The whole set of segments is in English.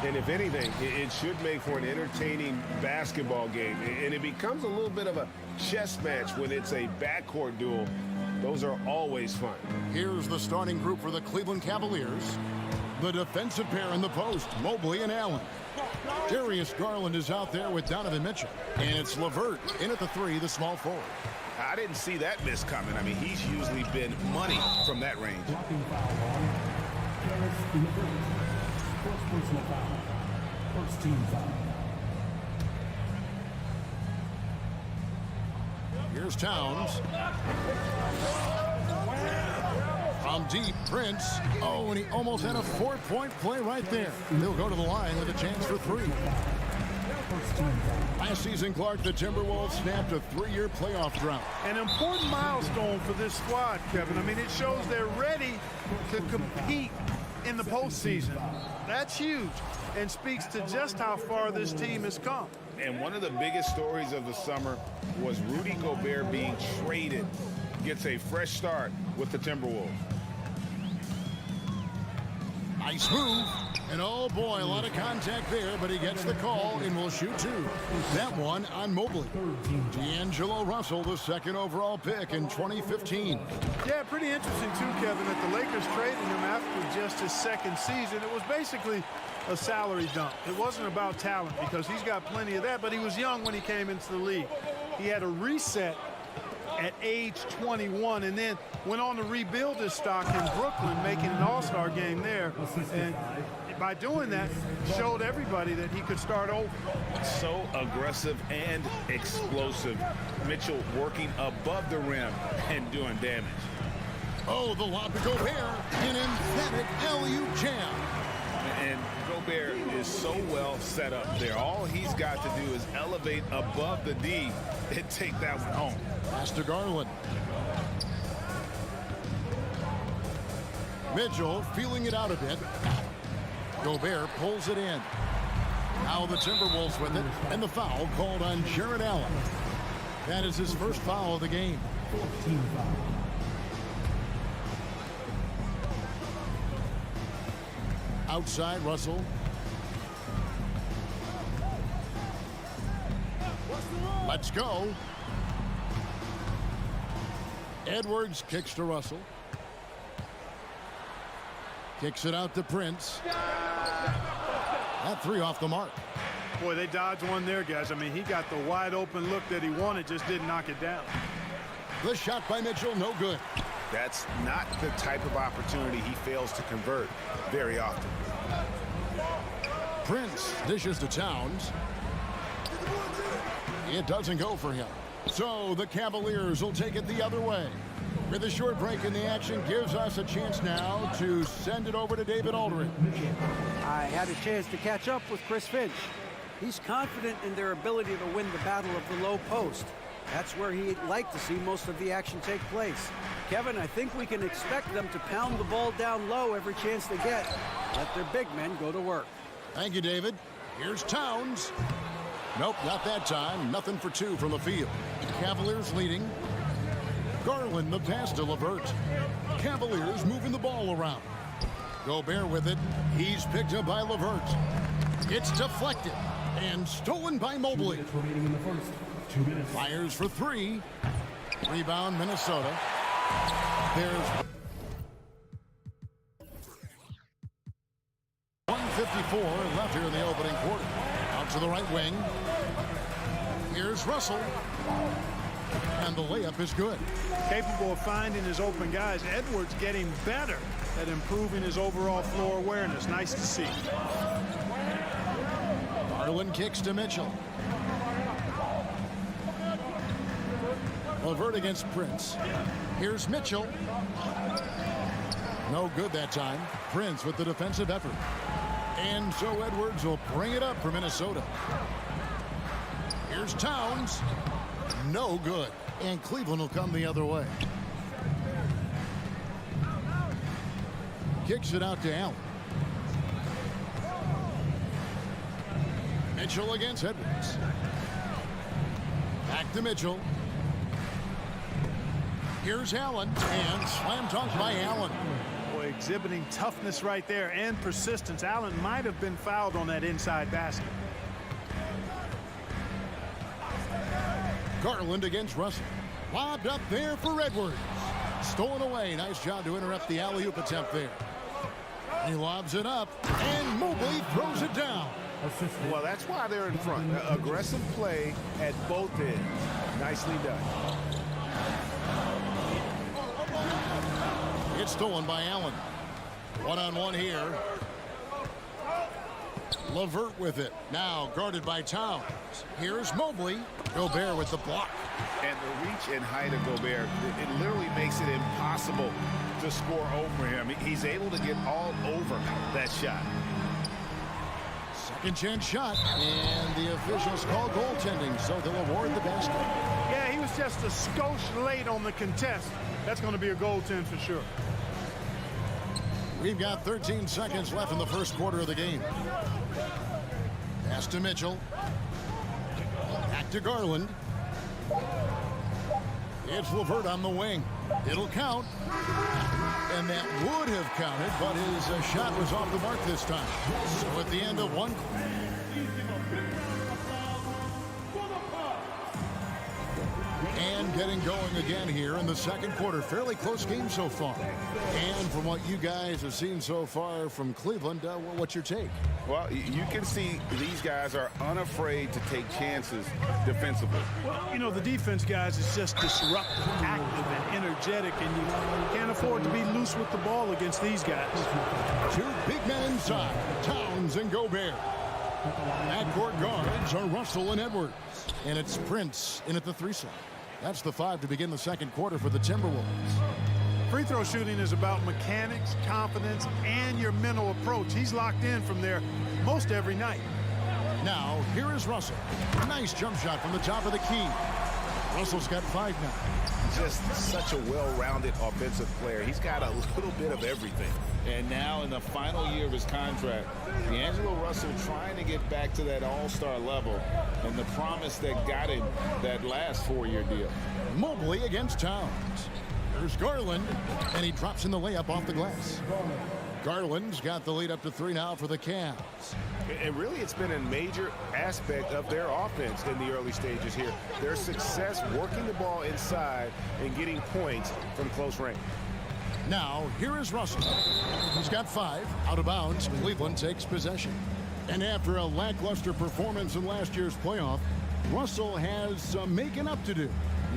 And if anything, it should make for an entertaining basketball game. And it becomes a little bit of a chess match when it's a backcourt duel. Those are always fun. Here's the starting group for the Cleveland Cavaliers. The defensive pair in the post, Mobley and Allen. Darius Garland is out there with Donovan Mitchell. And it's LeVert in at the 3, the small forward. I didn't see that miss coming. I mean, he's usually been money from that range. Personal foul. First team foul. Here's Towns. From deep, Prince. Oh, and he almost had a 4-point play right there. He'll go to the line with a chance for 3. Last season, Clark, the Timberwolves snapped a 3-year playoff drought. An important milestone for this squad, Kevin. I mean, it shows they're ready to compete in the postseason. That's huge and speaks to just how far this team has come. And one of the biggest stories of the summer was Rudy Gobert being traded. Gets a fresh start with the Timberwolves. Nice move. And oh boy, a lot of contact there, but he gets the call and will shoot 2. That one on Mobley. D'Angelo Russell, the 2nd overall pick in 2015. Yeah, pretty interesting too, Kevin, that the Lakers traded him after just his 2nd season. It was basically a salary dump. It wasn't about talent because he's got plenty of that, but he was young when he came into the league. He had a reset at age 21 and then went on to rebuild his stock in Brooklyn, making an all-star game there. And by doing that, showed everybody that he could start over. So aggressive and explosive. Mitchell working above the rim and doing damage. Oh, the lob to Gobert. An emphatic alley-oop jam. And Gobert is so well set up there. All he's got to do is elevate above the D and take that one home. Pass to Garland. Mitchell feeling it out a bit. Gobert pulls it in. Now the Timberwolves with it, and the foul called on Jarrett Allen. That is his first foul of the game. 14 foul. Outside, Russell. Let's go. Edwards kicks to Russell. Kicks it out to Prince. That 3 off the mark. Boy, they dodged one there, guys. I mean, he got the wide open look that he wanted, just didn't knock it down. The shot by Mitchell, no good. That's not the type of opportunity he fails to convert very often. Prince dishes to Towns. It doesn't go for him. So the Cavaliers will take it the other way. With a short break in the action gives us a chance now to send it over to David Aldridge. I had a chance to catch up with Chris Finch. He's confident in their ability to win the battle of the low post. That's where he'd like to see most of the action take place. Kevin, I think we can expect them to pound the ball down low every chance they get. Let their big men go to work. Thank you, David. Here's Towns. Nope, not that time. Nothing for 2 from the field. Cavaliers leading. Garland the pass to LeVert. Cavaliers moving the ball around. Gobert with it. He's picked up by LeVert. It's deflected and stolen by Mobley. 2 minutes remaining in the first. 2 minutes. Fires for 3. Rebound Minnesota. There's 1:54 left here in the opening quarter. Out to the right wing. Here's Russell. And the layup is good. Capable of finding his open guys. Edwards getting better at improving his overall floor awareness. Nice to see. Garland kicks to Mitchell. LeVert against Prince. Here's Mitchell. No good that time. Prince with the defensive effort. And so Edwards will bring it up for Minnesota. Here's Towns. No good. And Cleveland will come the other way. Kicks it out to Allen. Mitchell against Edwards. Back to Mitchell. Here's Allen. And slam dunk by Allen. Boy, exhibiting toughness right there and persistence. Allen might have been fouled on that inside basket. Garland against Russell. Lobbed up there for Edwards. Stolen away. Nice job to interrupt the alley-oop attempt there. He lobs it up, and Mobley throws it down. Well, that's why they're in front. Aggressive play at both ends. Nicely done. It's stolen by Allen. One-on-one here. LeVert with it. Now guarded by Towns. Here's Mobley. Gobert with the block. And the reach and height of Gobert, it literally makes it impossible to score over him. He's able to get all over that shot. Second chance shot. And the officials call goaltending, so they'll award the basket. Yeah, he was just a skosh late on the contest. That's going to be a goaltend for sure. We've got 13 seconds left in the first quarter of the game. Pass to Mitchell. Back to Garland. It's LeVert on the wing. It'll count. And that would have counted, but his shot was off the mark this time. So at the end of one. And getting going again here in the second quarter. Fairly close game so far. And from what you guys have seen so far from Cleveland, what's your take? Well, you can see these guys are unafraid to take chances defensively. Well, you know, the defense, guys, is just disruptive, active, and energetic, and you can't afford to be loose with the ball against these guys. Two big men inside, Towns and Gobert. Backcourt guards are Russell and Edwards. And it's Prince in at the 3 slot. That's the 5 to begin the second quarter for the Timberwolves. Free throw shooting is about mechanics, confidence, and your mental approach. He's locked in from there most every night. Now, here is Russell. Nice jump shot from the top of the key. Russell's got 5 now. Just such a well-rounded offensive player. He's got a little bit of everything. And now in the final year of his contract, D'Angelo Russell trying to get back to that all-star level and the promise that got him that last 4-year deal. Mobley against Towns. There's Garland, and he drops in the layup off the glass. Garland's got the lead up to 3 now for the Cavs. And really, it's been a major aspect of their offense in the early stages here. Their success working the ball inside and getting points from close range. Now, here is Russell. He's got 5 out of bounds. Cleveland takes possession. And after a lackluster performance in last year's playoff, Russell has some making up to do.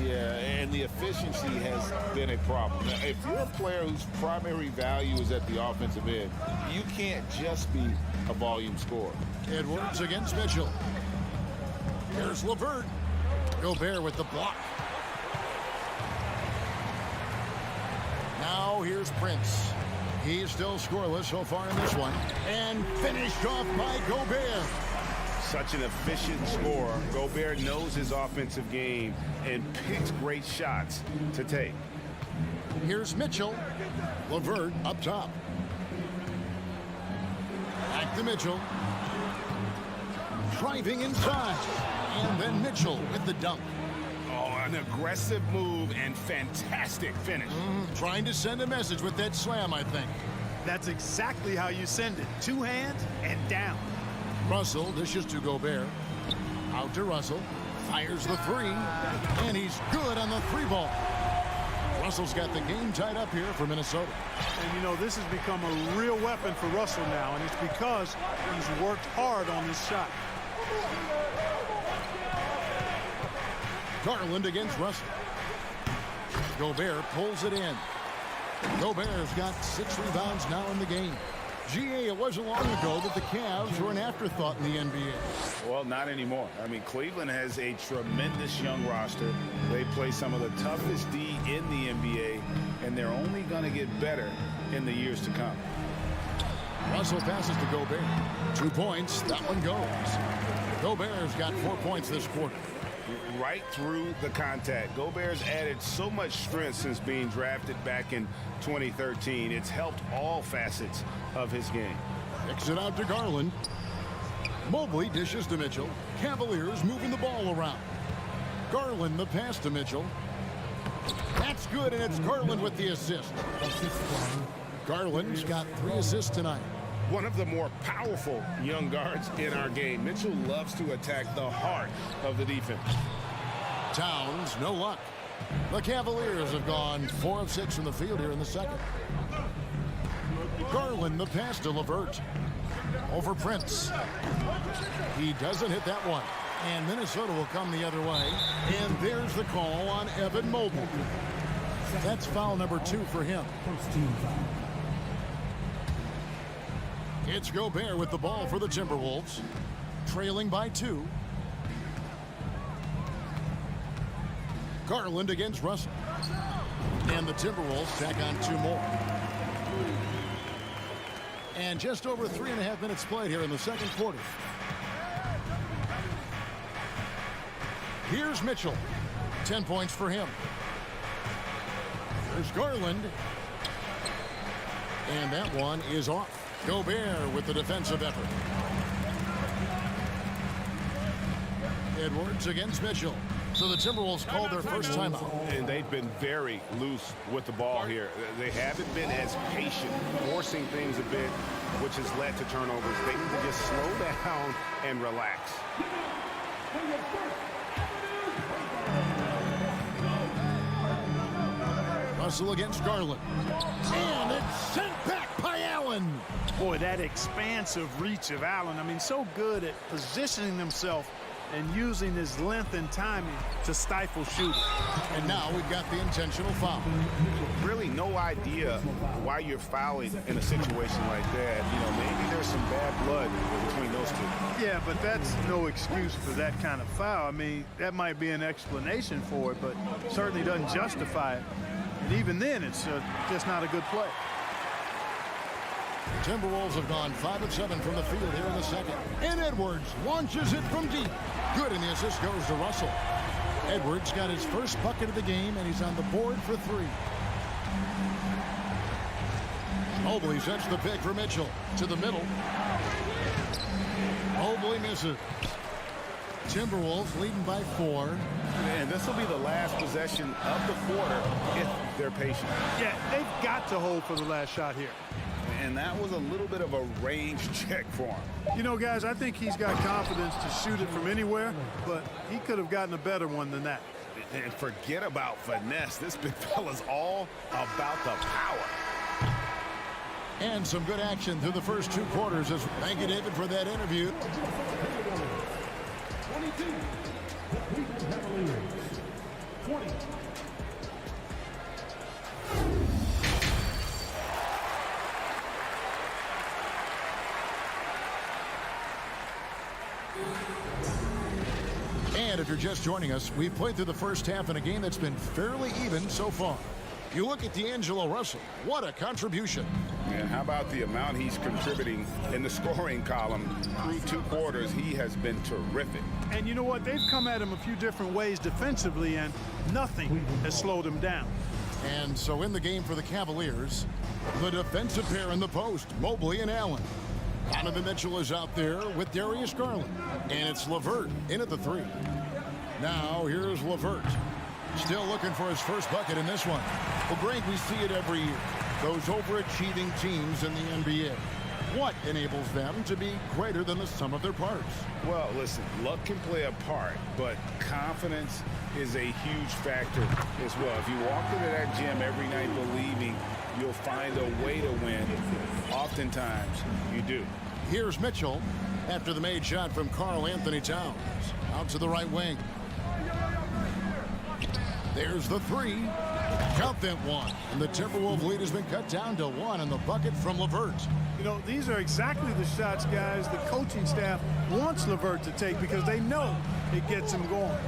Yeah, and the efficiency has been a problem. Now, if you're a player whose primary value is at the offensive end, you can't just be a volume scorer. Edwards against Mitchell. Here's LeVert. Gobert with the block. Now here's Prince. He's still scoreless so far in this one. And finished off by Gobert. Such an efficient scorer. Gobert knows his offensive game and picks great shots to take. Here's Mitchell. LeVert up top. Back to Mitchell. Driving inside. And then Mitchell with the dunk. Oh, an aggressive move and fantastic finish. Trying to send a message with that slam, I think. That's exactly how you send it. 2 hands and down. Russell dishes to Gobert. Out to Russell. Fires the 3. And he's good on the 3-ball. Russell's got the game tied up here for Minnesota. And, you know, this has become a real weapon for Russell now, and it's because he's worked hard on this shot. Garland against Russell. Gobert pulls it in. Gobert's got 6 rebounds now in the game. GA, it wasn't long ago that the Cavs were an afterthought in the NBA. Well, not anymore. I mean, Cleveland has a tremendous young roster. They play some of the toughest D in the NBA, and they're only going to get better in the years to come. Russell passes to Gobert. 2 points. That one goes. Gobert's got 4 points this quarter. Right through the contact. Gobert's added so much strength since being drafted back in 2013. It's helped all facets of his game. Kicks it out to Garland. Mobley dishes to Mitchell. Cavaliers moving the ball around. Garland the pass to Mitchell. That's good, and it's Garland with the assist. Garland's got 3 assists tonight. One of the more powerful young guards in our game. Mitchell loves to attack the heart of the defense. Towns, no luck. The Cavaliers have gone 4 of 6 from the field here in the second. Garland, the pass to LeVert. Over Prince. He doesn't hit that one. And Minnesota will come the other way. And there's the call on Evan Mobley. That's foul number 2 for him. First team foul. It's Gobert with the ball for the Timberwolves. Trailing by 2. Garland against Russell. And the Timberwolves tack on 2 more. And just over 3.5 minutes played here in the second quarter. Here's Mitchell. 10 points for him. There's Garland. And that one is off. Gobert with the defensive effort. Edwards against Mitchell. So the Timberwolves called their first timeout. And they've been very loose with the ball here. They haven't been as patient, forcing things a bit, which has led to turnovers. They need to just slow down and relax. Russell against Garland. And it's sent back by Allen. Boy, that expansive reach of Allen. I mean, so good at positioning himself and using his length and timing to stifle shooting. And now we've got the intentional foul. Really no idea why you're fouling in a situation like that. You know, maybe there's some bad blood between those two. Yeah, but that's no excuse for that kind of foul. I mean, that might be an explanation for it, but certainly doesn't justify it. And even then, it's just not a good play. Timberwolves have gone 5 of 7 from the field here in the second. And Edwards launches it from deep. Good, and the assist goes to Russell. Edwards got his first bucket of the game, and he's on the board for 3. Mobley sets the pick for Mitchell to the middle. Mobley misses. Timberwolves leading by 4. And this will be the last possession of the quarter if they're patient. Yeah, they've got to hold for the last shot here. And that was a little bit of a range check for him. You know, guys, I think he's got confidence to shoot it from anywhere, but he could have gotten a better one than that. And forget about finesse. This big fella's all about the power. And some good action through the first 2 quarters. Thank you, David, for that interview. 22. The Cavaliers. 20. And if you're just joining us, we've played through the first half in a game that's been fairly even so far. You look at D'Angelo Russell, what a contribution. And how about the amount he's contributing in the scoring column through 2 quarters? He has been terrific. And you know what? They've come at him a few different ways defensively, and nothing has slowed him down. And so in the game for the Cavaliers, the defensive pair in the post, Mobley and Allen. Donovan Mitchell is out there with Darius Garland. And it's LeVert in at the 3. Now here's LeVert. Still looking for his first bucket in this one. Well, Greg, we see it every year. Those overachieving teams in the NBA. What enables them to be greater than the sum of their parts? Well, listen, luck can play a part, but confidence is a huge factor as well. If you walk into that gym every night believing you'll find a way to win, oftentimes you do. Here's Mitchell after the made shot from Karl Anthony Towns. Out to the right wing. There's the 3. Count that one. And the Timberwolves lead has been cut down to 1 in the bucket from LeVert. You know, these are exactly the shots, guys, the coaching staff wants LeVert to take because they know it gets him going.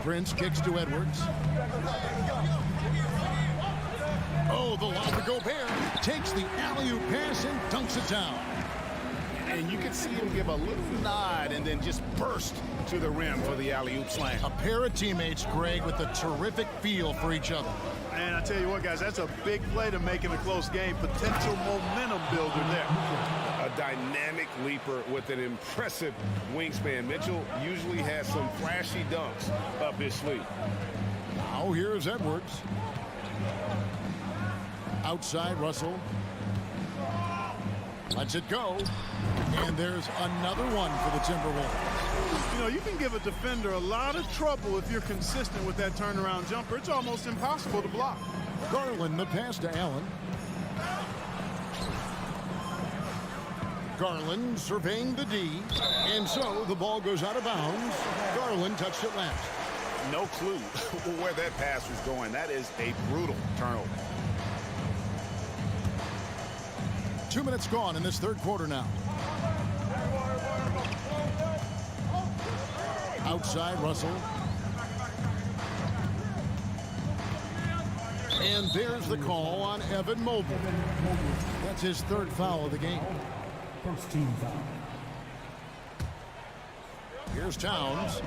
Prince kicks to Edwards. Oh, the lob to Gobert. Takes the alley-oop pass and dunks it down. And you can see him give a little nod and then just burst to the rim for the alley-oop slam. A pair of teammates, Greg, with a terrific feel for each other. And I tell you what, guys, that's a big play to make in a close game. Potential momentum builder there. A dynamic leaper with an impressive wingspan. Mitchell usually has some flashy dunks up his sleeve. Now here's Edwards. Outside, Russell. Lets it go. And there's another one for the Timberwolves. You know, you can give a defender a lot of trouble if you're consistent with that turnaround jumper. It's almost impossible to block. Garland, the pass to Allen. Garland surveying the D. And so the ball goes out of bounds. Garland touched it last. No clue where that pass was going. That is a brutal turnover. 2 minutes gone in this third quarter now. Outside, Russell. And there's the call on Evan Mobley. That's his third foul of the game. First team foul. Here's Towns.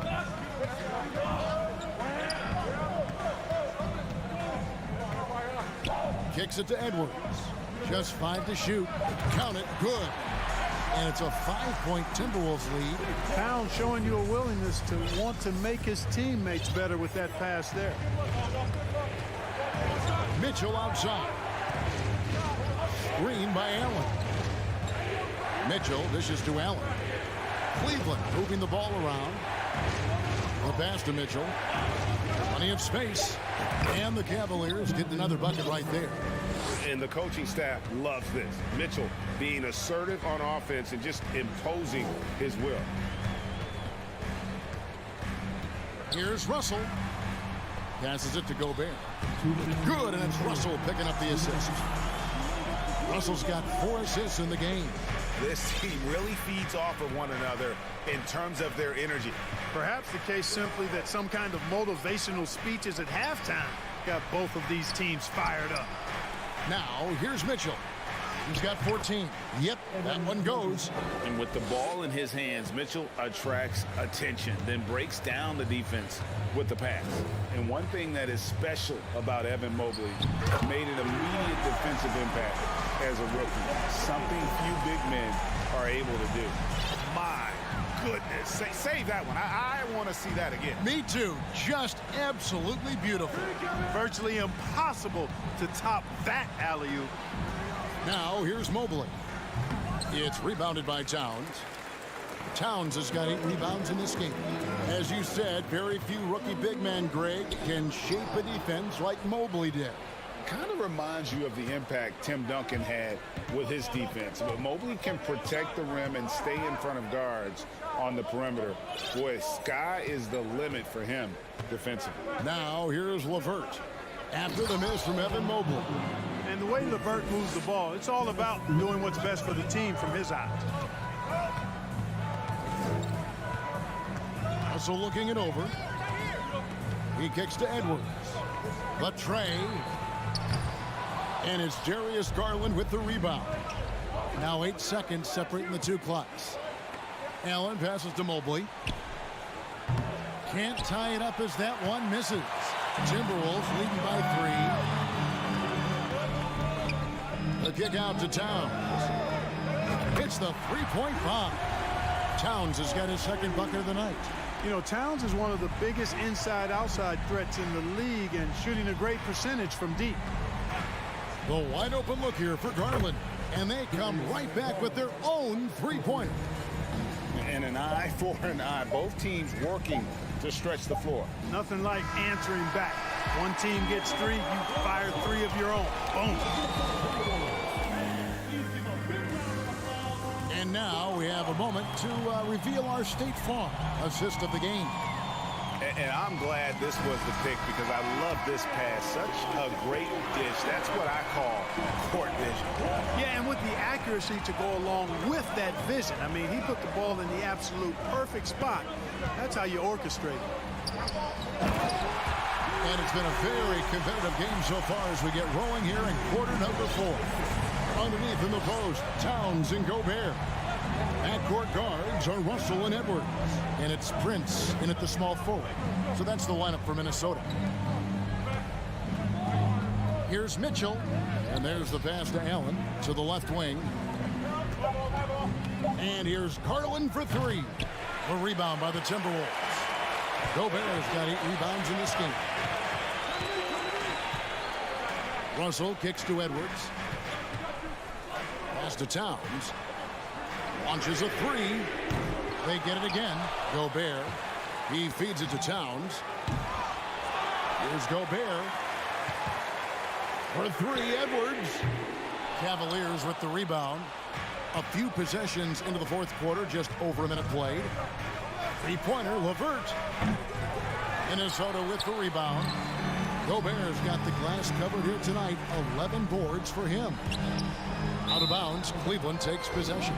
Kicks it to Edwards. Just 5 to shoot. Count it. Good. And it's a 5-point Timberwolves lead. Towns showing you a willingness to want to make his teammates better with that pass there. Mitchell outside. Screen by Allen. Mitchell dishes to Allen. Cleveland moving the ball around. The pass to Mitchell. Plenty of space. And the Cavaliers get another bucket right there. And the coaching staff loves this. Mitchell being assertive on offense and just imposing his will. Here's Russell. Passes it to Gobert. Good, and it's Russell picking up the assist. Russell's got 4 assists in the game. This team really feeds off of one another in terms of their energy. Perhaps the case simply that some kind of motivational speeches at halftime got both of these teams fired up. Now, here's Mitchell. He's got 14. Yep, that one goes. And with the ball in his hands, Mitchell attracts attention, then breaks down the defense with the pass. And one thing that is special about Evan Mobley, made an immediate defensive impact as a rookie. Something few big men are able to do. My goodness. Save that one. I want to see that again. Me too. Just absolutely beautiful. Virtually impossible to top that alley-oop. Now, here's Mobley. It's rebounded by Towns. Towns has got 8 rebounds in this game. As you said, very few rookie big men, Greg, can shape a defense like Mobley did. Kind of reminds you of the impact Tim Duncan had with his defense. But Mobley can protect the rim and stay in front of guards on the perimeter. Boy, sky is the limit for him defensively. Now, here's LeVert. After the miss from Evan Mobley. And the way LeVert moves the ball, it's all about doing what's best for the team from his eyes. Also looking it over. He kicks to Edwards. The tray. And it's Darius Garland with the rebound. Now 8 seconds separating the two clocks. Allen passes to Mobley. Can't tie it up as that one misses. Timberwolves leading by 3. The kick out to Towns. It's the three-point bomb. Towns has got his second bucket of the night. You know, Towns is one of the biggest inside-outside threats in the league and shooting a great percentage from deep. The wide open look here for Garland. And they come right back with their own three-pointer. And an eye for an eye. Both teams working to stretch the floor. Nothing like answering back. One team gets 3, you fire 3 of your own. Boom. And now we have a moment to reveal our State Farm assist of the game. And I'm glad this was the pick because I love this pass. Such a great dish. That's what I call court vision. Yeah, and with the accuracy to go along with that vision. I mean, he put the ball in the absolute perfect spot. That's how you orchestrate it. And it's been a very competitive game so far as we get rolling here in quarter number 4. Underneath in the post, Towns and Gobert. Backcourt guards are Russell and Edwards. And it's Prince in at the small forward. So that's the lineup for Minnesota. Here's Mitchell. And there's the pass to Allen to the left wing. And here's Garland for 3. A rebound by the Timberwolves. Gobert has got 8 rebounds in this game. Russell kicks to Edwards. Pass to Towns. Launches a three. They get it again. Gobert. He feeds it to Towns. Here's Gobert. For three, Edwards. Cavaliers with the rebound. A few possessions into the fourth quarter, just over a minute played. Three-pointer, LeVert. Minnesota with the rebound. Gobert's got the glass covered here tonight. 11 boards for him. Out of bounds, Cleveland takes possession.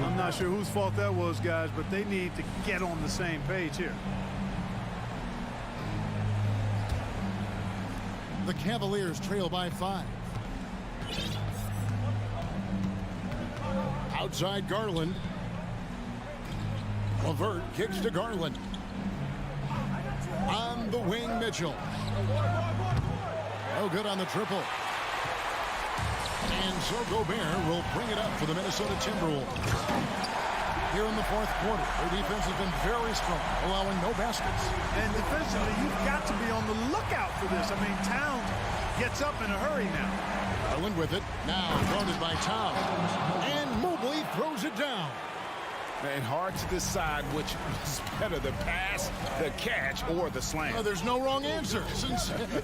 I'm not sure whose fault that was, guys, but they need to get on the same page here. The Cavaliers trail by 5. Outside Garland. LeVert kicks to Garland. On the wing, Mitchell. No good on the triple. And so Gobert will bring it up for the Minnesota Timberwolves. Here in the fourth quarter, their defense has been very strong, allowing no baskets. And defensively, you've got to be on the lookout for this. I mean, Towns gets up in a hurry now. Garland with it. Now guarded by Towns. And Mobley throws it down. And hard to decide which is better, the pass, the catch, or the slam. Oh, there's no wrong answer.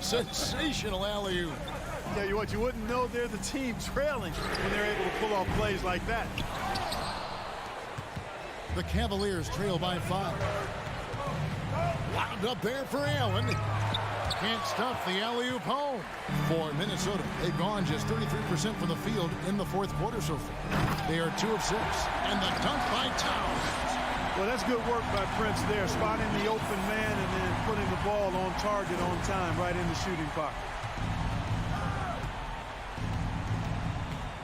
Sensational alley-oop. Tell you what, you wouldn't know they're the team trailing when they're able to pull off plays like that. The Cavaliers trail by 5. Lobbed up there for Allen. Can't stuff the alley-oop home. For Minnesota, they've gone just 33% from the field in the fourth quarter so far. They are 2 of 6. And the dunk by Towns. Well, that's good work by Prince there, spotting the open man and then putting the ball on target on time right in the shooting pocket.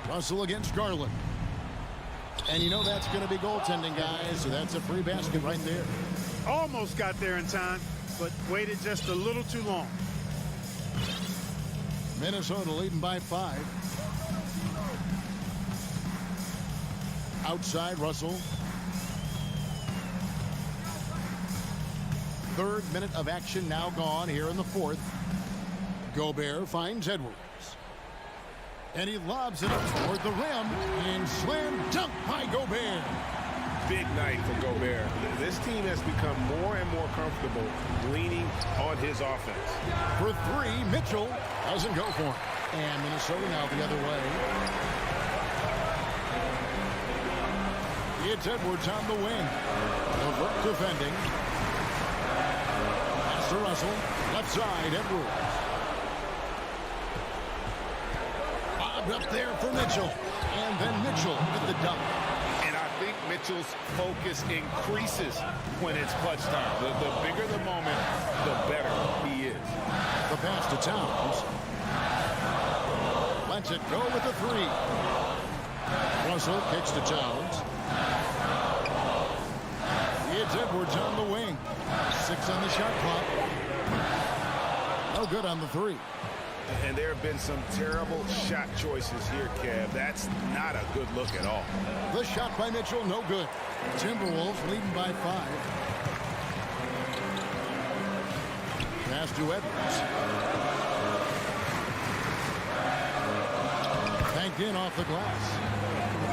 Russell against Garland. And you know that's going to be goaltending, guys, so that's a free basket right there. Almost got there in time, but waited just a little too long. Minnesota leading by 5. Outside Russell. Third minute of action now gone here in the fourth. Gobert finds Edwards. And he lobs it up toward the rim. And slam dunk by Gobert. Big night for Gobert. This team has become more and more comfortable leaning on his offense. For 3, Mitchell doesn't go for it. And Minnesota now the other way. It's Edwards on the wing. LeVert defending. Pass to Russell. Left side, Edwards. Bobbed up there for Mitchell. And then Mitchell with the dunk. And I think Mitchell's focus increases when it's clutch time. The bigger the moment, the better he is. The pass to Towns. Lets it go with the 3. Russell kicks to Towns. It's Edwards on the wing. 6 on the shot clock. No good on the 3. And there have been some terrible shot choices here, Kev. That's not a good look at all. The shot by Mitchell, no good. Timberwolves leading by 5. Pass to Edwards. Banked in off the glass.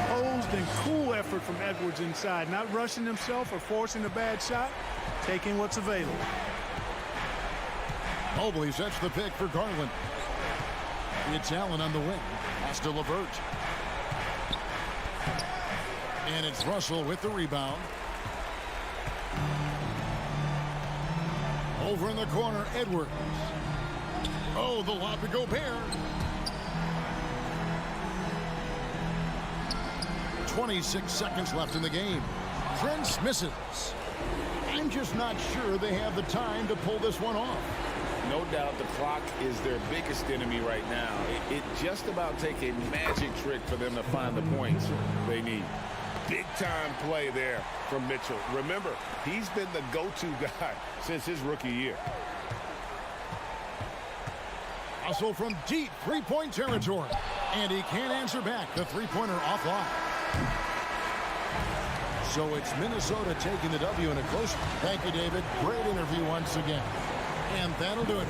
Posed and cool effort from Edwards inside. Not rushing himself or forcing a bad shot. Taking what's available. Mobley sets the pick for Garland. It's Allen on the wing. Pass to LeVert. And it's Russell with the rebound. Over in the corner, Edwards. Oh, the lob to Gobert. 26 seconds left in the game. Prince misses. I'm just not sure they have the time to pull this one off. No doubt the clock is their biggest enemy right now. It just about takes a magic trick for them to find the points they need. Big-time play there from Mitchell. Remember, he's been the go-to guy since his rookie year. Russell from deep three-point territory. And he can't answer back. The three-pointer offline. So it's Minnesota taking the W in a close one. Thank you, David. Great interview once again. And that'll do it.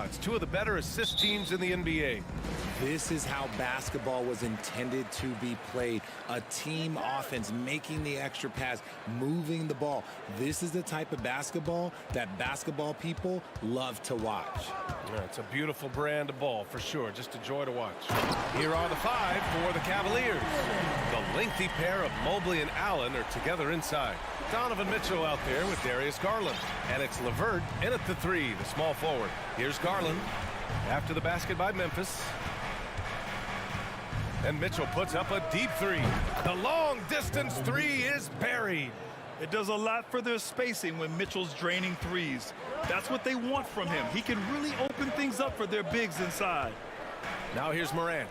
rebounds. Two of the better assist teams in the NBA. This is how basketball was intended to be played. A team offense, making the extra pass, moving the ball. This is the type of basketball that basketball people love to watch. Yeah, it's a beautiful brand of ball for sure. Just a joy to watch. Here are the five for the Cavaliers. The lengthy pair of Mobley and Allen are together inside. Donovan Mitchell out there with Darius Garland. And it's LeVert in at the three, the small forward. Here's Garland after the basket by Memphis. And Mitchell puts up a deep three. The long distance three is buried. It does a lot for their spacing when Mitchell's draining threes. That's what they want from him. He can really open things up for their bigs inside. Now here's Morant.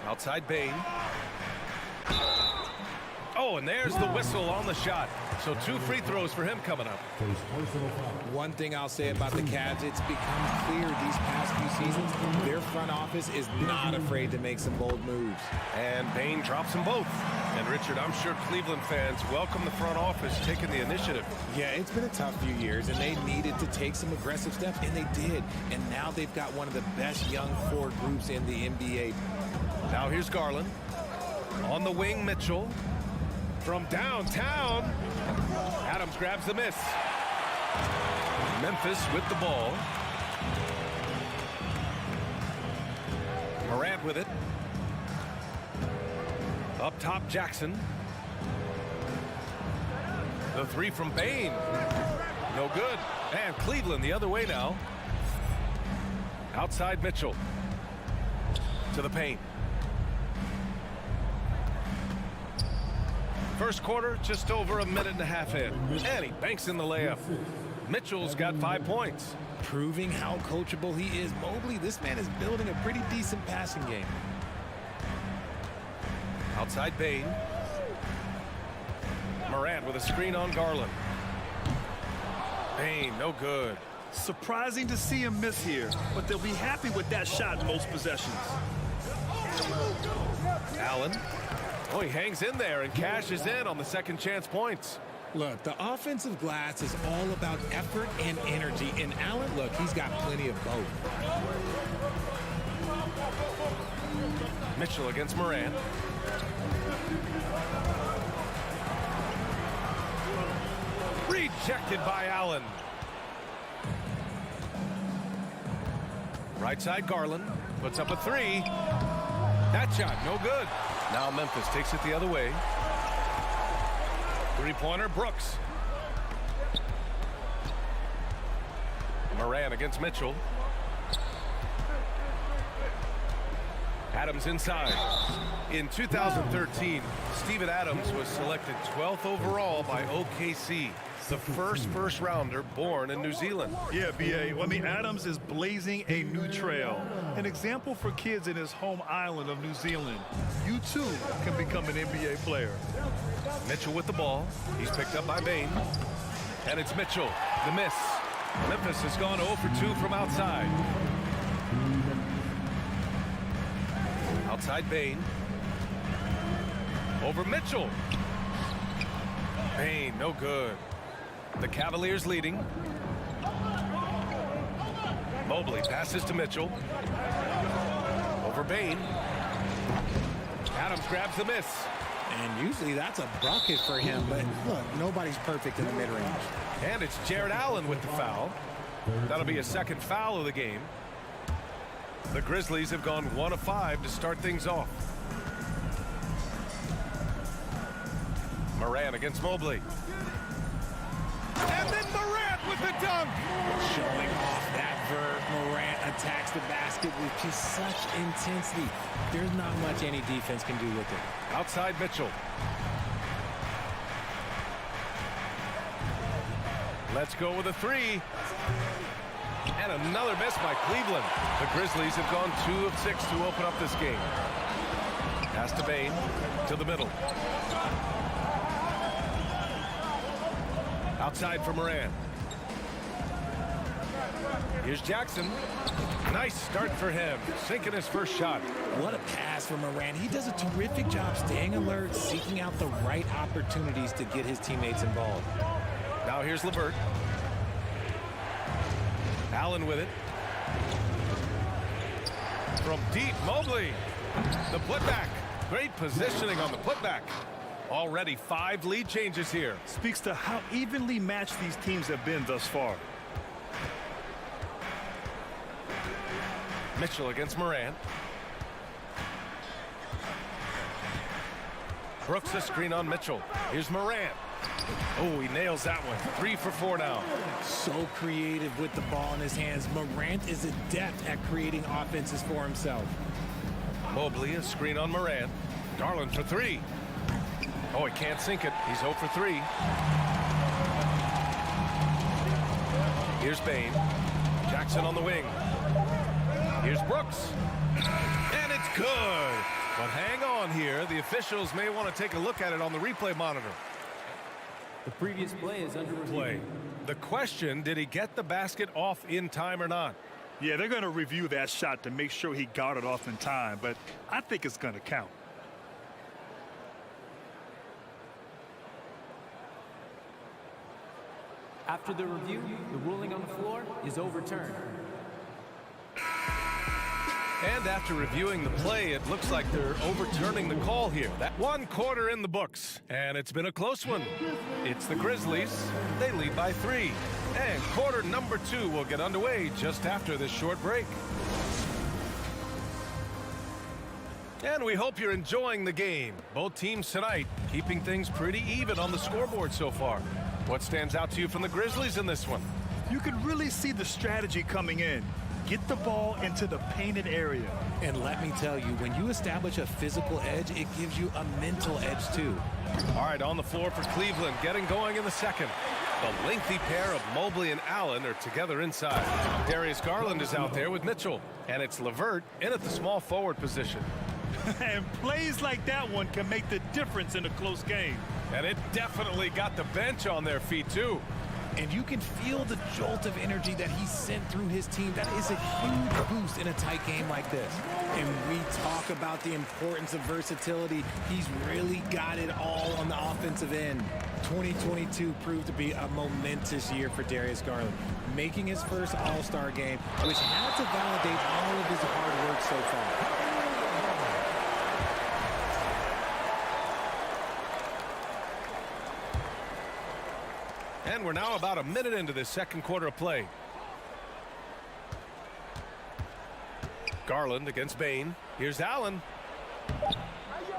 Outside Bane. Oh, and there's the whistle on the shot. So 2 free throws for him coming up. One thing I'll say about the Cavs, it's become clear these past few seasons, their front office is not afraid to make some bold moves. And Bane drops them both. And Richard, I'm sure Cleveland fans welcome the front office taking the initiative. Yeah, it's been a tough few years, and they needed to take some aggressive steps, and they did. And now they've got one of the best young forward groups in the NBA. Now here's Garland. On the wing, Mitchell. From downtown, Adams grabs the miss. Memphis with the ball. Morant with it. Up top, Jackson. The three from Bane. No good. And Cleveland the other way now. Outside Mitchell. To the paint. First quarter, just over a minute and a half in. And he banks in the layup. Mitchell's got 5 points. Proving how coachable he is. Mobley, this man is building a pretty decent passing game. Outside Bane. Morant with a screen on Garland. Bane, no good. Surprising to see him miss here, but they'll be happy with that shot in most possessions. Allen. Oh, he hangs in there and cashes in on the second chance points. Look, the offensive glass is all about effort and energy. And Allen, look, he's got plenty of both. Mitchell against Morant. Rejected by Allen. Right side Garland puts up a three. That shot no good. Now Memphis takes it the other way. Three-pointer Brooks. Morant against Mitchell. Adams inside. In 2013, Steven Adams was selected 12th overall by OKC. The first rounder born in New Zealand. Yeah, B.A. I mean, Adams is blazing a new trail. An example for kids in his home island of New Zealand. You, too, can become an NBA player. Mitchell with the ball. He's picked up by Bane. And it's Mitchell. The miss. Memphis has gone 0 for 2 from outside. Outside Bane. Over Mitchell. Bane, no good. The Cavaliers leading. Mobley passes to Mitchell. Over Bane. Adams grabs the miss. And usually that's a bucket for him, but look, nobody's perfect in the mid-range. And it's Jared Allen with the foul. That'll be a second foul of the game. The Grizzlies have gone 1 of 5 to start things off. Morant against Mobley. And then Morant with the dunk. Showing off that verve. Morant attacks the basket with just such intensity. There's not much any defense can do with it. Outside Mitchell. Let's go with a three. And another miss by Cleveland. The Grizzlies have gone 2 of 6 to open up this game. Pass to Bane. To the middle. Outside for Morant. Here's Jackson. Nice start for him. Sinking his first shot. What a pass from Morant. He does a terrific job staying alert, seeking out the right opportunities to get his teammates involved. Now here's LeVert. Allen with it. From deep, Mobley. The putback. Great positioning on the putback. Already 5 lead changes here. Speaks to how evenly matched these teams have been thus far. Mitchell against Morant. Brooks a screen on Mitchell. Here's Morant. Oh, he nails that one. 3 for 4 now. So creative with the ball in his hands. Morant is adept at creating offenses for himself. Mobley a screen on Morant. Garland for 3. Oh, he can't sink it. He's 0 for 3. Here's Bane. Jackson on the wing. Here's Brooks. And it's good. But hang on here. The officials may want to take a look at it on the replay monitor. The previous play is under review. The question, did he get the basket off in time or not? Yeah, they're going to review that shot to make sure he got it off in time, but I think it's going to count. After the review, the ruling on the floor is overturned. And after reviewing the play, it looks like they're overturning the call here. That 1 quarter in the books, and it's been a close one. It's the Grizzlies. They lead by 3. And quarter number 2 will get underway just after this short break. And we hope you're enjoying the game. Both teams tonight keeping things pretty even on the scoreboard so far. What stands out to you from the Grizzlies in this one? You can really see the strategy coming in. Get the ball into the painted area. And let me tell you, when you establish a physical edge, it gives you a mental edge too. All right, on the floor for Cleveland, getting going in the second. The lengthy pair of Mobley and Allen are together inside. Darius Garland is out there with Mitchell, and it's LeVert in at the small forward position. And plays like that one can make the difference in a close game. And it definitely got the bench on their feet too. And you can feel the jolt of energy that he sent through his team. That is a huge boost in a tight game like this. And we talk about the importance of versatility. He's really got it all on the offensive end. 2022 proved to be a momentous year for Darius Garland, making his first All-Star game, which had to validate all of his hard work so far. And we're now about a minute into this second quarter of play. Garland against Bane. Here's Allen.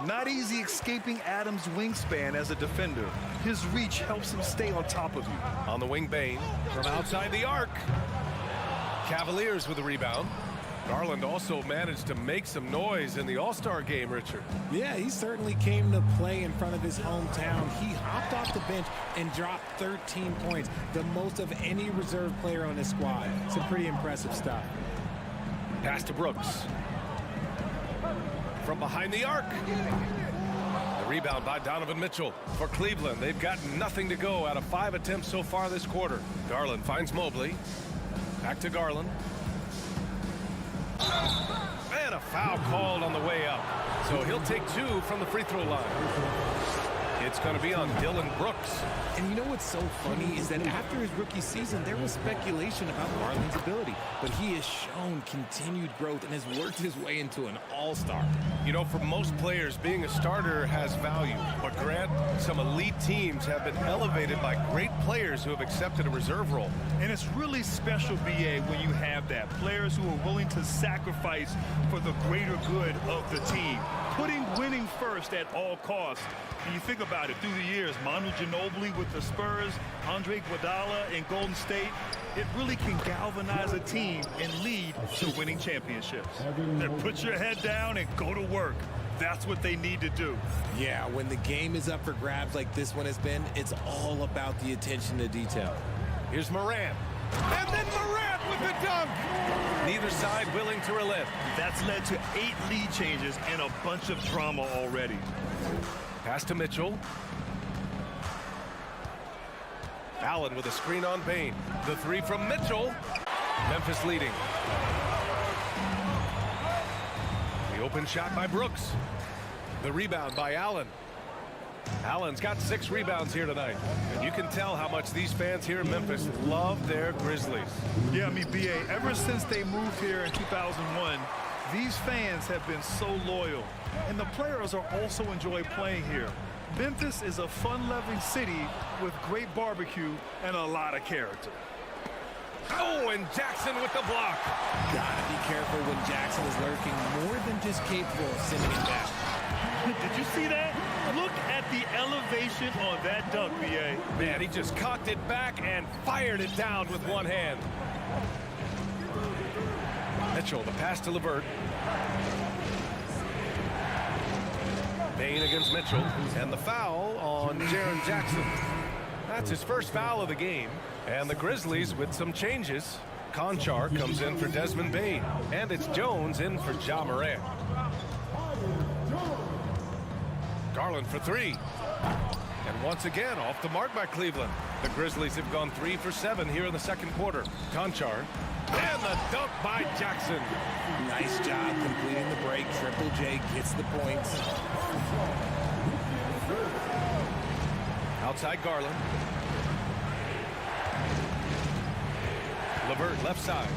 Not easy escaping Adams' wingspan as a defender. His reach helps him stay on top of you. On the wing, Bane from outside the arc. Cavaliers with the rebound. Garland also managed to make some noise in the All-Star game, Richard. Yeah, he certainly came to play in front of his hometown. He hopped off the bench and dropped 13 points, the most of any reserve player on his squad. Some pretty impressive stuff. Pass to Brooks. From behind the arc. The rebound by Donovan Mitchell. For Cleveland, they've got nothing to go out of 5 attempts so far this quarter. Garland finds Mobley. Back to Garland. And a foul called on the way up. So he'll take 2 from the free throw line. It's going to be on Dylan Brooks. And you know what's so funny is that after his rookie season, there was speculation about Garland's ability. But he has shown continued growth and has worked his way into an all-star. You know, for most players, being a starter has value. But Grant, some elite teams have been elevated by great players who have accepted a reserve role. And it's really special, B.A., when you have that. Players who are willing to sacrifice for the greater good of the team. Putting winning first at all costs. And you think about it, through the years, Manu Ginobili with the Spurs, Andre Iguodala in Golden State, it really can galvanize a team and lead to winning championships. Then put your head down and go to work. That's what they need to do. Yeah, when the game is up for grabs like this one has been, it's all about the attention to detail. Here's Morant. And then Morant with the dunk. Neither side willing to relent. That's led to 8 lead changes and a bunch of drama already. Pass to Mitchell. Allen with a screen on Bane. The 3 from Mitchell. Memphis leading. The open shot by Brooks. The rebound by Allen. Allen's got 6 rebounds here tonight. And you can tell how much these fans here in Memphis love their Grizzlies. Yeah, I mean, B.A., ever since they moved here in 2001, these fans have been so loyal. And the players are also enjoy playing here. Memphis is a fun-loving city with great barbecue and a lot of character. Oh, and Jackson with the block. Gotta be careful when Jackson is lurking, more than just capable of sending it back. Did you see that? Look at the elevation on that dunk, B.A. Man, he just cocked it back and fired it down with one hand. Mitchell, the pass to LeVert. Bain against Mitchell, and the foul on Jaren Jackson. That's his first foul of the game, and the Grizzlies with some changes. Conchar comes in for Desmond Bain, and it's Jones in for Ja Morant. Garland for 3. And once again, off the mark by Cleveland. The Grizzlies have gone 3 for 7 here in the second quarter. Conchar, and the dunk by Jackson. Nice job completing the break. Triple J gets the points. Outside Garland. LeVert left side.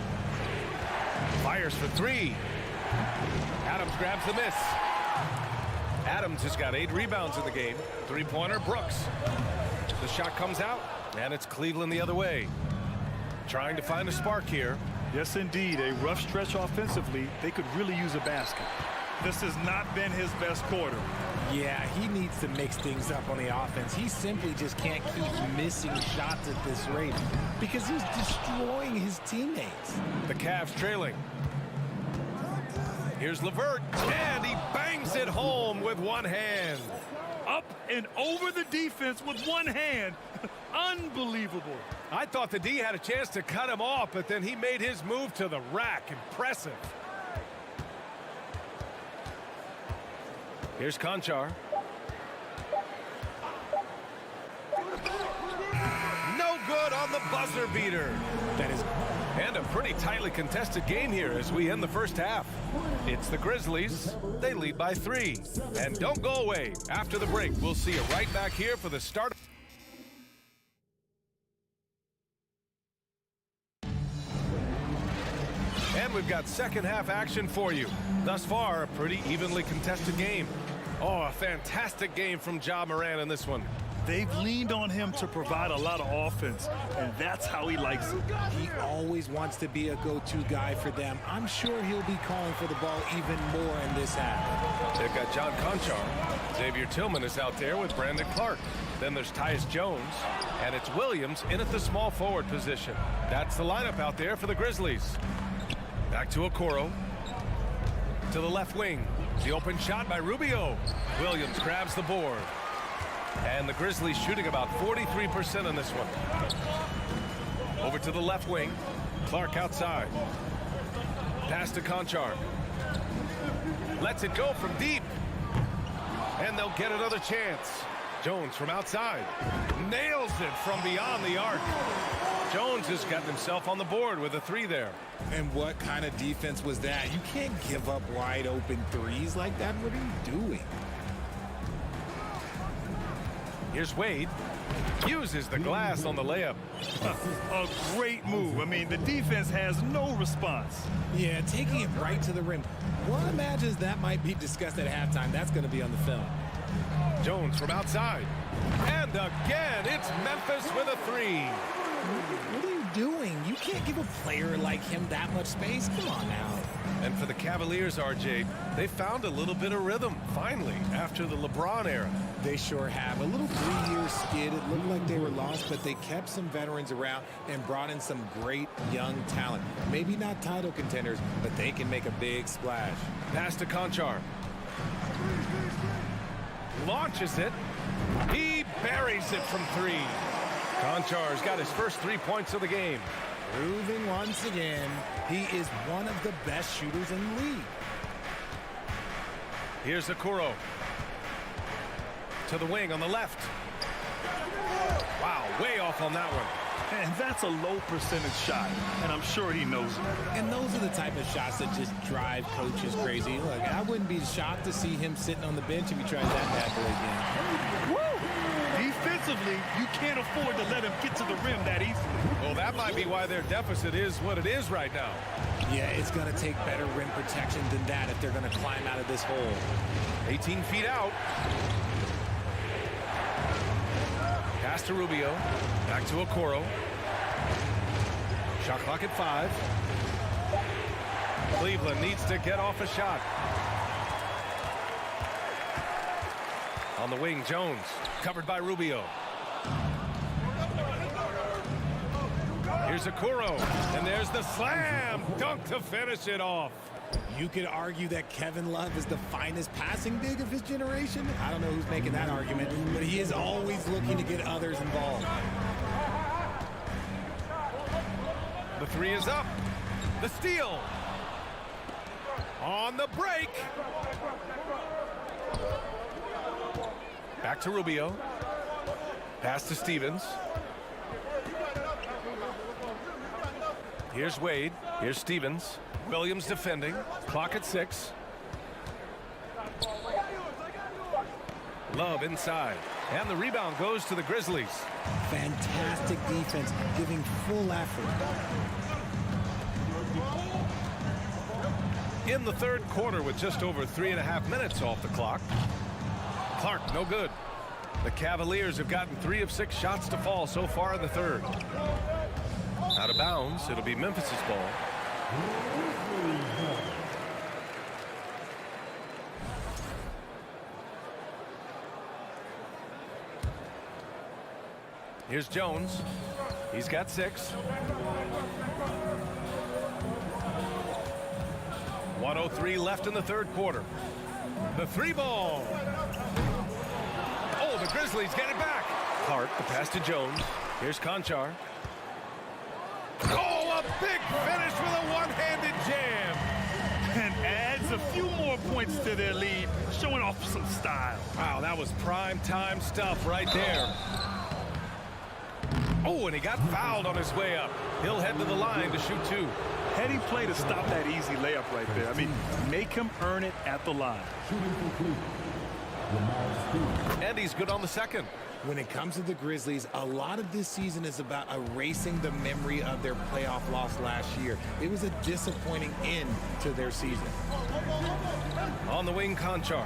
Fires for 3. Adams grabs the miss. Adams has got 8 rebounds in the game. 3-pointer, Brooks. The shot comes out, and it's Cleveland the other way. Trying to find a spark here. Yes, indeed. A rough stretch offensively. They could really use a basket. This has not been his best quarter. Yeah, he needs to mix things up on the offense. He simply just can't keep missing shots at this rate because he's destroying his teammates. The Cavs trailing. Here's LeVert, and he bangs it home with one hand. Up and over the defense with one hand. Unbelievable. I thought the D had a chance to cut him off, but then he made his move to the rack. Impressive. Here's Conchar. No good on the buzzer beater. That is, and a pretty tightly contested game here as we end the first half. It's the Grizzlies. They lead by 3. And don't go away. After the break, we'll see you right back here for the start. And we've got second half action for you. Thus far, a pretty evenly contested game. Oh, a fantastic game from Ja Morant in this one. They've leaned on him to provide a lot of offense, and that's how he likes it. He always wants to be a go-to guy for them. I'm sure he'll be calling for the ball even more in this half. They've got John Conchar. Xavier Tillman is out there with Brandon Clark. Then there's Tyus Jones, and it's Williams in at the small forward position. That's the lineup out there for the Grizzlies. Back to Okoro. To the left wing. The open shot by Rubio. Williams grabs the board. And the Grizzlies shooting about 43% on this one. Over to the left wing. Clark outside. Pass to Conchar. Lets it go from deep. And they'll get another chance. Jones from outside. Nails it from beyond the arc. Jones has gotten himself on the board with a 3 there. And what kind of defense was that? You can't give up wide open threes like that. What are you doing? Here's Wade. Uses the glass on the layup. A great move. I mean, the defense has no response. Yeah, taking it right to the rim. One imagines that might be discussed at halftime. That's going to be on the film. Jones from outside. And again, it's Memphis with a 3. What are you doing? You can't give a player like him that much space. Come on now. And for the Cavaliers, RJ, they found a little bit of rhythm, finally, after the LeBron era. They sure have. A little 3-year skid. It looked like they were lost, but they kept some veterans around and brought in some great young talent. Maybe not title contenders, but they can make a big splash. Pass to Conchar. Launches it. He buries it from 3. Conchar's got his first 3 points of the game. Proving once again, he is one of the best shooters in the league. Here's Okoro. To the wing on the left. Wow, way off on that one. And that's a low percentage shot, and I'm sure he knows it. And those are the type of shots that just drive coaches crazy. Look, I wouldn't be shocked to see him sitting on the bench if he tries that bad boy again. Woo! Defensively, you can't afford to let him get to the rim that easily. Well, that might be why their deficit is what it is right now. Yeah, it's going to take better rim protection than that if they're going to climb out of this hole. 18 feet out. Pass to Rubio. Back to Okoro. Shot clock at 5. Cleveland needs to get off a shot. On the wing, Jones. Covered by Rubio. Here's Okoro. And there's the slam dunk to finish it off. You could argue that Kevin Love is the finest passing big of his generation. I don't know who's making that argument, but he is always looking to get others involved. The 3 is up. The steal. On the break. Back to Rubio. Pass to Stevens. Here's Wade. Here's Stevens. Williams defending. Clock at 6. Love inside. And the rebound goes to the Grizzlies. Fantastic defense, giving full effort. In the third quarter with just over 3.5 minutes off the clock. Clark, no good. The Cavaliers have gotten 3 of 6 shots to fall so far in the third. Out of bounds, it'll be Memphis's ball. Here's Jones. He's got 6. 1:03 left in the third quarter. The 3 ball. Oh, the Grizzlies get it back. Clark, the pass to Jones. Here's Conchar. Oh, a big finish with a one-handed jam. And adds a few more points to their lead, showing off some style. Wow, that was prime time stuff right there. Oh, and he got fouled on his way up. He'll head to the line to shoot 2. Heady play to stop that easy layup right there. I mean, make him earn it at the line. And he's good on the second. When it comes to the Grizzlies, a lot of this season is about erasing the memory of their playoff loss last year. It was a disappointing end to their season. On the wing, Conchar.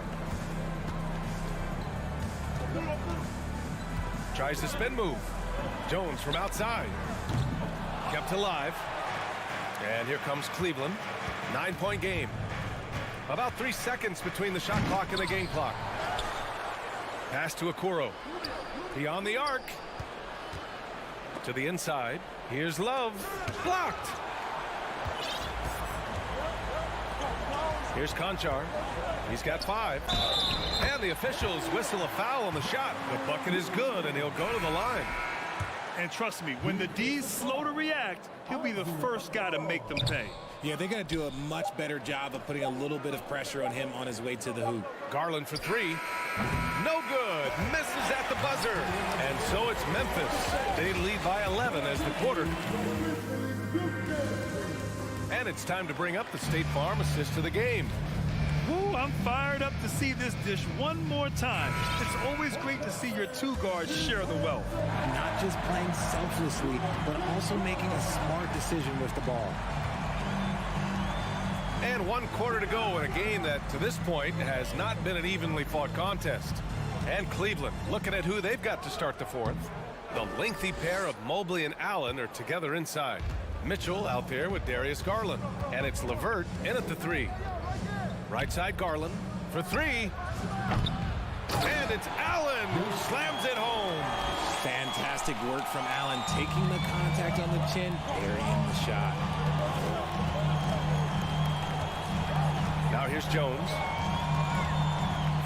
Tries the spin move. Jones from outside. Kept alive. And here comes Cleveland. 9-point game. About 3 seconds between the shot clock and the game clock. Pass to Okoro. Beyond the arc. To the inside. Here's Love. Blocked. Here's Conchar. He's got 5. And the officials whistle a foul on the shot. The bucket is good, and he'll go to the line. And trust me, when the D's slow to react, he'll be the first guy to make them pay. Yeah, they're going to do a much better job of putting a little bit of pressure on him on his way to the hoop. Garland for 3. No good. Misses at the buzzer. And so it's Memphis. They lead by 11 as the quarter. And it's time to bring up the State Farm assist of the game. Woo, I'm fired up to see this dish one more time. It's always great to see your 2 guards share the wealth. Not just playing selflessly, but also making a smart decision with the ball. And 1 quarter to go in a game that, to this point, has not been an evenly fought contest. And Cleveland, looking at who they've got to start the 4th. The lengthy pair of Mobley and Allen are together inside. Mitchell out there with Darius Garland. And it's LeVert in at the 3. Right side Garland for 3. And it's Allen who slams it home. Fantastic work from Allen, taking the contact on the chin, burying the shot. Now here's Jones.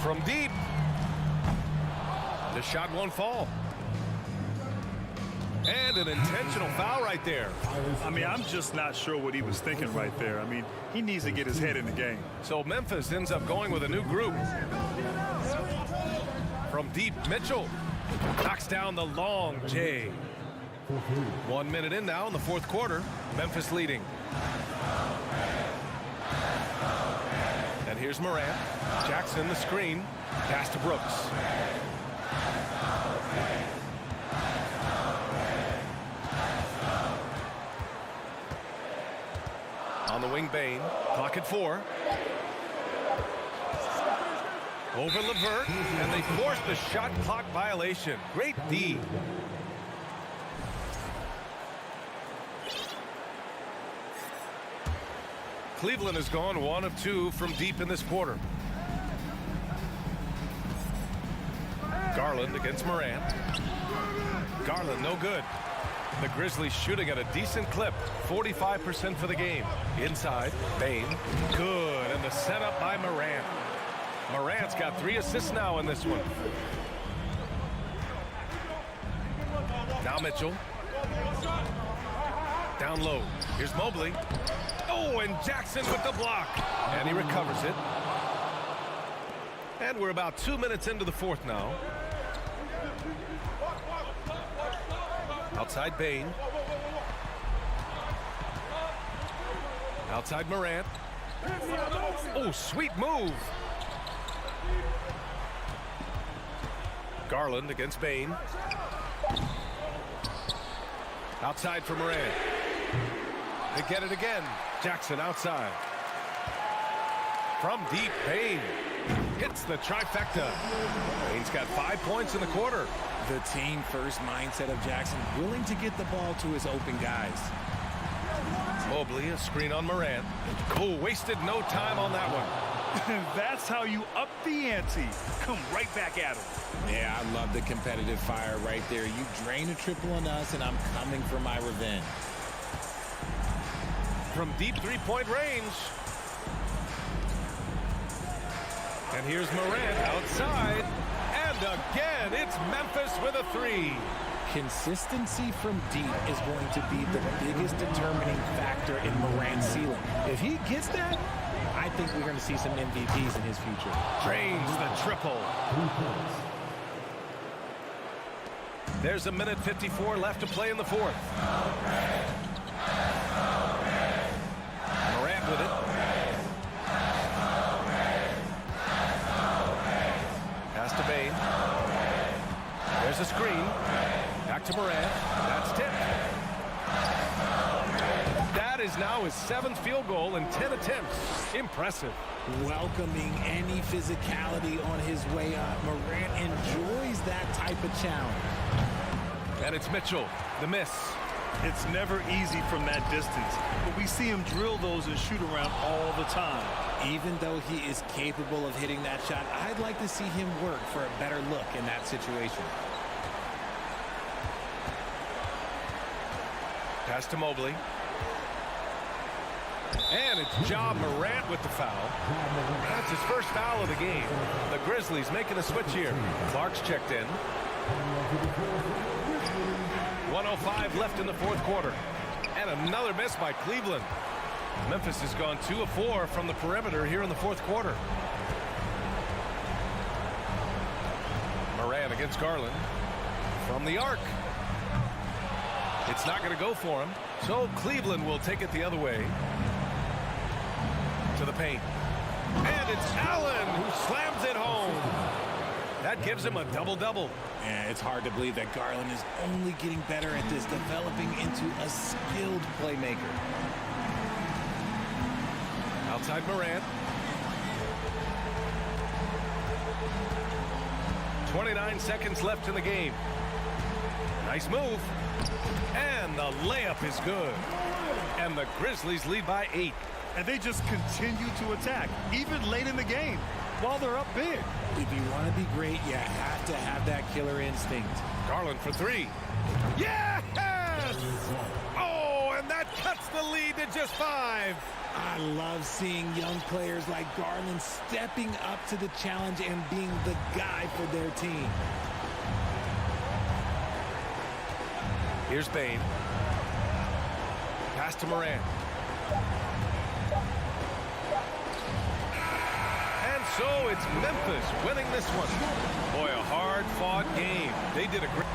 From deep. The shot won't fall. And an intentional foul right there. I mean, I'm just not sure what he was thinking right there. I mean, he needs to get his head in the game. So Memphis ends up going with a new group. From deep, Mitchell knocks down the long J. 1 minute in now in the fourth quarter. Memphis leading. And here's Morant. Jackson the screen. Pass to Brooks. On the wing, Bane. Clock at 4. Over LeVert, and they force the shot clock violation. Great D. Cleveland has gone 1 of 2 from deep in this quarter. Garland against Morant. Garland no good. The Grizzlies shooting at a decent clip. 45% for the game. Inside, Bane. Good, and the setup by Morant. Morant's got 3 assists now in this one. Now Mitchell. Down low. Here's Mobley. Oh, and Jackson with the block. And he recovers it. And we're about 2 minutes into the fourth now. Outside Bane. Outside Morant. Oh, sweet move. Garland against Bane. Outside for Morant. They get it again. Jackson outside. From deep, Bane hits the trifecta. Bane's got 5 points in the quarter. The team first mindset of Jackson, willing to get the ball to his open guys. Mobley, a screen on Morant. Oh, wasted no time on that one. That's how you up the ante. Come right back at him. Yeah, I love the competitive fire right there. You drain a triple on us, and I'm coming for my revenge. From deep three-point range. And here's Morant outside. And again, it's Memphis with a 3. Consistency from deep is going to be the biggest determining factor in Morant's ceiling. If he gets that, I think we're going to see some MVPs in his future. Drains the triple. There's a minute 54 left to play in the fourth. Morant with it. Pass to Bane. There's a screen. Back to Morant. That's tipped. That is now his 7th field goal in 10 attempts. Impressive. Welcoming any physicality on his way up. Morant enjoys that type of challenge. And it's Mitchell. The miss. It's never easy from that distance, but we see him drill those and shoot around all the time. Even though he is capable of hitting that shot, I'd like to see him work for a better look in that situation. Pass to Mobley. And it's Ja Morant with the foul. That's his first foul of the game. The Grizzlies making a switch here. Clark's checked in. 1:05 left in the fourth quarter. And another miss by Cleveland. Memphis has gone 2 of 4 from the perimeter here in the fourth quarter. Morant against Garland. From the arc. It's not going to go for him. So Cleveland will take it the other way. To the paint. And it's Allen who slams it home. That gives him a double-double. Yeah, it's hard to believe that Garland is only getting better at this, developing into a skilled playmaker. Outside Morant. 29 seconds left in the game. Nice move. And the layup is good. And the Grizzlies lead by 8. And they just continue to attack, even late in the game, while they're up big. If you want to be great, you have to have that killer instinct. Garland for 3. Yes! Oh, and that cuts the lead to just 5. I love seeing young players like Garland stepping up to the challenge and being the guy for their team. Here's Bane. Pass to Morant. And so it's Memphis winning this one. Boy, a hard-fought game. They did a great...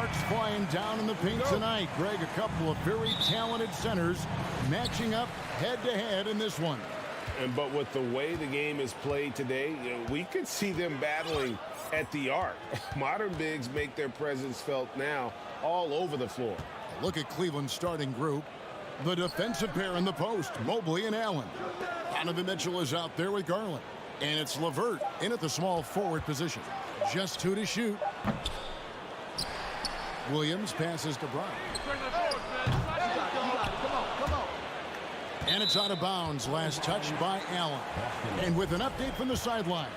Sparks flying down in the paint tonight. Greg, a couple of very talented centers matching up head-to-head in this one. But with the way the game is played today, we could see them battling at the arc. Modern bigs make their presence felt now all over the floor. Look at Cleveland's starting group. The defensive pair in the post, Mobley and Allen. Donovan Mitchell is out there with Garland. And it's LeVert in at the small forward position. Just 2 to shoot. Williams passes to Brown. And it's out of bounds. Last touch by Allen. And with an update from the sidelines,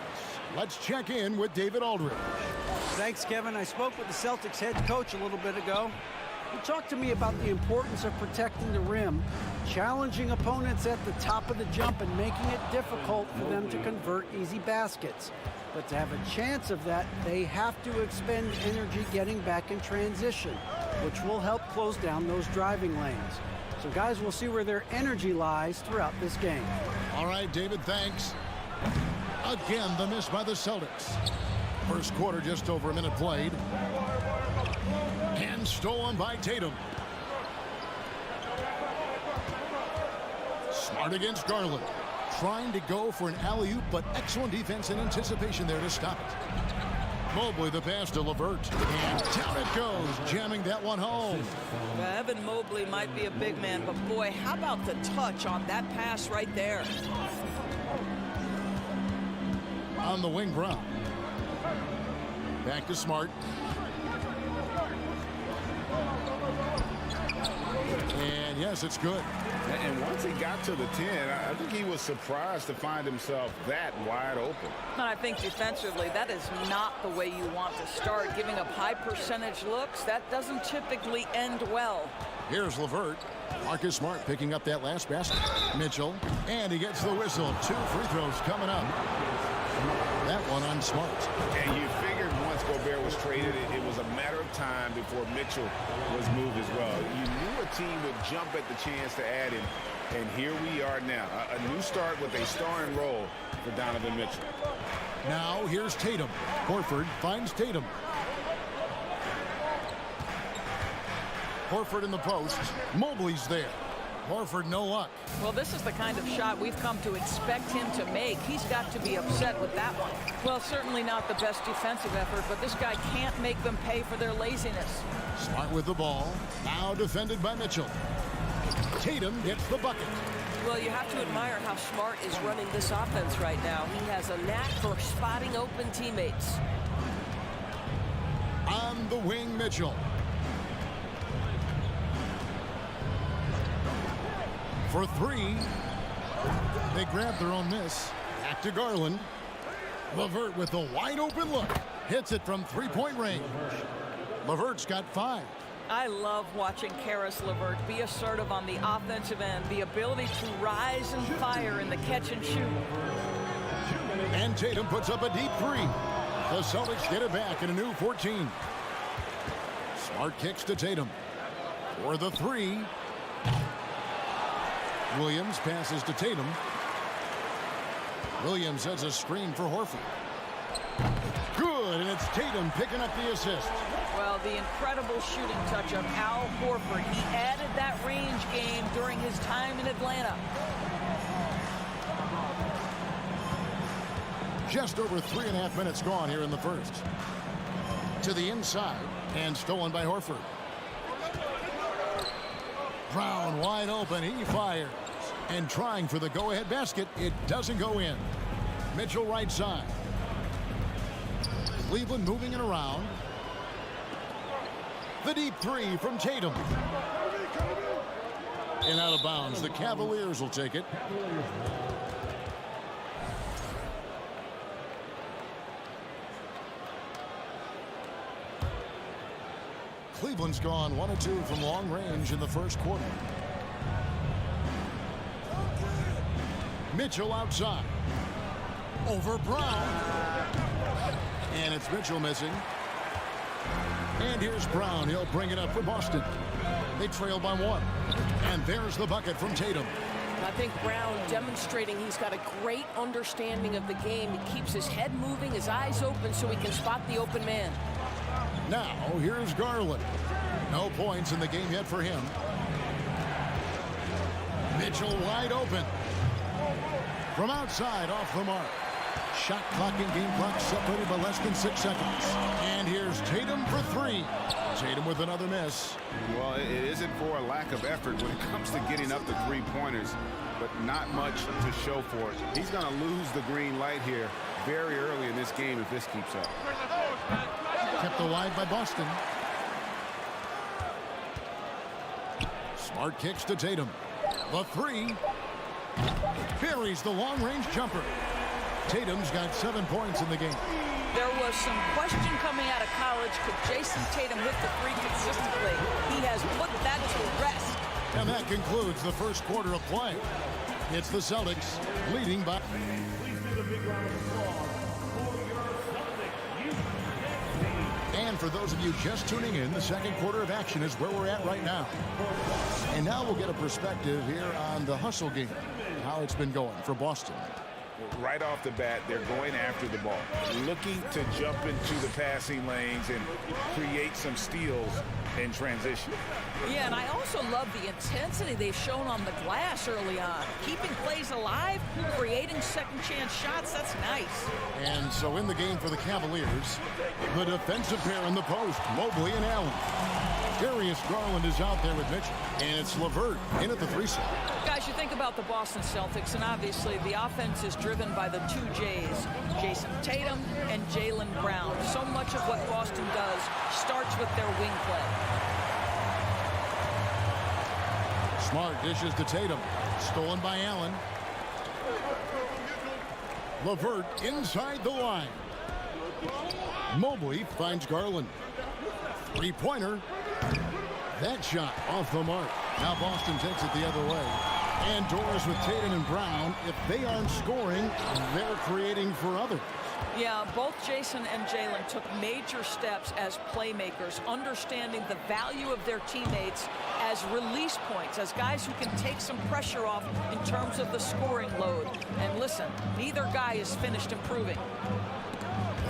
let's check in with David Aldridge. Thanks, Kevin. I spoke with the Celtics head coach a little bit ago. He talked to me about the importance of protecting the rim, challenging opponents at the top of the jump and making it difficult for them to convert easy baskets. But to have a chance of that, they have to expend energy getting back in transition, which will help close down those driving lanes. So guys, we'll see where their energy lies throughout this game. All right, David, thanks. Again, the miss by the Celtics. First quarter, just over a minute played. And stolen by Tatum. Smart against Garland. Trying to go for an alley-oop, but excellent defense and anticipation there to stop it. Mobley the pass to LeVert. And down it goes, jamming that one home. Evan Mobley might be a big man, but boy, how about the touch on that pass right there? On the wing, Brown. Back to Smart. And yes, it's good. And once he got to the 10, I think he was surprised to find himself that wide open. And I think defensively, that is not the way you want to start. Giving up high percentage looks, that doesn't typically end well. Here's LeVert. Marcus Smart picking up that last basket. Mitchell, and he gets the whistle. 2 free throws coming up. That one on Smart. And you figured once Gobert was traded, it was a matter of time before Mitchell was moved as well. You knew a team would jump at the chance to add him, and here we are now. A new start with a starring role for Donovan Mitchell. Now here's Tatum. Horford finds Tatum. Horford in the post. Mobley's there. Horford, no luck. Well, this is the kind of shot we've come to expect him to make. He's got to be upset with that one. Well, certainly not the best defensive effort, but this guy can't make them pay for their laziness. Smart with the ball. Now defended by Mitchell. Tatum gets the bucket. Well, you have to admire how Smart is running this offense right now. He has a knack for spotting open teammates. On the wing, Mitchell. For 3. They grab their own miss. Back to Garland. LeVert with a wide open look. Hits it from 3-point range. LeVert's got 5. I love watching Karis LeVert be assertive on the offensive end. The ability to rise and fire in the catch and shoot. And Tatum puts up a deep 3. The Celtics get it back in a new 14. Smart kicks to Tatum. For the 3. Williams passes to Tatum. Williams has a screen for Horford. Good, and it's Tatum picking up the assist. Well, the incredible shooting touch of Al Horford. He added that range game during his time in Atlanta. Just over 3.5 minutes gone here in the first. To the inside, and stolen by Horford. Brown wide open, he fires. And trying for the go-ahead basket, it doesn't go in. Mitchell right side. Cleveland moving it around. The deep 3 from Tatum. And out of bounds, the Cavaliers will take it. Cleveland's gone 1 of 2 from long range in the first quarter. Mitchell outside. Over Brown. And it's Mitchell missing. And here's Brown. He'll bring it up for Boston. They trail by 1. And there's the bucket from Tatum. I think Brown demonstrating he's got a great understanding of the game. He keeps his head moving, his eyes open so he can spot the open man. Now, here's Garland. No points in the game yet for him. Mitchell wide open. From outside, off the mark. Shot clock and game clock separated by less than 6 seconds. And here's Tatum for three. Tatum with another miss. Well, it isn't for a lack of effort when it comes to getting up the three-pointers, but not much to show for it. He's going to lose the green light here very early in this game if this keeps up. Kept alive by Boston. Smart kicks to Tatum. The three. Buries the long-range jumper. Tatum's got 7 points in the game. There was some question coming out of college. Could Jason Tatum hit the three consistently? He has put that to rest. And that concludes the first quarter of play. It's the Celtics leading by... And for those of you just tuning in, the second quarter of action is where we're at right now. And now we'll get a perspective here on the hustle game, how it's been going for Boston. Right off the bat, they're going after the ball, looking to jump into the passing lanes and create some steals in transition. Yeah, and I also love the intensity they've shown on the glass early on. Keeping plays alive, creating second chance shots, that's nice. And so in the game for the Cavaliers, the defensive pair in the post, Mobley and Allen. Darius Garland is out there with Mitchell, and it's LeVert in at the three slot. Guys, you think about the Boston Celtics, and obviously the offense is driven by the two J's, Jason Tatum and Jaylen Brown. So much of what Boston does starts with their wing play. Smart dishes to Tatum, stolen by Allen. LeVert inside the line. Mobley finds Garland. Three-pointer. That shot off the mark. Now Boston takes it the other way. And Doris with Tatum and Brown, if they aren't scoring, they're creating for others. Yeah, both Jason and Jaylen took major steps as playmakers, understanding the value of their teammates as release points, as guys who can take some pressure off in terms of the scoring load. And listen, neither guy is finished improving.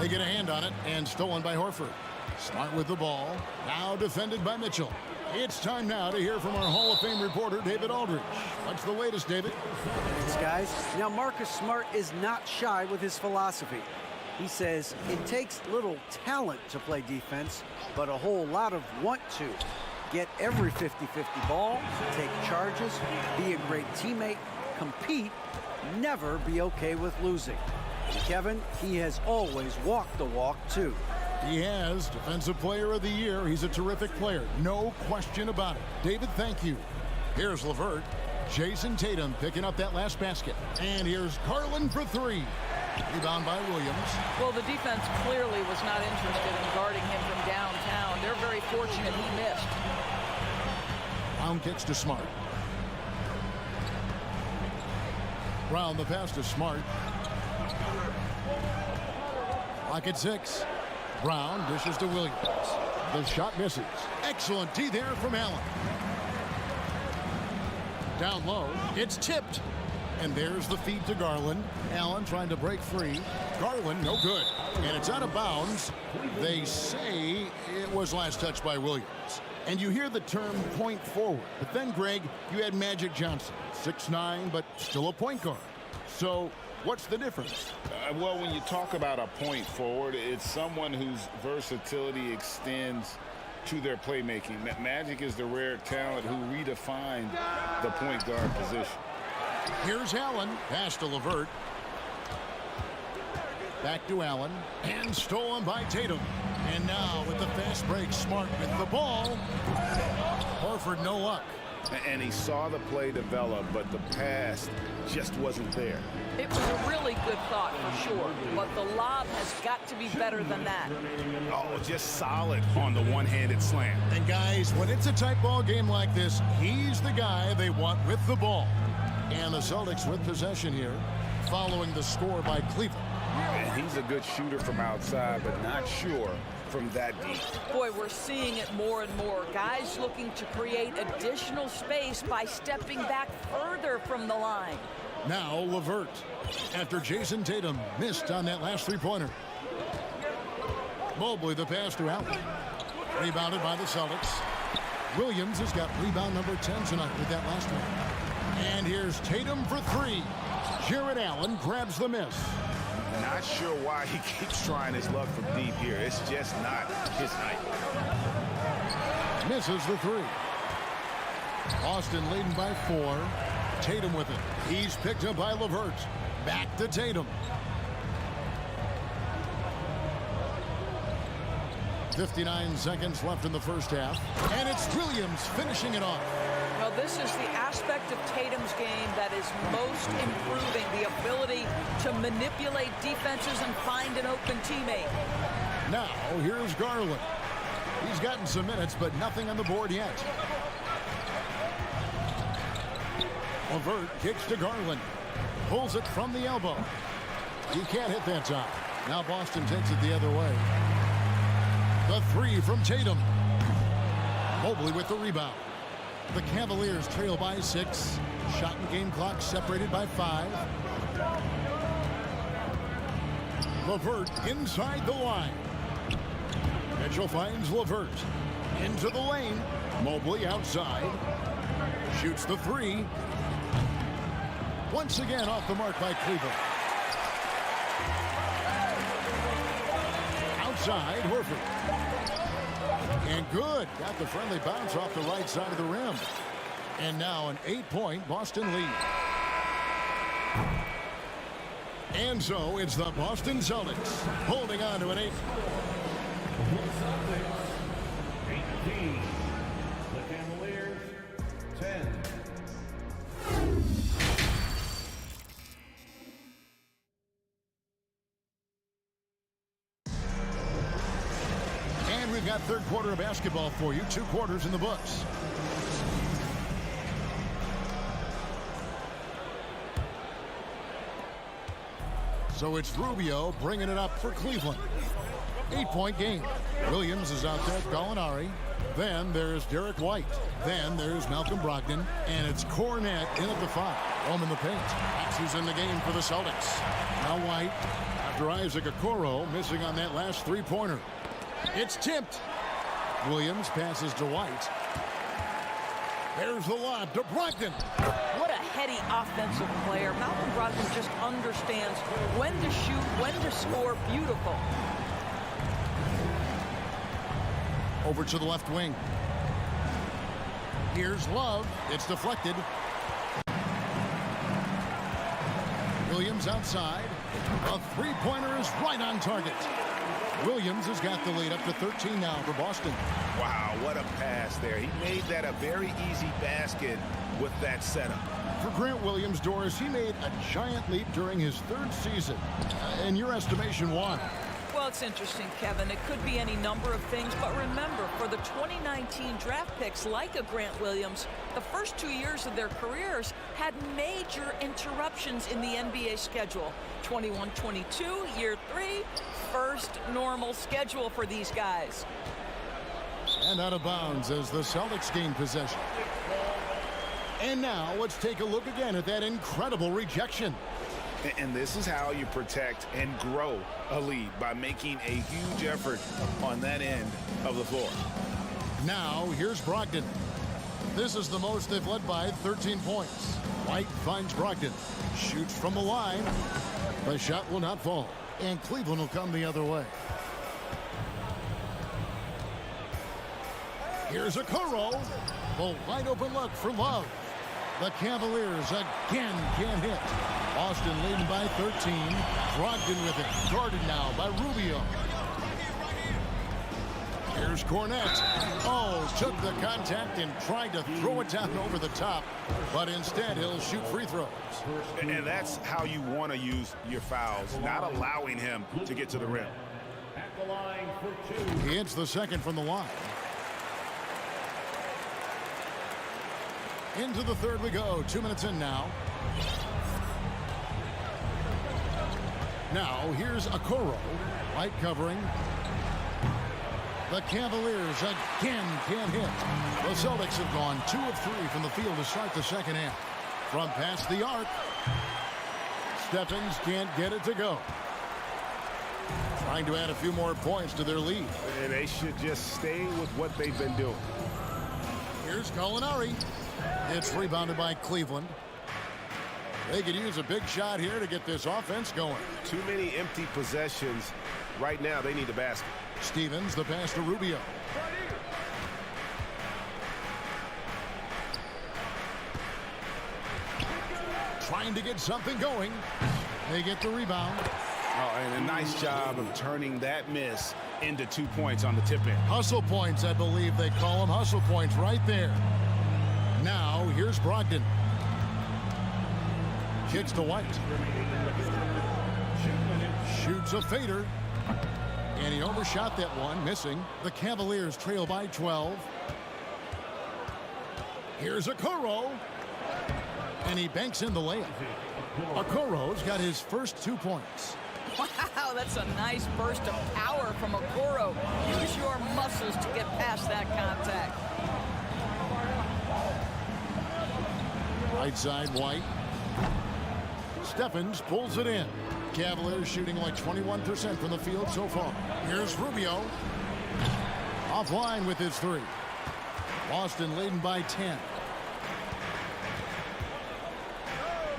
They get a hand on it, and stolen by Horford. Smart with the ball, now defended by Mitchell. It's time now to hear from our Hall of Fame reporter, David Aldridge. What's the latest, David? Thanks, guys. Now, Marcus Smart is not shy with his philosophy. He says it takes little talent to play defense, but a whole lot of want to. Get every 50-50 ball, take charges, be a great teammate, compete, never be okay with losing. And Kevin, he has always walked the walk, too. He has Defensive Player of the Year. He's a terrific player. No question about it. David, thank you. Here's LeVert. Jason Tatum picking up that last basket. And here's Garland for three. Rebound by Williams. Well, the defense clearly was not interested in guarding him from downtown. They're very fortunate he missed. Brown kicks to Smart. Brown the pass to Smart. Clock at 6. Brown dishes to Williams. The shot misses. Excellent D there from Allen. Down low. It's tipped. And there's the feed to Garland. Allen trying to break free. Garland, no good. And it's out of bounds. They say it was last touched by Williams. And you hear the term point forward. But then, Greg, you had Magic Johnson. 6'9", but still a point guard. So what's the difference? Well, when you talk about a point forward, it's someone whose versatility extends to their playmaking. Magic is the rare talent who redefined the point guard position. Here's Allen. Pass to LeVert. Back to Allen. And stolen by Tatum. And now with the fast break, Smart with the ball. Horford, no luck. And he saw the play develop, but the pass just wasn't there. It was a really good thought for sure, but the lob has got to be better than that. Oh, just solid on the one-handed slam. And guys, when it's a tight ball game like this, he's the guy they want with the ball. And the Celtics with possession here, following the score by Cleveland. And he's a good shooter from outside, but not sure from that deep. Boy, we're seeing it more and more. Guys looking to create additional space by stepping back further from the line. Now LeVert, after Jason Tatum missed on that last three-pointer. Mobley the pass to Allen. Rebounded by the Celtics. Williams has got rebound number 10 tonight with that last one. And here's Tatum for three. Jared Allen grabs the miss. Not sure why he keeps trying his luck from deep here. It's just not his night. Misses the three. Boston leading by 4. Tatum with it. He's picked up by LeVert. Back to Tatum. 59 seconds left in the first half. And it's Williams finishing it off. Well, this is the aspect of Tatum's game that is most improving, the ability to manipulate defenses and find an open teammate. Now, here's Garland. He's gotten some minutes, but nothing on the board yet. LeVert kicks to Garland. Pulls it from the elbow. He can't hit that time. Now Boston takes it the other way. The three from Tatum. Mobley with the rebound. The Cavaliers trail by 6. Shot and game clock separated by 5. LeVert inside the line. Mitchell finds LeVert. Into the lane. Mobley outside. Shoots the three. Once again off the mark by Cleveland. Outside, Horford. And good. Got the friendly bounce off the right side of the rim. And now an 8-point Boston lead. And so it's the Boston Celtics holding on to an 8. Celtics 18. The Cavaliers 10. And we've got third quarter of basketball for you. 2 quarters in the books. So it's Rubio bringing it up for Cleveland. 8-point game. Williams is out there, Gallinari. Then there's Derek White. Then there's Malcolm Brogdon. And it's Cornette in at the 5. Home in the paint. That's who's in the game for the Celtics. Now White, after Isaac Okoro missing on that last three-pointer. It's tipped. Williams passes to White. There's the lob to Brogdon. What a heady offensive player. Malcolm Brogdon just understands when to shoot, when to score. Beautiful. Over to the left wing. Here's Love. It's deflected. Williams outside. A three-pointer is right on target. Williams has got the lead up to 13 now for Boston. Wow, what a pass there. He made that a very easy basket with that setup. For Grant Williams, Doris, he made a giant leap during his 3rd season. In your estimation, why? Well, it's interesting, Kevin. It could be any number of things, but remember, for the 2019 draft picks like a Grant Williams, the first 2 years of their careers had major interruptions in the NBA schedule. 21-22, year 3, first normal schedule for these guys. And out of bounds as the Celtics gain possession. And now let's take a look again at that incredible rejection. And this is how you protect and grow a lead, by making a huge effort on that end of the floor. Now here's Brogdon. This is the most they've led by, 13 points. White finds Brogdon. Shoots from the line. The shot will not fall. And Cleveland will come the other way. Here's Okoro. The wide open look for Love. The Cavaliers again can't hit. Boston leading by 13. Brogdon with it. Guarded now by Rubio. Here's Cornette. Oh, took the contact and tried to throw it down over the top. But instead, he'll shoot free throws. And that's how you want to use your fouls, not allowing him to get to the rim. At the line for 2. He hits the second from the line. Into the third we go. 2 minutes in now. Now, here's Okoro. White covering. The Cavaliers again can't hit. The Celtics have gone 2 of 3 from the field to start the second half. From past the arc, Stephens can't get it to go. Trying to add a few more points to their lead. And they should just stay with what they've been doing. Here's Gallinari. It's rebounded by Cleveland. They could use a big shot here to get this offense going. Too many empty possessions. Right now, they need a basket. Stevens, the pass to Rubio. Trying to get something going. They get the rebound. Oh, and a nice job of turning that miss into 2 points on the tip-in. Hustle points, I believe they call them. Hustle points right there. Now, here's Brogdon. Kicks to White. Shoots a fader. And he overshot that one, missing. The Cavaliers trail by 12. Here's Okoro. And he banks in the layup. Okoro's got his first 2 points. Wow, that's a nice burst of power from Okoro. Use your muscles to get past that contact. Right side, White. Stephens pulls it in. Cavaliers shooting like 21% from the field so far. Here's Rubio. Offline with his 3. Boston leading by 10.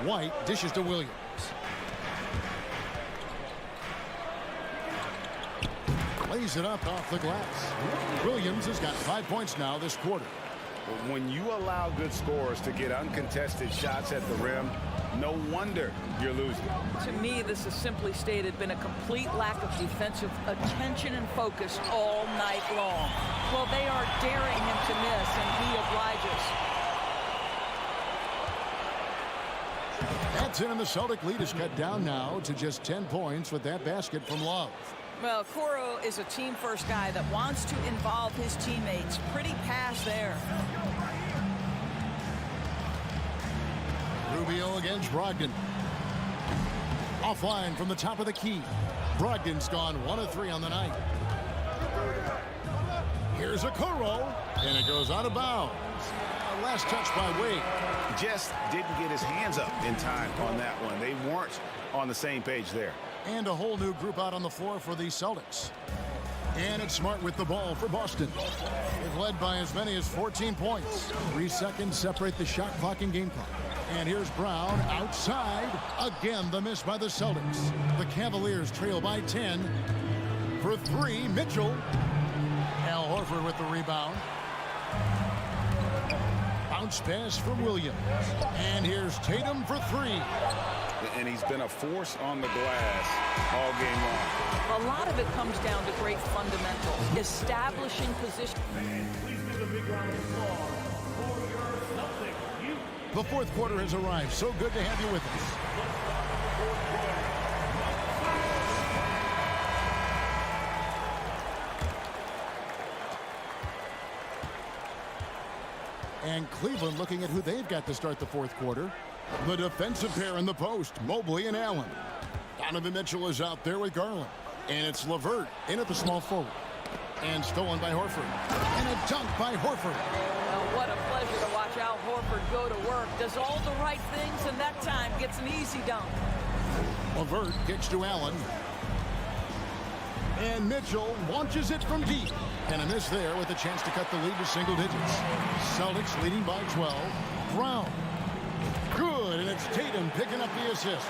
White dishes to Williams. Lays it up off the glass. Williams has got 5 points now this quarter. When you allow good scorers to get uncontested shots at the rim, no wonder you're losing. To me, this has simply stated been a complete lack of defensive attention and focus all night long. Well, they are daring him to miss, and he obliges. That's it, and the Celtic lead is cut down now to just 10 points with that basket from Love. Well, Okoro is a team-first guy that wants to involve his teammates. Pretty pass there. Rubio against Brogdon. Offline from the top of the key. Brogdon's gone 1 of 3 on the night. Here's Okoro, and it goes out of bounds. Last touch by Wade. Just didn't get his hands up in time on that one. They weren't on the same page there. And a whole new group out on the floor for the Celtics. And it's Smart with the ball for Boston. They've led by as many as 14 points. 3 seconds separate the shot clock and game clock. And here's Brown outside. Again, the miss by the Celtics. The Cavaliers trail by 10. For 3, Mitchell. Al Horford with the rebound. Bounce pass from Williams. And here's Tatum for 3. And he's been a force on the glass all game long. A lot of it comes down to great fundamentals, establishing position. The fourth quarter has arrived. So good to have you with us. And Cleveland looking at who they've got to start the fourth quarter. The defensive pair in the post, Mobley and Allen. Donovan Mitchell is out there with Garland. And it's LeVert in at the small forward. And stolen by Horford. And a dunk by Horford. Well, what a pleasure to watch Al Horford go to work. Does all the right things, and that time gets an easy dunk. LeVert kicks to Allen. And Mitchell launches it from deep. And a miss there with a chance to cut the lead to single digits. Celtics leading by 12. Brown. Good, and it's Tatum picking up the assist.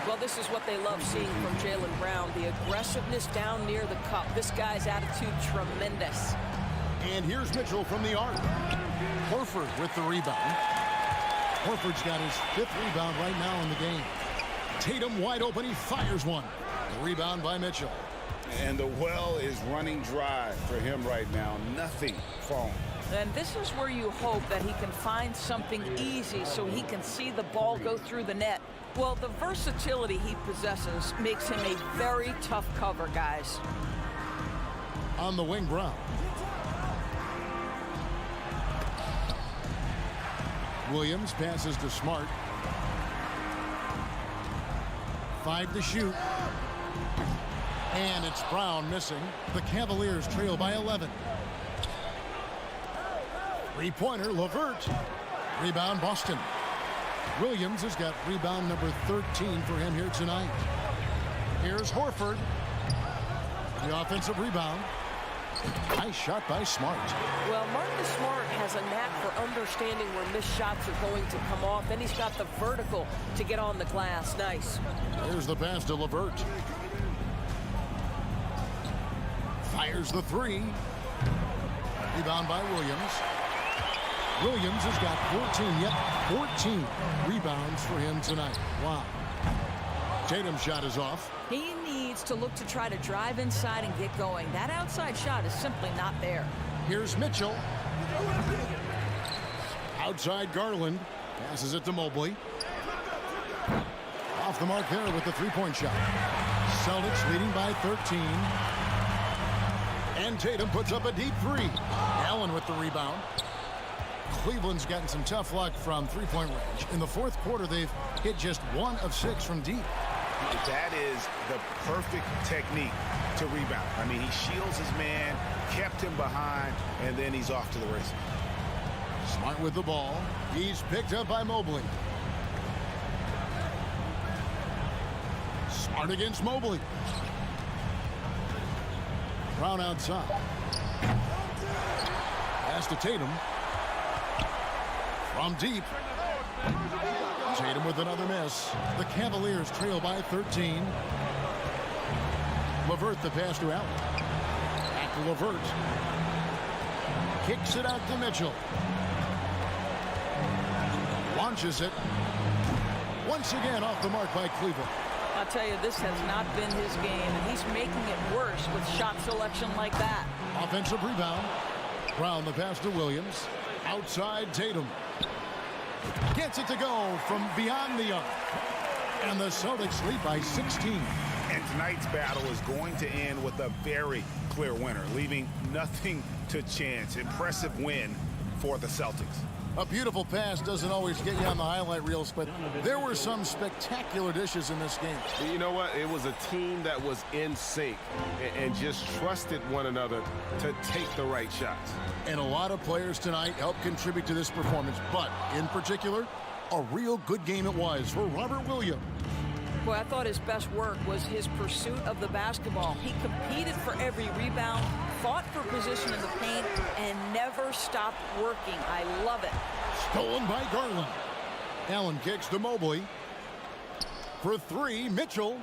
Well, this is what they love seeing from Jaylen Brown, the aggressiveness down near the cup. This guy's attitude, tremendous. And here's Mitchell from the arc. Horford with the rebound. Horford's got his 5th rebound right now in the game. Tatum wide open, he fires one. The rebound by Mitchell. And the well is running dry for him right now. Nothing falling. And this is where you hope that he can find something easy so he can see the ball go through the net. Well, the versatility he possesses makes him a very tough cover, guys. On the wing, Brown. Williams passes to Smart. 5 to shoot. And it's Brown missing. The Cavaliers trail by 11. 3-pointer, LeVert. Rebound, Boston. Williams has got rebound number 13 for him here tonight. Here's Horford. The offensive rebound. Nice shot by Smart. Well, Marcus Smart has a knack for understanding where missed shots are going to come off. Then he's got the vertical to get on the glass. Nice. Here's the pass to LeVert. Fires the three. Rebound by Williams. Williams has got 14 rebounds for him tonight. Wow. Tatum's shot is off. He needs to look to try to drive inside and get going. That outside shot is simply not there. Here's Mitchell. Outside Garland. Passes it to Mobley. Off the mark there with the three-point shot. Celtics leading by 13. And Tatum puts up a deep three. Allen with the rebound. Cleveland's gotten some tough luck from three-point range. In the fourth quarter, they've hit just 1 of 6 from deep. That is the perfect technique to rebound. I mean, he shields his man, kept him behind, and then he's off to the races. Smart with the ball. He's picked up by Mobley. Smart against Mobley. Brown outside. Pass to Tatum. From deep. Tatum with another miss. The Cavaliers trail by 13. LeVert the pass to Allen. Back to LeVert. Kicks it out to Mitchell. Launches it. Once again off the mark by Cleveland. I'll tell you, this has not been his game, and he's making it worse with shot selection like that. Offensive rebound. Brown the pass to Williams. Outside Tatum. Gets it to go from beyond the arc. And the Celtics lead by 16. And tonight's battle is going to end with a very clear winner, leaving nothing to chance. Impressive win for the Celtics. A beautiful pass doesn't always get you on the highlight reels, but there were some spectacular dishes in this game. You know what? It was a team that was in sync and just trusted one another to take the right shots. And a lot of players tonight helped contribute to this performance, but in particular, a real good game it was for Robert Williams. Boy, I thought his best work was his pursuit of the basketball. He competed for every rebound, fought for position in the paint, and never stopped working. I love it. Stolen by Garland. Allen kicks to Mobley. For three, Mitchell.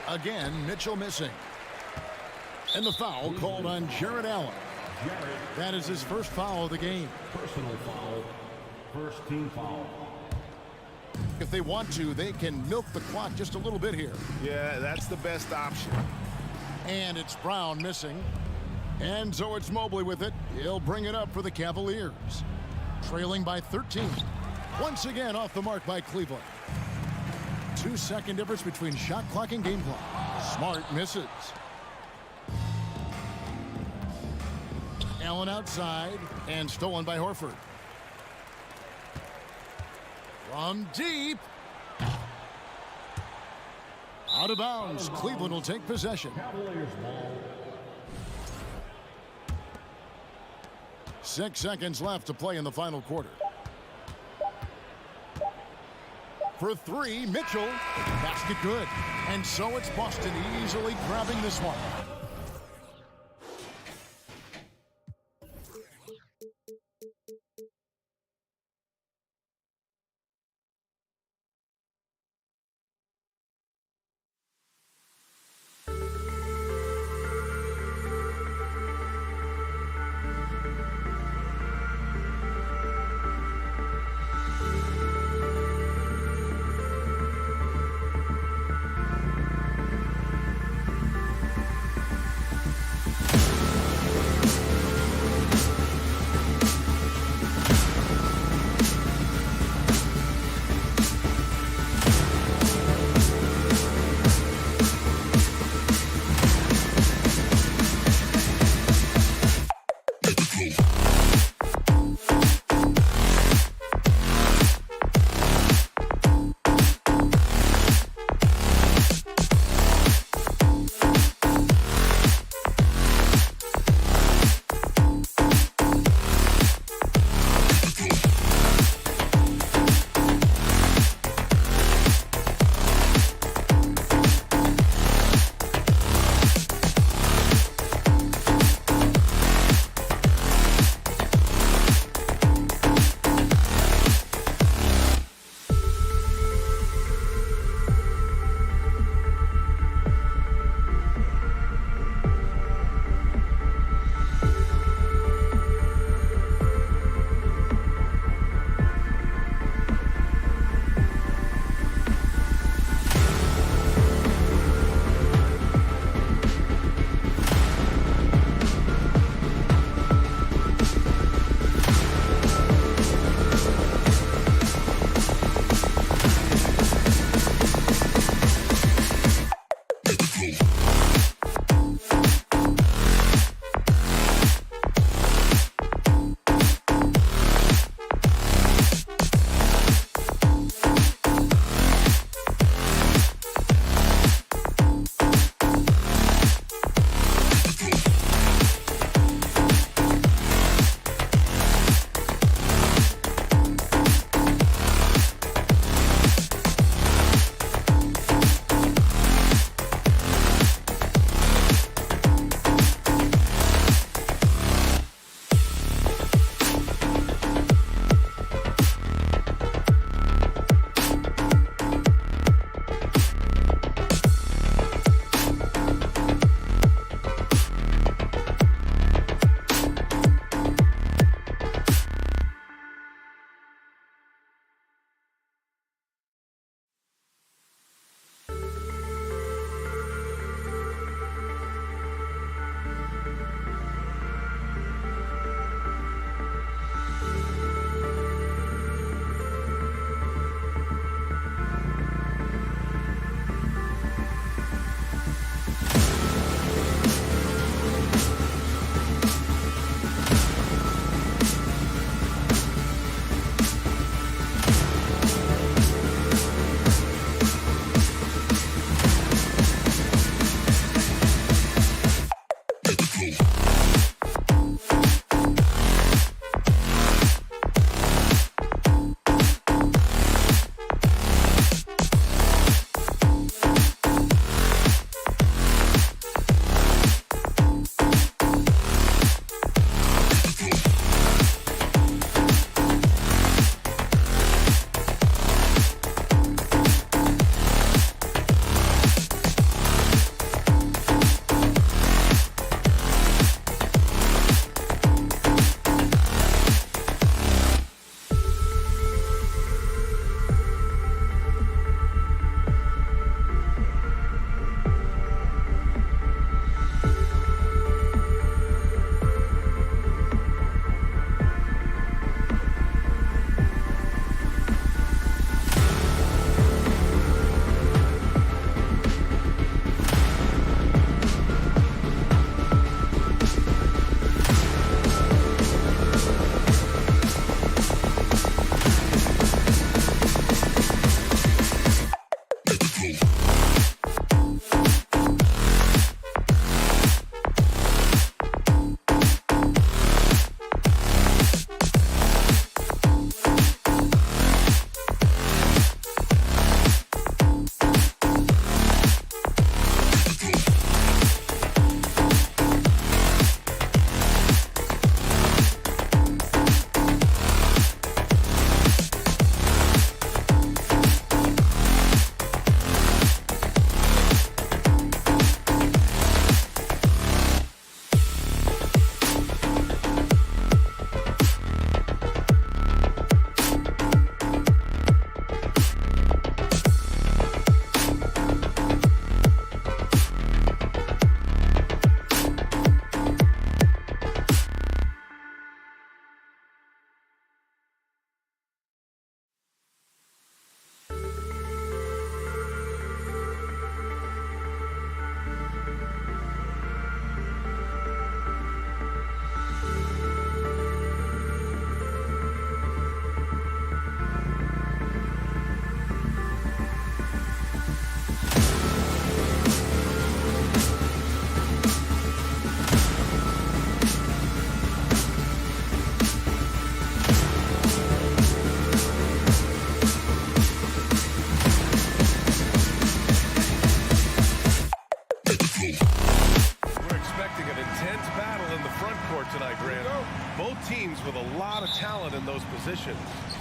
Again, Mitchell missing. And the foul called on Jared Allen. That is his first foul of the game. Personal foul. First team foul. If they want to, they can milk the clock just a little bit here. Yeah, that's the best option. And it's Brown missing. And so it's Mobley with it. He'll bring it up for the Cavaliers. Trailing by 13. Once again off the mark by Cleveland. 2-second difference between shot clock and game clock. Smart misses. Allen outside and stolen by Horford. From deep. Out of bounds. Cleveland will take possession. 6 seconds left to play in the final quarter. For three, Mitchell. Basket good. And so it's Boston easily grabbing this one. teams with a lot of talent in those positions.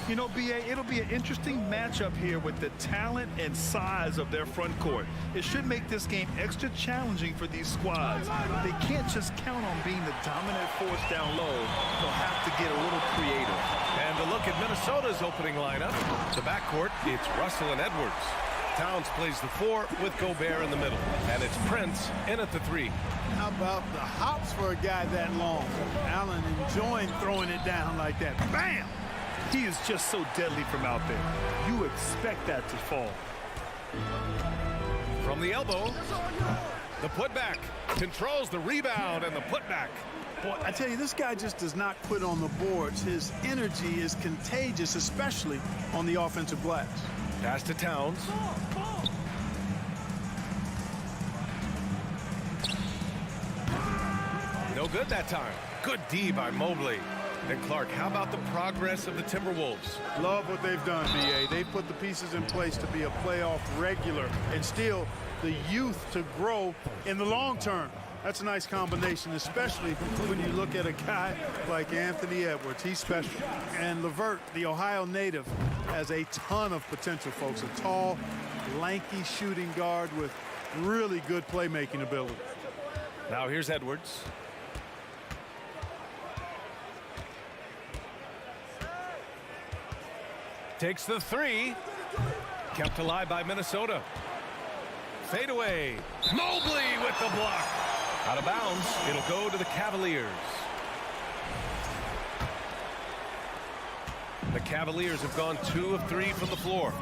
You know, B.A., it'll be an interesting matchup here with the talent and size of their front court. It should make this game extra challenging for these squads. They can't just count on being the dominant force down low. They'll have to get a little creative. And a look at Minnesota's opening lineup. The backcourt, it's Russell and Edwards. Towns plays the 4 with Gobert in the middle. And it's Prince in at the 3. How about the hops for a guy that long? Allen enjoying throwing it down like that. Bam! He is just so deadly from out there. You expect that to fall. From the elbow. The putback controls the rebound and the putback. Boy, I tell you, this guy just does not quit on the boards. His energy is contagious, especially on the offensive glass. Pass to Towns. No good that time. Good D by Mobley. And Clark, how about the progress of the Timberwolves? Love what they've done, B.A. They've put the pieces in place to be a playoff regular and still the youth to grow in the long term. That's a nice combination, especially when you look at a guy like Anthony Edwards. He's special. And LeVert, the Ohio native, has a ton of potential, folks. A tall, lanky shooting guard with really good playmaking ability. Now here's Edwards. Takes the three. Kept alive by Minnesota. Fade away. Mobley with the block. Out of bounds. It'll go to the Cavaliers. The Cavaliers have gone 2 of 3 from the floor.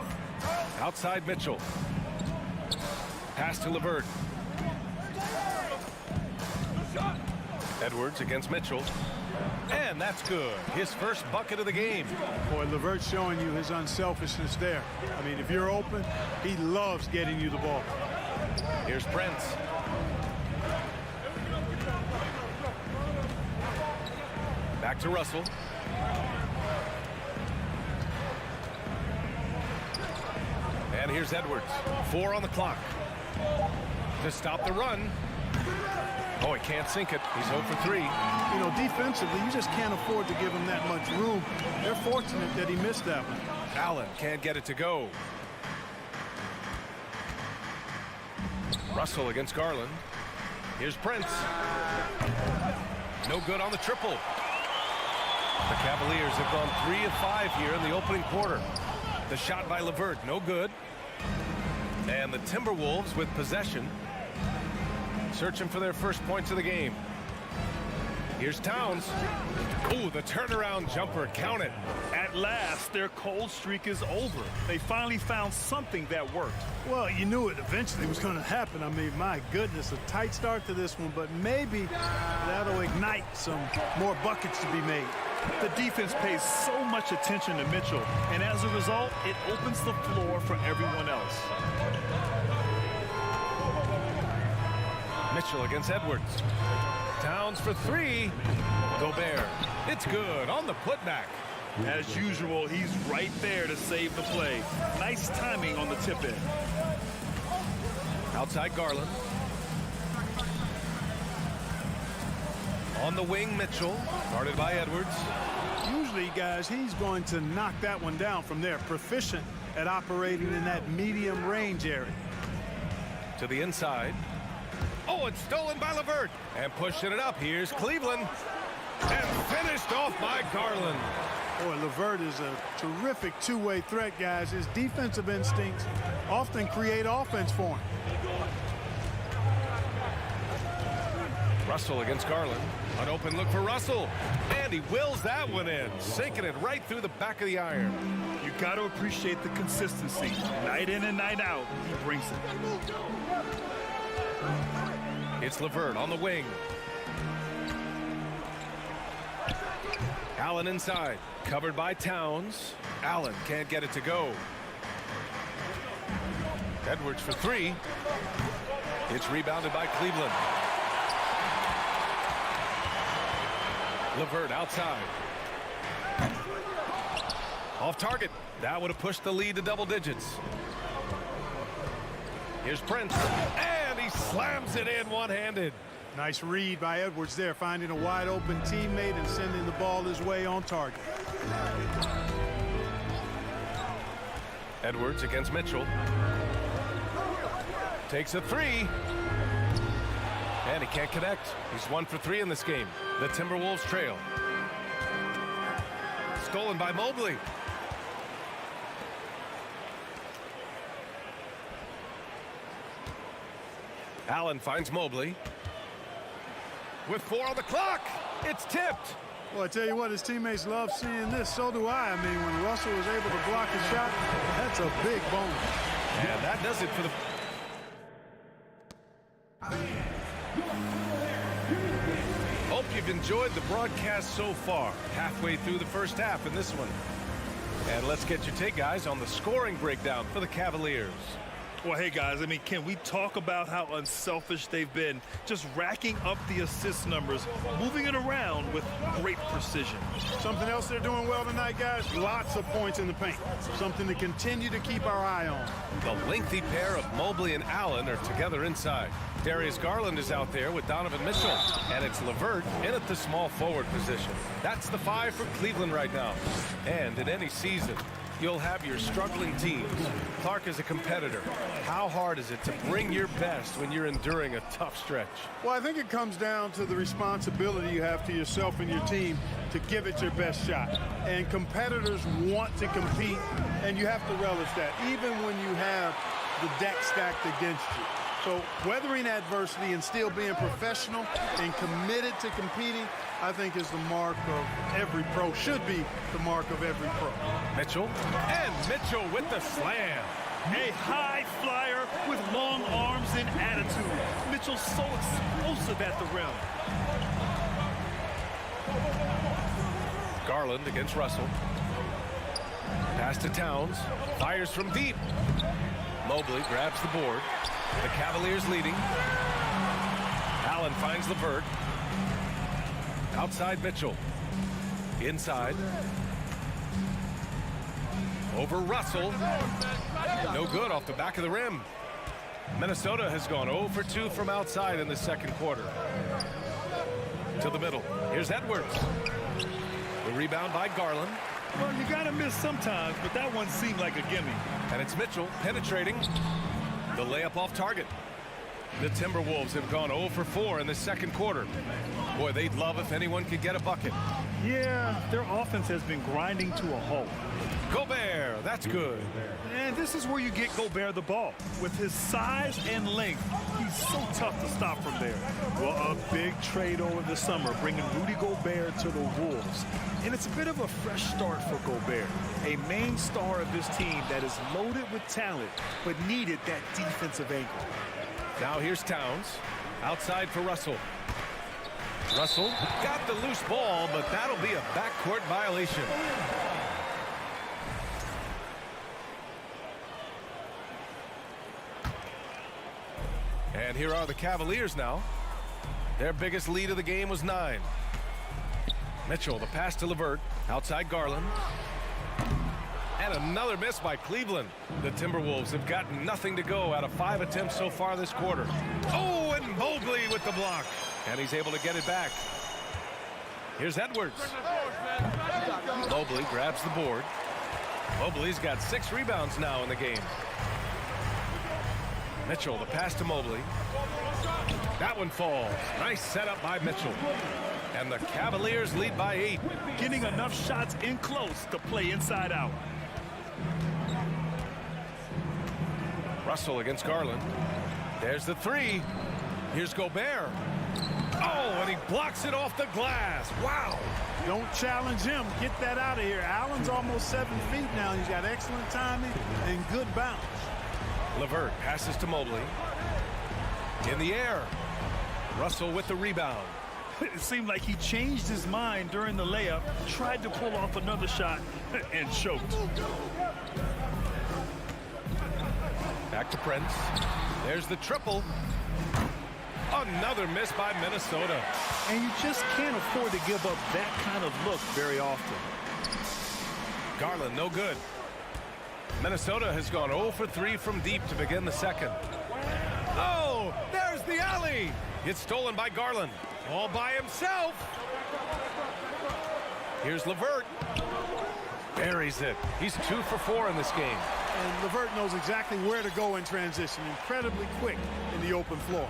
Outside Mitchell. Pass to LeVert. Edwards against Mitchell. And that's good. His first bucket of the game. Boy, LeVert's showing you his unselfishness there. I mean, if you're open, he loves getting you the ball. Here's Prince. Back to Russell. And here's Edwards. 4 on the clock. To stop the run. Oh, he can't sink it. He's 0 for 3. You know, defensively, you just can't afford to give him that much room. They're fortunate that he missed that one. Allen can't get it to go. Russell against Garland. Here's Prince. No good on the triple. The Cavaliers have gone 3 of 5 here in the opening quarter. The shot by LeVert, no good. And the Timberwolves with possession. Searching for their first points of the game. Here's Towns. Ooh, the turnaround jumper, count it. At last, their cold streak is over. They finally found something that worked. Well, you knew it eventually was going to happen. I mean, my goodness, a tight start to this one, but maybe that'll ignite some more buckets to be made. The defense pays so much attention to Mitchell, and as a result, it opens the floor for everyone else. Mitchell against Edwards. Towns for 3. Gobert. It's good on the putback. As usual, he's right there to save the play. Nice timing on the tip in. Outside Garland. On the wing, Mitchell. Guarded by Edwards. Usually, guys, he's going to knock that one down from there. Proficient at operating in that medium range area. To the inside. Oh, it's stolen by LeVert. And pushing it up. Here's Cleveland. And finished off by Garland. Boy, LeVert is a terrific two-way threat, guys. His defensive instincts often create offense for him. Russell against Garland. An open look for Russell. And he wills that one in. Sinking it right through the back of the iron. You got to appreciate the consistency. Night in and night out, he brings it. It's LeVert on the wing. Allen inside. Covered by Towns. Allen can't get it to go. Edwards for 3. It's rebounded by Cleveland. LeVert outside. Off target. That would have pushed the lead to double digits. Here's Prince. And he slams it in one-handed. Nice read by Edwards there, finding a wide open teammate and sending the ball his way on target. Edwards against Mitchell. Takes a 3. And he can't connect. He's 1 for 3 in this game. The Timberwolves trail. Stolen by Mobley. Allen finds Mobley. With 4 on the clock, it's tipped. Well, I tell you what, his teammates love seeing this. So do I. I mean, when Russell was able to block a shot, that's a big bonus. And that does it for the... Hope you've enjoyed the broadcast so far. Halfway through the first half in this one. And let's get your take, guys, on the scoring breakdown for the Cavaliers. Well, hey, guys, I mean, can we talk about how unselfish they've been? Just racking up the assist numbers, moving it around with great precision. Something else they're doing well tonight, guys, lots of points in the paint. Something to continue to keep our eye on. The lengthy pair of Mobley and Allen are together inside. Darius Garland is out there with Donovan Mitchell, and it's LeVert in at the small forward position. That's the 5 for Cleveland right now. And in any season, you'll have your struggling teams. Clark is a competitor. How hard is it to bring your best when you're enduring a tough stretch? Well, I think it comes down to the responsibility you have to yourself and your team to give it your best shot. And competitors want to compete, and you have to relish that, even when you have the deck stacked against you. So weathering adversity and still being professional and committed to competing, I think is the mark of every pro, should be the mark of every pro. Mitchell, and Mitchell with the slam. A high flyer with long arms and attitude. Mitchell's so explosive at the rim. Garland against Russell. Pass to Towns. Fires from deep. Mobley grabs the board. The Cavaliers leading. Allen finds LeVert. Outside Mitchell. Inside. Over Russell. No good off the back of the rim. Minnesota has gone 0 for 2 from outside in the second quarter. To the middle. Here's Edwards. The rebound by Garland. Well, you got to miss sometimes, but that one seemed like a gimme. And it's Mitchell penetrating. The layup off target. The Timberwolves have gone 0 for 4 in the second quarter. Boy, they'd love if anyone could get a bucket. Yeah, their offense has been grinding to a halt. Gobert, that's good. And this is where you get Gobert the ball. With his size and length, he's so tough to stop from there. Well, a big trade over the summer, bringing Rudy Gobert to the Wolves. And it's a bit of a fresh start for Gobert, a main star of this team that is loaded with talent, but needed that defensive anchor. Now here's Towns. Outside for Russell. Russell got the loose ball, but that'll be a backcourt violation. And here are the Cavaliers now. Their biggest lead of the game was 9. Mitchell, the pass to LeVert. Outside Garland. And another miss by Cleveland. The Timberwolves have gotten nothing to go out of 5 attempts so far this quarter. Oh, and Mobley with the block. And he's able to get it back. Here's Edwards. Mobley grabs the board. Mobley's got 6 rebounds now in the game. Mitchell, the pass to Mobley. That one falls. Nice setup by Mitchell. And the Cavaliers lead by 8. Getting enough shots in close to play inside out. Russell against Garland. There's the 3. Here's Gobert. Oh, and he blocks it off the glass. Wow. Don't challenge him. Get that out of here. Allen's almost 7 feet now. He's got excellent timing and good bounce. LeVert passes to Mobley. In the air. Russell with the rebound. It seemed like he changed his mind during the layup, tried to pull off another shot, and choked. Back to Prince. There's the triple. Another miss by Minnesota. And you just can't afford to give up that kind of look very often. Garland, no good. Minnesota has gone 0 for 3 from deep to begin the second. Oh, there's the alley. It's stolen by Garland. All by himself. Here's LeVert. Buries it. He's 2 for 4 in this game. And LeVert knows exactly where to go in transition. Incredibly quick in the open floor.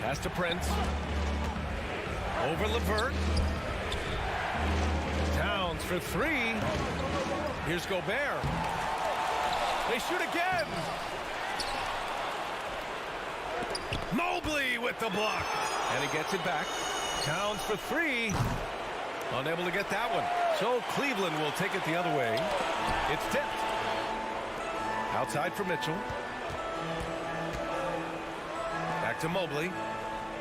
Pass to Prince. Over LeVert. Towns for 3. Here's Gobert. They shoot again. Mobley with the block. And he gets it back. Towns for 3. Unable to get that one. So Cleveland will take it the other way. It's tipped. Outside for Mitchell. Back to Mobley.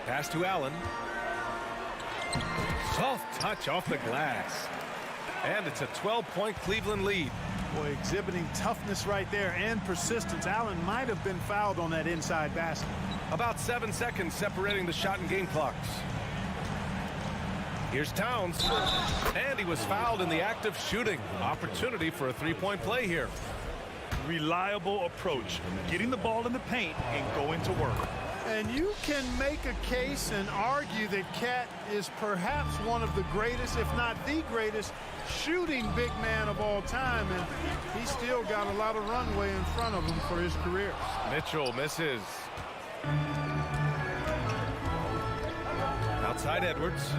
Pass to Allen. Soft touch off the glass. And it's a 12-point Cleveland lead. Boy, exhibiting toughness right there and persistence. Allen might have been fouled on that inside basket. About 7 seconds separating the shot and game clocks. Here's Towns. And he was fouled in the act of shooting. Opportunity for a three-point play here. Reliable approach. Getting the ball in the paint and going to work. And you can make a case and argue that Cat is perhaps one of the greatest, if not the greatest, shooting big man of all time. And he's still got a lot of runway in front of him for his career. Mitchell misses. Outside Edwards.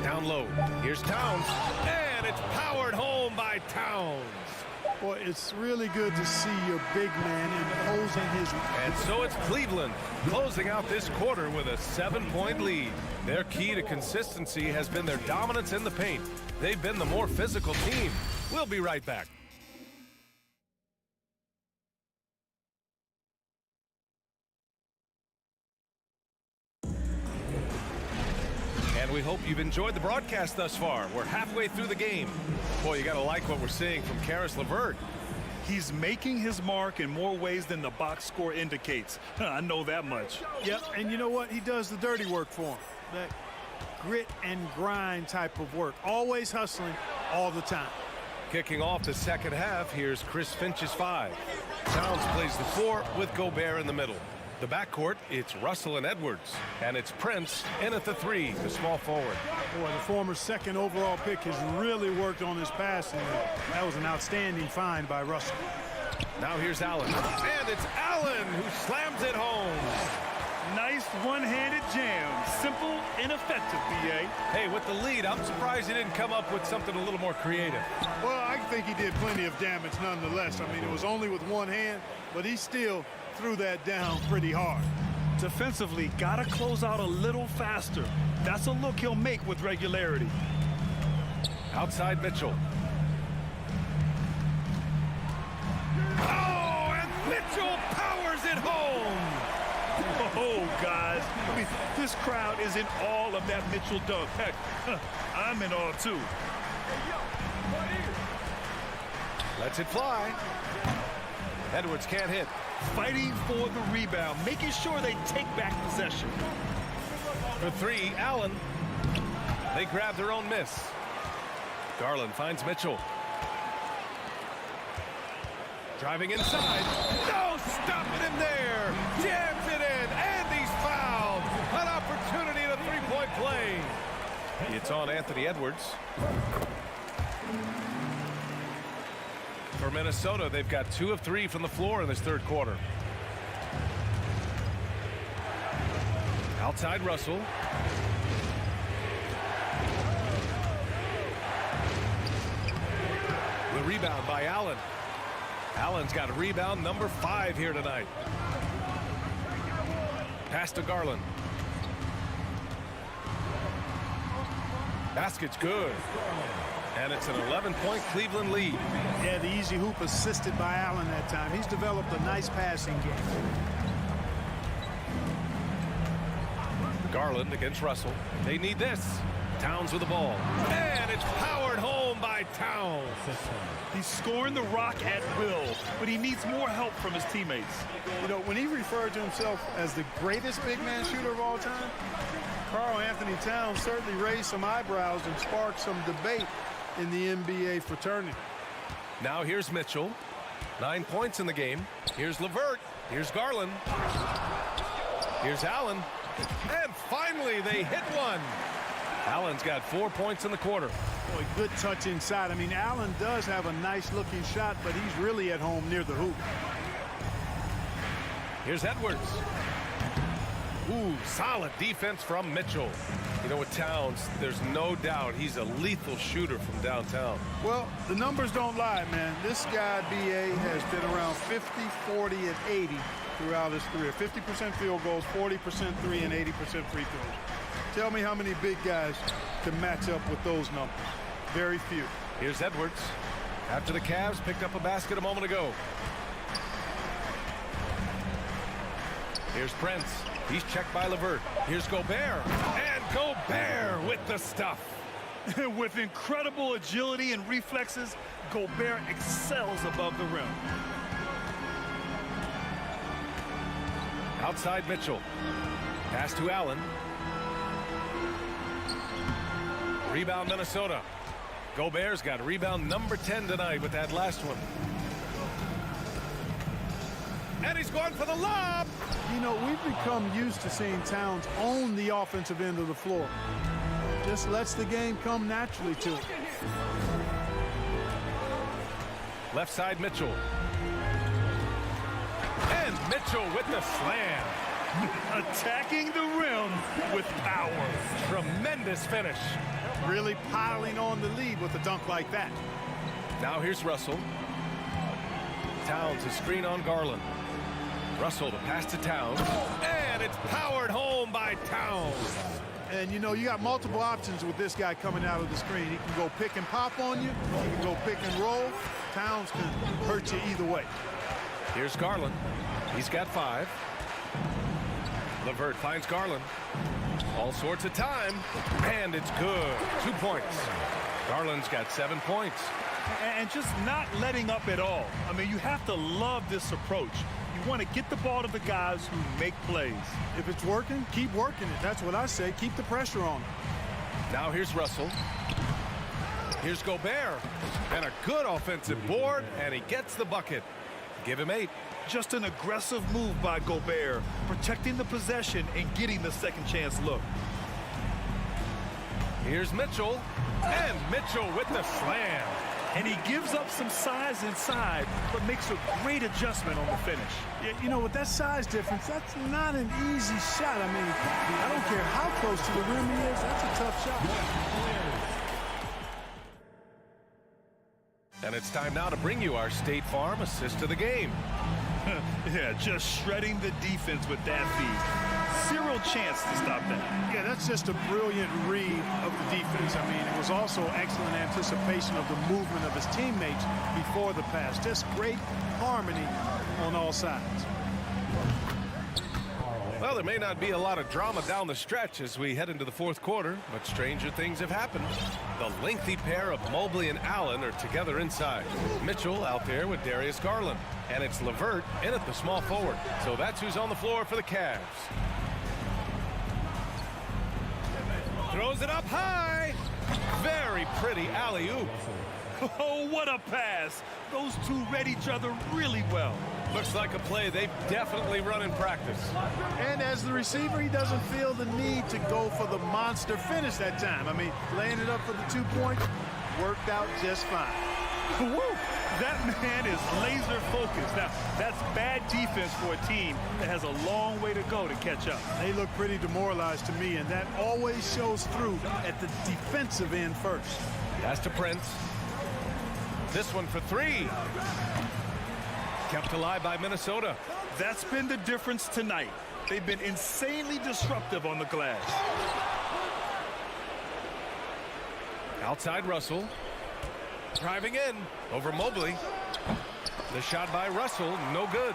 Down low. Here's Towns. And it's powered home by Towns. Boy, it's really good to see your big man imposing his... And so it's Cleveland closing out this quarter with a 7-point lead. Their key to consistency has been their dominance in the paint. They've been the more physical team. We'll be right back. And we hope you've enjoyed the broadcast thus far. We're halfway through the game. Boy, you got to like what we're seeing from Caris LeVert. He's making his mark in more ways than the box score indicates. I know that much. Yep, and you know what? He does the dirty work for him. That grit and grind type of work. Always hustling all the time. Kicking off the second half, here's Chris Finch's 5. Towns plays the 4 with Gobert in the middle. The backcourt, it's Russell and Edwards. And it's Prince in at the 3, the small forward. Boy, the former second overall pick has really worked on his passing. That was an outstanding find by Russell. Now here's Allen. And it's Allen who slams it home. Nice one-handed jam. Simple and effective, B.A. Hey, with the lead, I'm surprised he didn't come up with something a little more creative. Well, I think he did plenty of damage nonetheless. I mean, it was only with one hand, but he still threw that down pretty hard. Defensively, gotta close out a little faster. That's a look he'll make with regularity. Outside Mitchell. Oh, and Mitchell powers it home. Oh, guys, I mean, this crowd is in awe of that Mitchell dunk. Heck, I'm in awe, too. Lets it fly. Edwards can't hit. Fighting for the rebound, making sure they take back possession. For 3, Allen. They grab their own miss. Garland finds Mitchell. Driving inside. No, stopping him there. Jams it in, and he's fouled. An opportunity at a three-point play. It's on Anthony Edwards. For Minnesota, they've got 2 of 3 from the floor in this third quarter. Outside Russell. The rebound by Allen. Allen's got a rebound number 5 here tonight. Pass to Garland. Basket's good. And it's an 11-point Cleveland lead. Yeah, the easy hoop assisted by Allen that time. He's developed a nice passing game. Garland against Russell. They need this. Towns with the ball. And it's powered home by Towns. He's scoring the rock at will, but he needs more help from his teammates. You know, when he referred to himself as the greatest big man shooter of all time, Karl Anthony Towns certainly raised some eyebrows and sparked some debate in the NBA fraternity. Now here's Mitchell. 9 points in the game. Here's LeVert. Here's Garland. Here's Allen. And finally they hit one. Allen's got 4 points in the quarter. Boy, good touch inside. I mean, Allen does have a nice looking shot, but he's really at home near the hoop. Here's Edwards. Ooh, solid defense from Mitchell. You know, with Towns, there's no doubt he's a lethal shooter from downtown. Well, the numbers don't lie, man. This guy, B.A., has been around 50, 40, and 80 throughout his career. 50% field goals, 40% three, and 80% free throws. Tell me how many big guys can match up with those numbers. Very few. Here's Edwards. After the Cavs picked up a basket a moment ago. Here's Prince. He's checked by LeVert. Here's Gobert. And Gobert with the stuff. With incredible agility and reflexes, Gobert excels above the rim. Outside Mitchell. Pass to Allen. Rebound Minnesota. Gobert's got rebound number 10 tonight with that last one. And he's going for the lob. You know, we've become used to seeing Towns own the offensive end of the floor. Just lets the game come naturally to him. Left side Mitchell. And Mitchell with the slam. Attacking the rim with power. Tremendous finish. Really piling on the lead with a dunk like that. Now here's Russell. Towns a screen on Garland. Russell to pass to Towns. And it's powered home by Towns. And, you know, you got multiple options with this guy coming out of the screen. He can go pick and pop on you. He can go pick and roll. Towns can hurt you either way. Here's Garland. He's got 5. LeVert finds Garland. All sorts of time. And it's good. 2 points. Garland's got 7 points. And just not letting up at all. I mean, you have to love this approach. You want to get the ball to the guys who make plays. If it's working, keep working it. That's what I say. Keep the pressure on him. Now here's Russell. Here's Gobert. And a good offensive board, and he gets the bucket. Give him 8. Just an aggressive move by Gobert, protecting the possession and getting the second chance look. Here's Mitchell. And Mitchell with the slam. And he gives up some size inside, but makes a great adjustment on the finish. Yeah, you know, with that size difference, that's not an easy shot. I mean, I don't care how close to the rim he is. That's a tough shot. And it's time now to bring you our State Farm assist of the game. Yeah, just shredding the defense with that feed. Zero chance to stop that. Yeah, that's just a brilliant read of the defense. I mean, it was also excellent anticipation of the movement of his teammates before the pass. Just great harmony on all sides. Well, there may not be a lot of drama down the stretch as we head into the fourth quarter, but stranger things have happened. The lengthy pair of Mobley and Allen are together inside. Mitchell out there with Darius Garland. And it's LeVert in at the small forward. So that's who's on the floor for the Cavs. Throws it up high. Very pretty alley-oop. Oh, what a pass. Those two read each other really well. Looks like a play they've definitely run in practice. And as the receiver, he doesn't feel the need to go for the monster finish that time. I mean, laying it up for the 2 points worked out just fine. Woo! That man is laser focused. Now, that's bad defense for a team that has a long way to go to catch up. They look pretty demoralized to me, and that always shows through at the defensive end first. Pass to Prince. This one for 3. Kept alive by Minnesota. That's been the difference tonight. They've been insanely disruptive on the glass. Outside Russell. Driving in over Mobley. The shot by Russell, no good.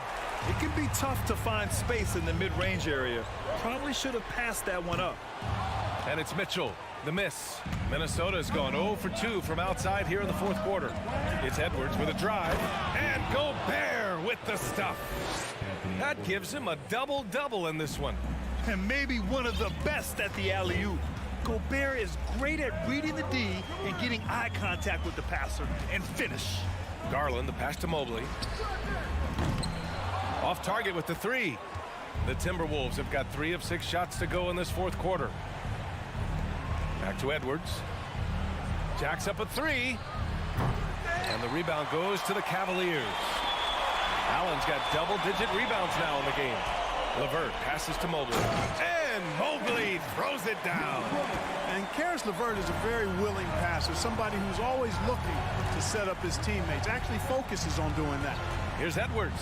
It can be tough to find space in the mid-range area. Probably should have passed that one up. And it's Mitchell, the miss. Minnesota's gone 0 for 2 from outside here in the fourth quarter. It's Edwards with a drive. And Gobert with the stuff. That gives him a double-double in this one. And maybe one of the best at the alley-oop. Gobert is great at reading the D and getting eye contact with the passer and finish. Garland, the pass to Mobley. Off target with the 3. The Timberwolves have got 3 of 6 shots to go in this fourth quarter. Back to Edwards. Jacks up a 3. And the rebound goes to the Cavaliers. Allen's got double-digit rebounds now in the game. LeVert passes to Mobley. And Mobley throws it down. And Karis LeVert is a very willing passer, somebody who's always looking to set up his teammates, actually focuses on doing that. Here's Edwards.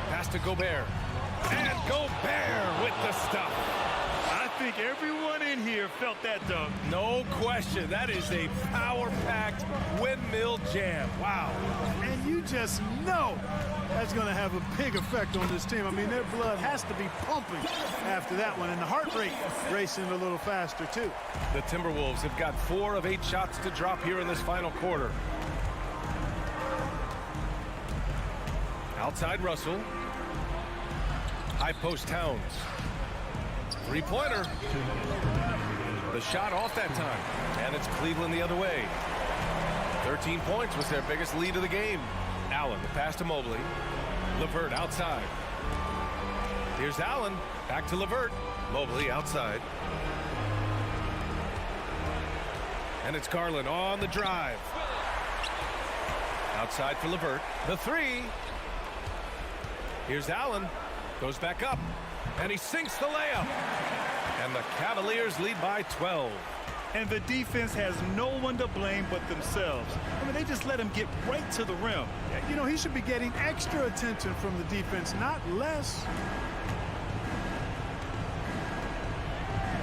Pass to Gobert. And Gobert with the stuff. I think everyone in here felt that dunk. No question. That is a power-packed windmill jam. Wow. And you just know that's going to have a big effect on this team. I mean, their blood has to be pumping after that one, and the heart rate racing a little faster, too. The Timberwolves have got 4 of 8 shots to drop here in this final quarter. Outside Russell. High post Towns. Three-pointer. The shot off that time. And it's Cleveland the other way. 13 points was their biggest lead of the game. Allen, the pass to Mobley. LeVert outside. Here's Allen. Back to LeVert. Mobley outside. And it's Garland on the drive. Outside for LeVert. The three. Here's Allen. Goes back up. And he sinks the layup. And the Cavaliers lead by 12. And the defense has no one to blame but themselves. I mean, they just let him get right to the rim. You know, he should be getting extra attention from the defense, not less.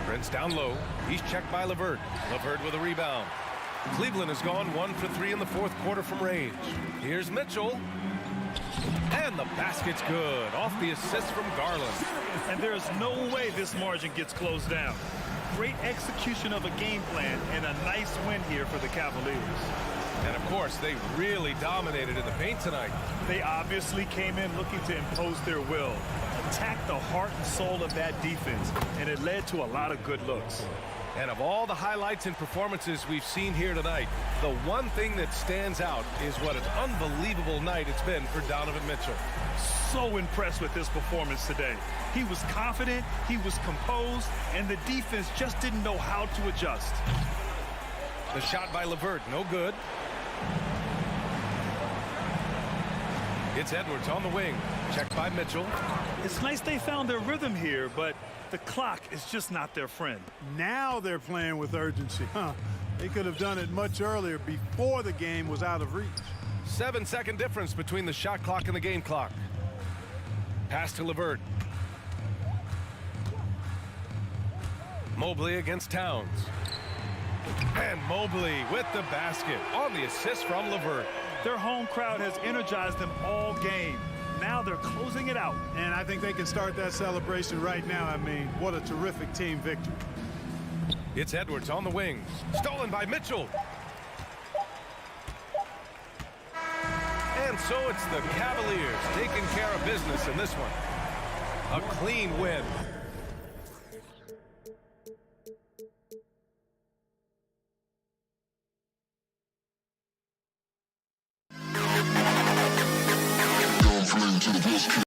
Prince down low. He's checked by LeVert. LeVert with a rebound. Cleveland has gone 1 for 3 in the fourth quarter from range. Here's Mitchell. And the basket's good. Off the assist from Garland. And there's no way this margin gets closed down. Great execution of a game plan and a nice win here for the Cavaliers. And of course, they really dominated in the paint tonight. They obviously came in looking to impose their will, attack the heart and soul of that defense, and it led to a lot of good looks. And of all the highlights and performances we've seen here tonight, the one thing that stands out is what an unbelievable night it's been for Donovan Mitchell. So impressed with his performance today. He was confident, he was composed, and the defense just didn't know how to adjust. The shot by LeVert, no good. It's Edwards on the wing, checked by Mitchell. It's nice they found their rhythm here, but the clock is just not their friend. Now they're playing with urgency. They could have done it much earlier, before the game was out of reach. 7-second difference between the shot clock and the game clock. Pass to LeVert. Mobley against Towns. And Mobley with the basket on the assist from LeVert. Their home crowd has energized them all game. Now they're closing it out. And I think they can start that celebration right now. I mean, what a terrific team victory. It's Edwards on the wing. Stolen by Mitchell. And so it's the Cavaliers taking care of business in this one. A clean win. To the best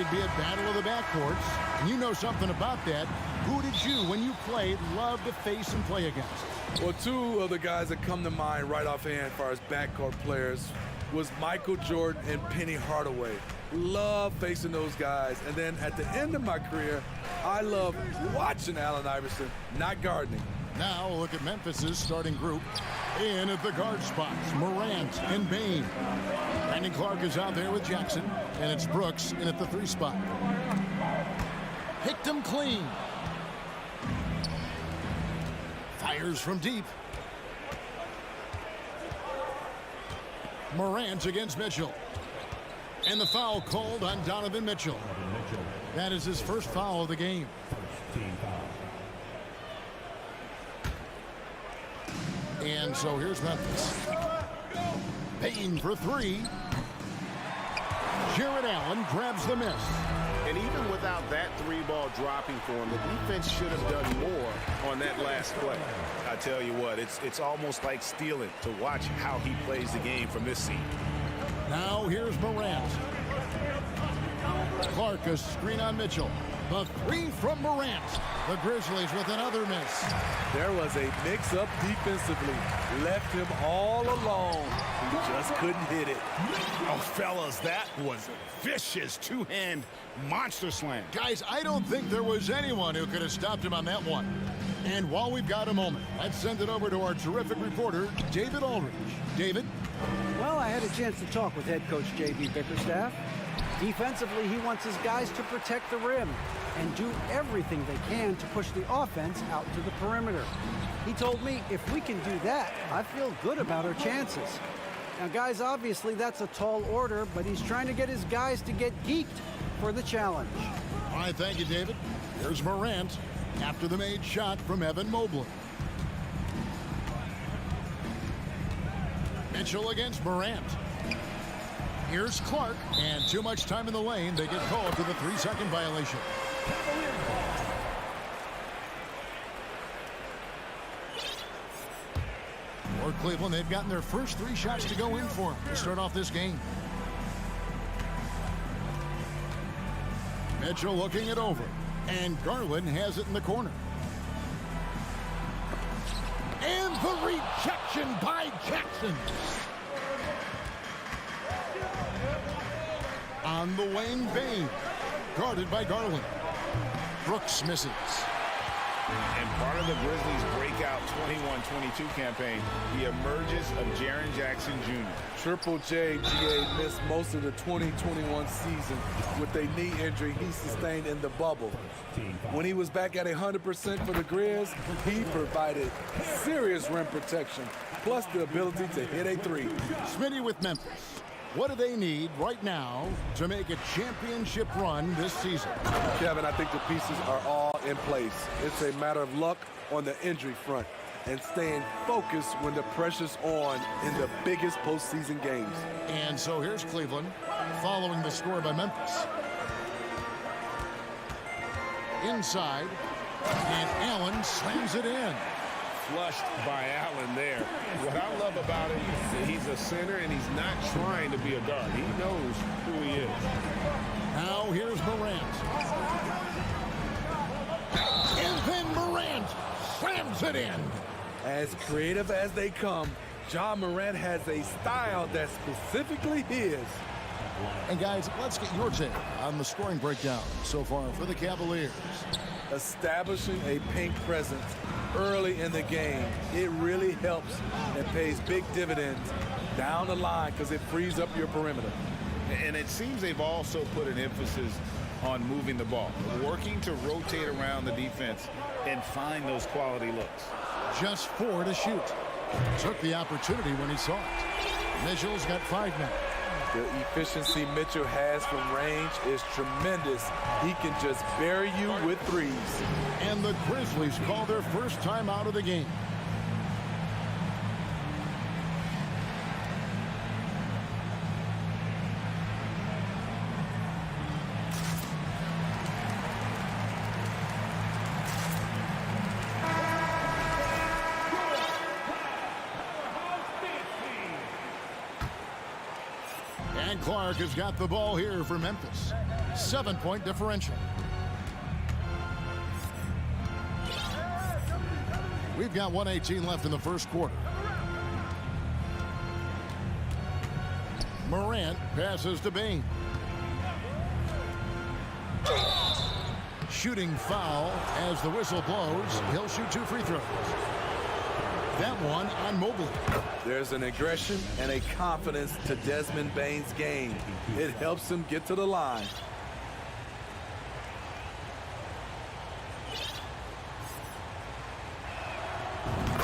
it'd be a battle of the backcourts. And you know something about that. Who did you, when you played, love to face and play against? Well, two of the guys that come to mind right offhand as far as backcourt players was Michael Jordan and Penny Hardaway. Love facing those guys. And then at the end of my career, I love watching Allen Iverson, not guarding. Now look at Memphis's starting group. In at the guard spots, Morant and Bain. Brandon Clark is out there with Jackson, and it's Brooks in at the 3 spot. Picked him clean. Fires from deep. Morant against Mitchell. And the foul called on Donovan Mitchell. That is his first foul of the game. And so here's Memphis. Payne for 3. Jared Allen grabs the miss. And even without that 3-ball dropping for him, the defense should have done more on that last play. I tell you what, it's almost like stealing to watch how he plays the game from this seat. Now here's Morant. Clark, a screen on Mitchell. The 3 from Morant. The Grizzlies with another miss. There was a mix-up defensively. Left him all alone. He just couldn't hit it. Oh, fellas, that was a vicious 2-hand monster slam. Guys, I don't think there was anyone who could have stopped him on that one. And while we've got a moment, let's send it over to our terrific reporter, David Aldridge. David? Well, I had a chance to talk with head coach J.B. Bickerstaff. Defensively, he wants his guys to protect the rim and do everything they can to push the offense out to the perimeter. He told me if we can do that, I feel good about our chances. Now, guys, obviously that's a tall order, but he's trying to get his guys to get geeked for the challenge. All right, thank you, David. Here's Morant after the made shot from Evan Mobley. Mitchell against Morant. Here's Clark, and too much time in the lane. They get called to the 3-second violation. For Cleveland, they've gotten their first 3 shots to go in for them to start off this game. Mitchell looking it over, and Garland has it in the corner. And the rejection by Jackson. On the wing, Bain, guarded by Garland. Brooks misses. And part of the Grizzlies' breakout 21-22 campaign, the emergence of Jaren Jackson Jr. Triple J, GA, missed most of the 2021 season with a knee injury he sustained in the bubble. When he was back at 100% for the Grizz, he provided serious rim protection, plus the ability to hit a 3. Smitty with Memphis. What do they need right now to make a championship run this season? Kevin, I think the pieces are all in place. It's a matter of luck on the injury front and staying focused when the pressure's on in the biggest postseason games. And so here's Cleveland following the score by Memphis. Inside, and Allen slams it in. Flushed by Allen there. What I love about him is he's a center and he's not trying to be a guard. He knows who he is. Now here's Morant. And then Morant slams it in. As creative as they come, John Morant has a style that's specifically his. And guys, let's get your take on the scoring breakdown so far for the Cavaliers. Establishing a pink presence early in the game, it really helps and pays big dividends down the line because it frees up your perimeter. And it seems they've also put an emphasis on moving the ball, working to rotate around the defense and find those quality looks. Just 4 to shoot. Took the opportunity when he saw it. Mitchell's got 5 now. The efficiency Mitchell has from range is tremendous. He can just bury you with 3s. And the Grizzlies call their first time out of the game. And Clark has got the ball here for Memphis. 7-point differential. We've got 1:18 left in the first quarter. Morant passes to Bain. Shooting foul as the whistle blows. He'll shoot 2 free throws. That one on Mobley. There's an aggression and a confidence to Desmond Bane's game. It helps him get to the line.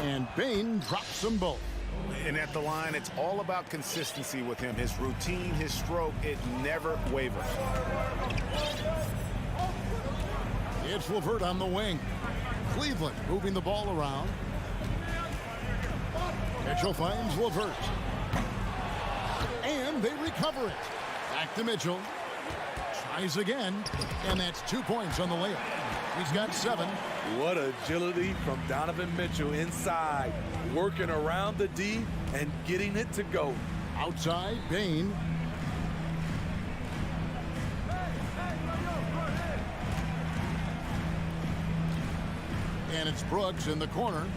And Bain drops them both. And at the line, it's all about consistency with him. His routine, his stroke, it never wavers. It's LeVert on the wing. Cleveland moving the ball around. Mitchell finds LeVert. And they recover it. Back to Mitchell. Tries again. And that's 2 points on the layup. He's got 7. What agility from Donovan Mitchell inside. Working around the D and getting it to go. Outside, Bain. And it's Brooks in the corner.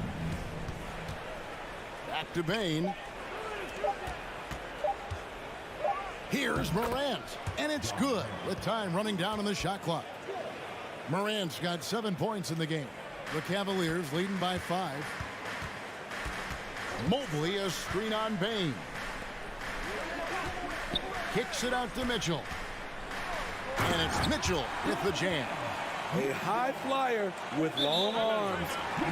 Back to Bain. Here's Morant. And it's good with time running down on the shot clock. Morant's got 7 points in the game. The Cavaliers leading by 5. Mobley a screen on Bain. Kicks it out to Mitchell. And it's Mitchell with the jam. A high flyer with long arms.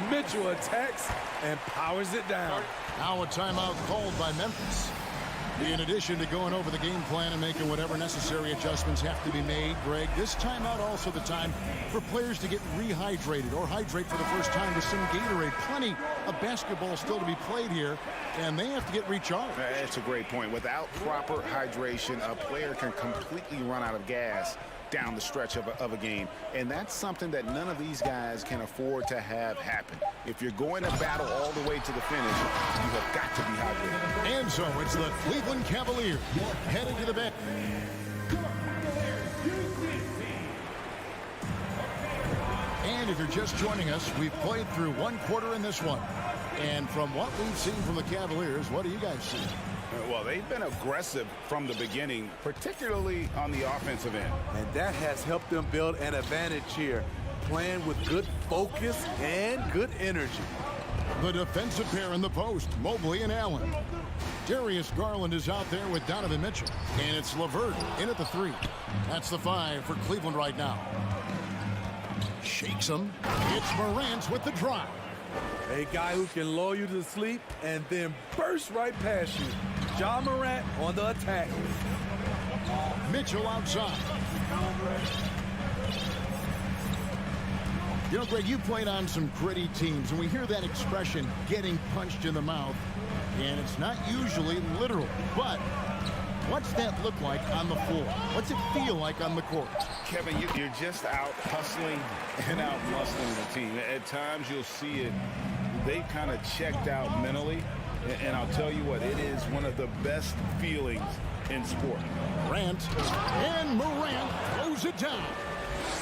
Mitchell attacks and powers it down. Now a timeout called by Memphis. In addition to going over the game plan and making whatever necessary adjustments have to be made, Greg, this timeout also the time for players to get rehydrated or hydrate for the first time with some Gatorade. Plenty of basketball still to be played here, and they have to get recharged. That's a great point. Without proper hydration, a player can completely run out of gas down the stretch of a game. And that's something that none of these guys can afford to have happen. If you're going to battle all the way to the finish, you have got to be hydrated. And so it's the Cleveland Cavaliers headed to the bench. And if you're just joining us, we've played through 1 quarter in this one. And from what we've seen from the Cavaliers, what do you guys see? Well, they've been aggressive from the beginning, particularly on the offensive end. And that has helped them build an advantage here, playing with good focus and good energy. The defensive pair in the post, Mobley and Allen. Darius Garland is out there with Donovan Mitchell. And it's LeVert in at the 3. That's the 5 for Cleveland right now. Shakes him. It's Morant with the drive. A guy who can lull you to sleep and then burst right past you. Ja Morant on the attack. Mitchell outside. You know, Greg, you played on some gritty teams, and we hear that expression, getting punched in the mouth, and it's not usually literal. But what's that look like on the floor? What's it feel like on the court? Kevin, you're just out hustling and out muscling the team. At times you'll see it. They've kind of checked out mentally, and I'll tell you what, it is one of the best feelings in sport. Morant throws it down.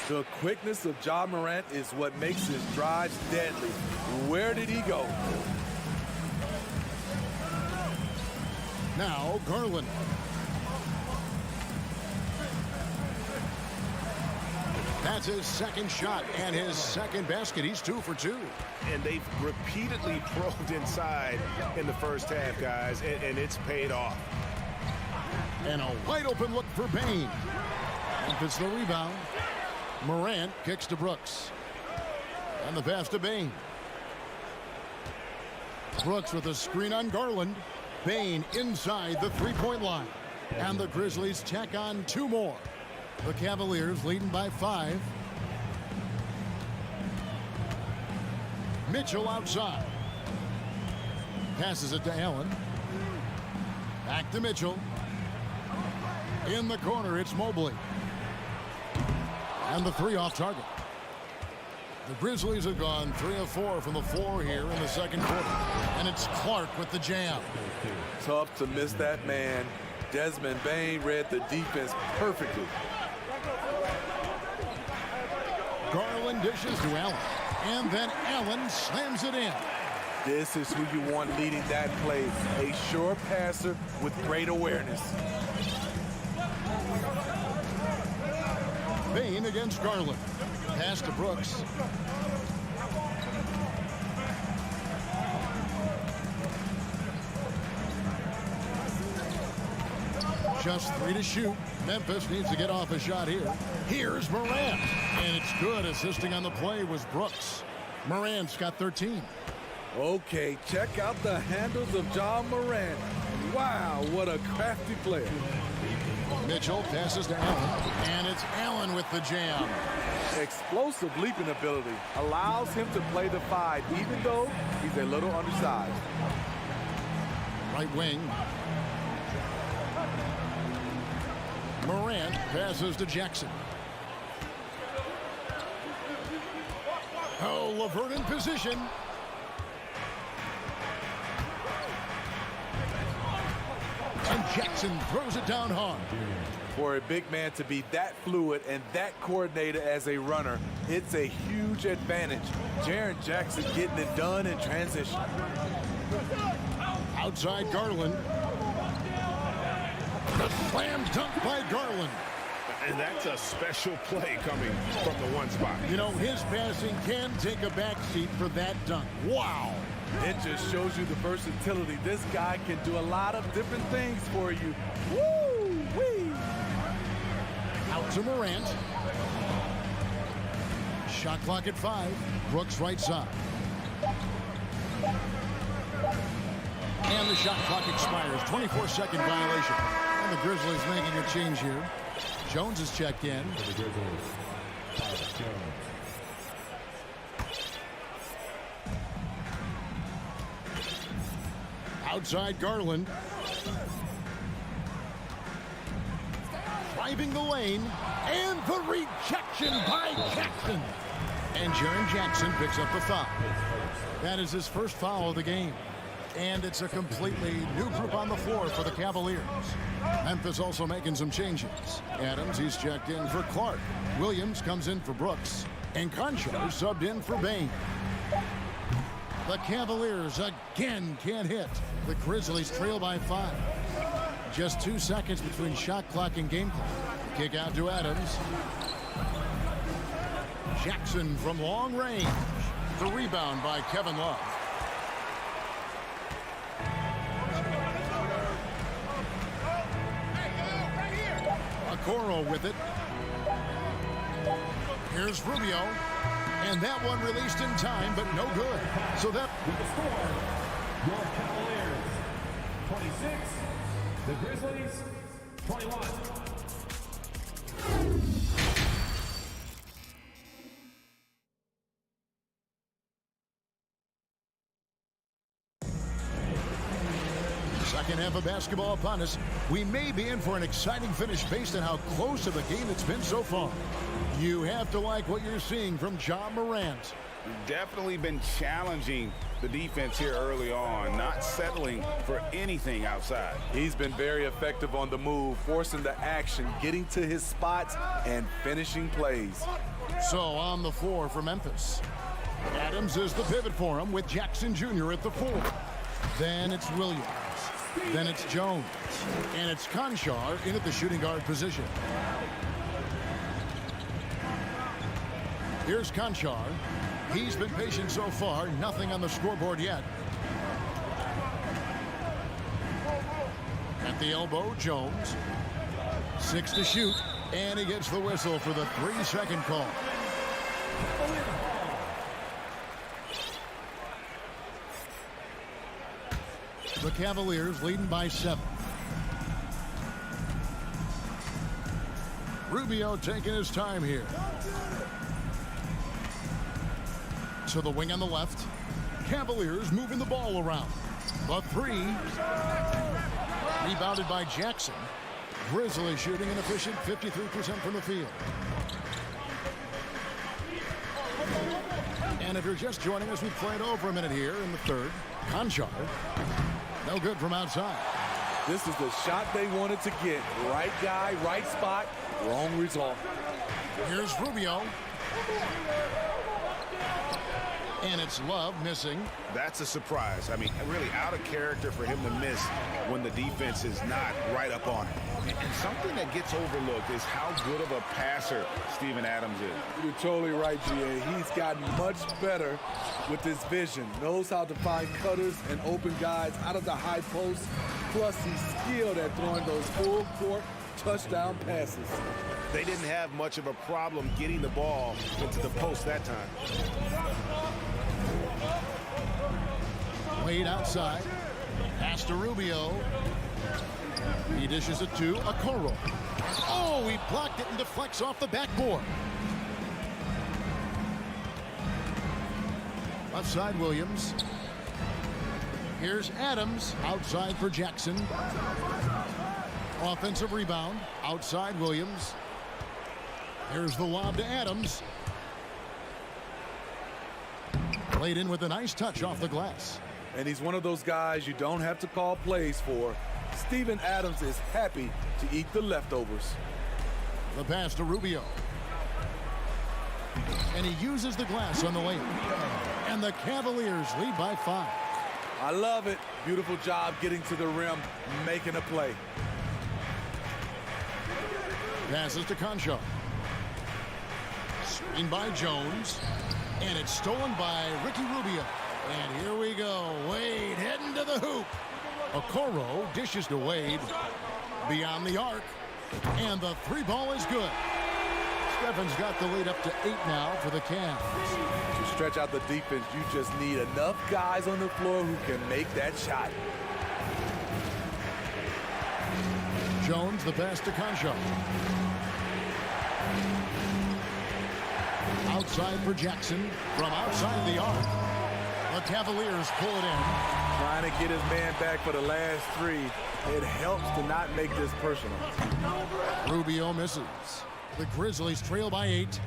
The quickness of Ja Morant is what makes his drives deadly. Where did he go? Now Garland. That's his second shot and his second basket. He's 2 for 2. And they've repeatedly probed inside in the first half, guys, and it's paid off. And a wide open look for Bain. Memphis the rebound. Morant kicks to Brooks. And the pass to Bain. Brooks with a screen on Garland. Bain inside the 3-point line. And the Grizzlies tack on 2 more. The Cavaliers leading by 5. Mitchell outside. Passes it to Allen. Back to Mitchell. In the corner, it's Mobley. And the 3 off target. The Grizzlies have gone 3 of 4 from the floor here in the second quarter. And it's Clark with the jam. Tough to miss that man. Desmond Bain read the defense perfectly. Garland dishes to Allen. And then Allen slams it in. This is who you want leading that play. A sure passer with great awareness. Bain against Garland. Pass to Brooks. Just 3 to shoot. Memphis needs to get off a shot here. Here's Morant. And it's good. Assisting on the play was Brooks. Morant's got 13. Okay, check out the handles of John Morant. Wow, what a crafty player. Mitchell passes to Allen. And it's Allen with the jam. Explosive leaping ability allows him to play the 5, even though he's a little undersized. Right wing. Morant passes to Jackson. Oh, LeVert in position. And Jackson throws it down hard. For a big man to be that fluid and that coordinated as a runner, it's a huge advantage. Jaren Jackson getting it done in transition. Outside Garland. The slam dunk by Garland. And that's a special play coming from the one spot. You know, his passing can take a backseat for that dunk. Wow. It just shows you the versatility. This guy can do a lot of different things for you. Woo-wee. Out to Morant. Shot clock at 5. Brooks right side. And the shot clock expires. 24-second violation. And the Grizzlies making a change here. Jones is checked in. Outside Garland. Driving the lane. And the rejection by Jackson. And Jaren Jackson picks up the foul. That is his first foul of the game. And it's a completely new group on the floor for the Cavaliers. Memphis also making some changes. Adams, he's checked in for Clark. Williams comes in for Brooks. And Conchar subbed in for Bain. The Cavaliers again can't hit. The Grizzlies trail by 5. Just 2 seconds between shot clock and game clock. Kick out to Adams. Jackson from long range. The rebound by Kevin Love. Okoro with it. Here's Rubio. And that one released in time, but no good. So that... With the score, your Cavaliers, 26. The Grizzlies, 21. Second half of basketball upon us. We may be in for an exciting finish based on how close of a game it's been so far. You have to like what you're seeing from John Morant. Definitely been challenging the defense here early on, not settling for anything outside. He's been very effective on the move, forcing the action, getting to his spots, and finishing plays. So on the floor for Memphis. Adams is the pivot for him with Jackson Jr. at the 4. Then it's Williams. Then it's Jones. And it's Conchar in at the shooting guard position. Here's Conchar. He's been patient so far. Nothing on the scoreboard yet. At the elbow, Jones. 6 to shoot. And he gets the whistle for the 3-second call. The Cavaliers leading by 7. Rubio taking his time here. To the wing on the left. Cavaliers moving the ball around. The 3. Rebounded by Jackson. Grizzlies shooting an efficient 53% from the field. And if you're just joining us, we've played over a minute here in the third. Conchar. No good from outside. This is the shot they wanted to get. Right guy, right spot, wrong result. Here's Rubio. And it's Love missing. That's a surprise. I mean, really out of character for him to miss when the defense is not right up on him. And something that gets overlooked is how good of a passer Steven Adams is. You're totally right, G.A. He's gotten much better with his vision. Knows how to find cutters and open guys out of the high post. Plus, he's skilled at throwing those full court touchdown passes. They didn't have much of a problem getting the ball into the post that time. Wade outside. Pass to Rubio. He dishes it to Okoro. Oh, he blocked it and deflects off the backboard. Left side, Williams. Here's Adams outside for Jackson. Offensive rebound outside Williams. Here's the lob to Adams. Played in with a nice touch off the glass. And he's one of those guys you don't have to call plays for. Steven Adams is happy to eat the leftovers. The pass to Rubio. And he uses the glass on the layup. And the Cavaliers lead by 5. I love it. Beautiful job getting to the rim, making a play. Passes to Concho. Screen by Jones. And it's stolen by Ricky Rubio. And here we go. Wade heading to the hoop. Okoro dishes to Wade. Beyond the arc. And the 3 ball is good. Stephen's got the lead up to 8 now for the Cavs. To stretch out the defense, you just need enough guys on the floor who can make that shot. Jones, the pass to Concho. Outside for Jackson from outside the arc. The Cavaliers pull it in. Trying to get his man back for the last 3. It helps to not make this personal. Rubio misses. The Grizzlies trail by 8.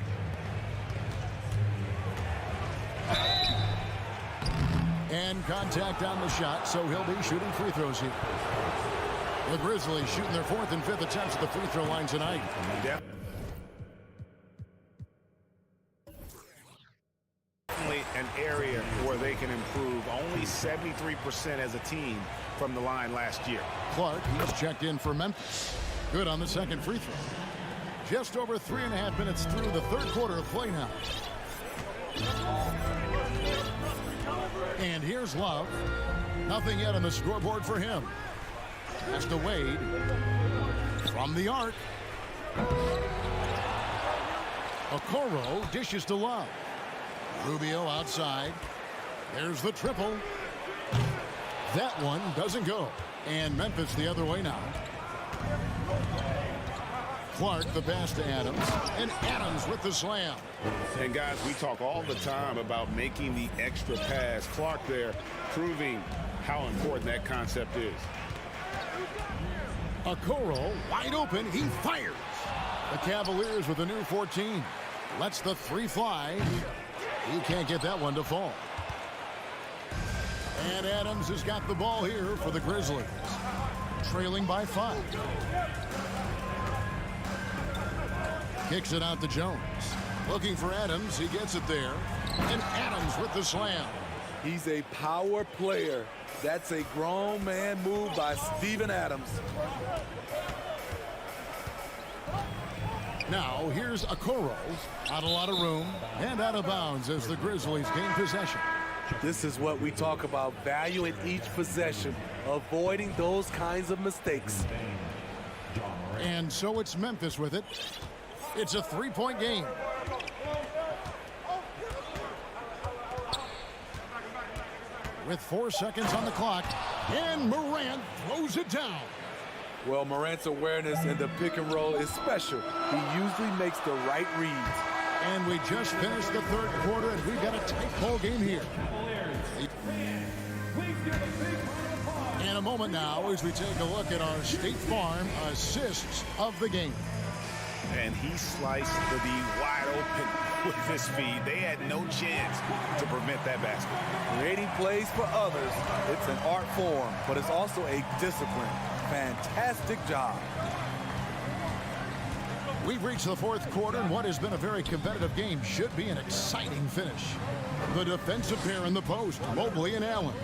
And contact on the shot, so he'll be shooting free throws here. The Grizzlies shooting their 4th and 5th attempts at the free throw line tonight. Yeah. An area where they can improve. Only 73% as a team from the line last year. Clark, he's checked in for Memphis. Good on the second free throw. Just over 3.5 minutes through the 3rd quarter of play now. And here's Love. Nothing yet on the scoreboard for him. Pass to Wade. From the arc. Okoro dishes to Love. Rubio outside. There's the triple. That one doesn't go. And Memphis the other way now. Clark the pass to Adams. And Adams with the slam. And guys, we talk all the time about making the extra pass. Clark there proving how important that concept is. Okoro wide open. He fires. The Cavaliers with a new 14. Lets the 3 fly. He can't get that one to fall. And Adams has got the ball here for the Grizzlies. Trailing by 5. Kicks it out to Jones. Looking for Adams. He gets it there. And Adams with the slam. He's a power player. That's a grown man move by Steven Adams. Now, here's Okoro. Not a lot of room and out of bounds as the Grizzlies gain possession. This is what we talk about, valuing each possession, avoiding those kinds of mistakes. And so it's Memphis with it. It's a 3-point game. With 4 seconds on the clock, and Morant throws it down. Well, Morant's awareness in the pick and roll is special. He usually makes the right reads. And we just finished the 3rd quarter, and we've got a tight ball game here. In a moment now, as we take a look at our State Farm assists of the game. And he sliced the D wide open with his feed. They had no chance to prevent that basket. Creating plays for others, it's an art form, but it's also a discipline. fantastic job. We've reached the fourth quarter, and what has been a very competitive game should be an exciting finish. The defensive pair in the post, Mobley and Allen.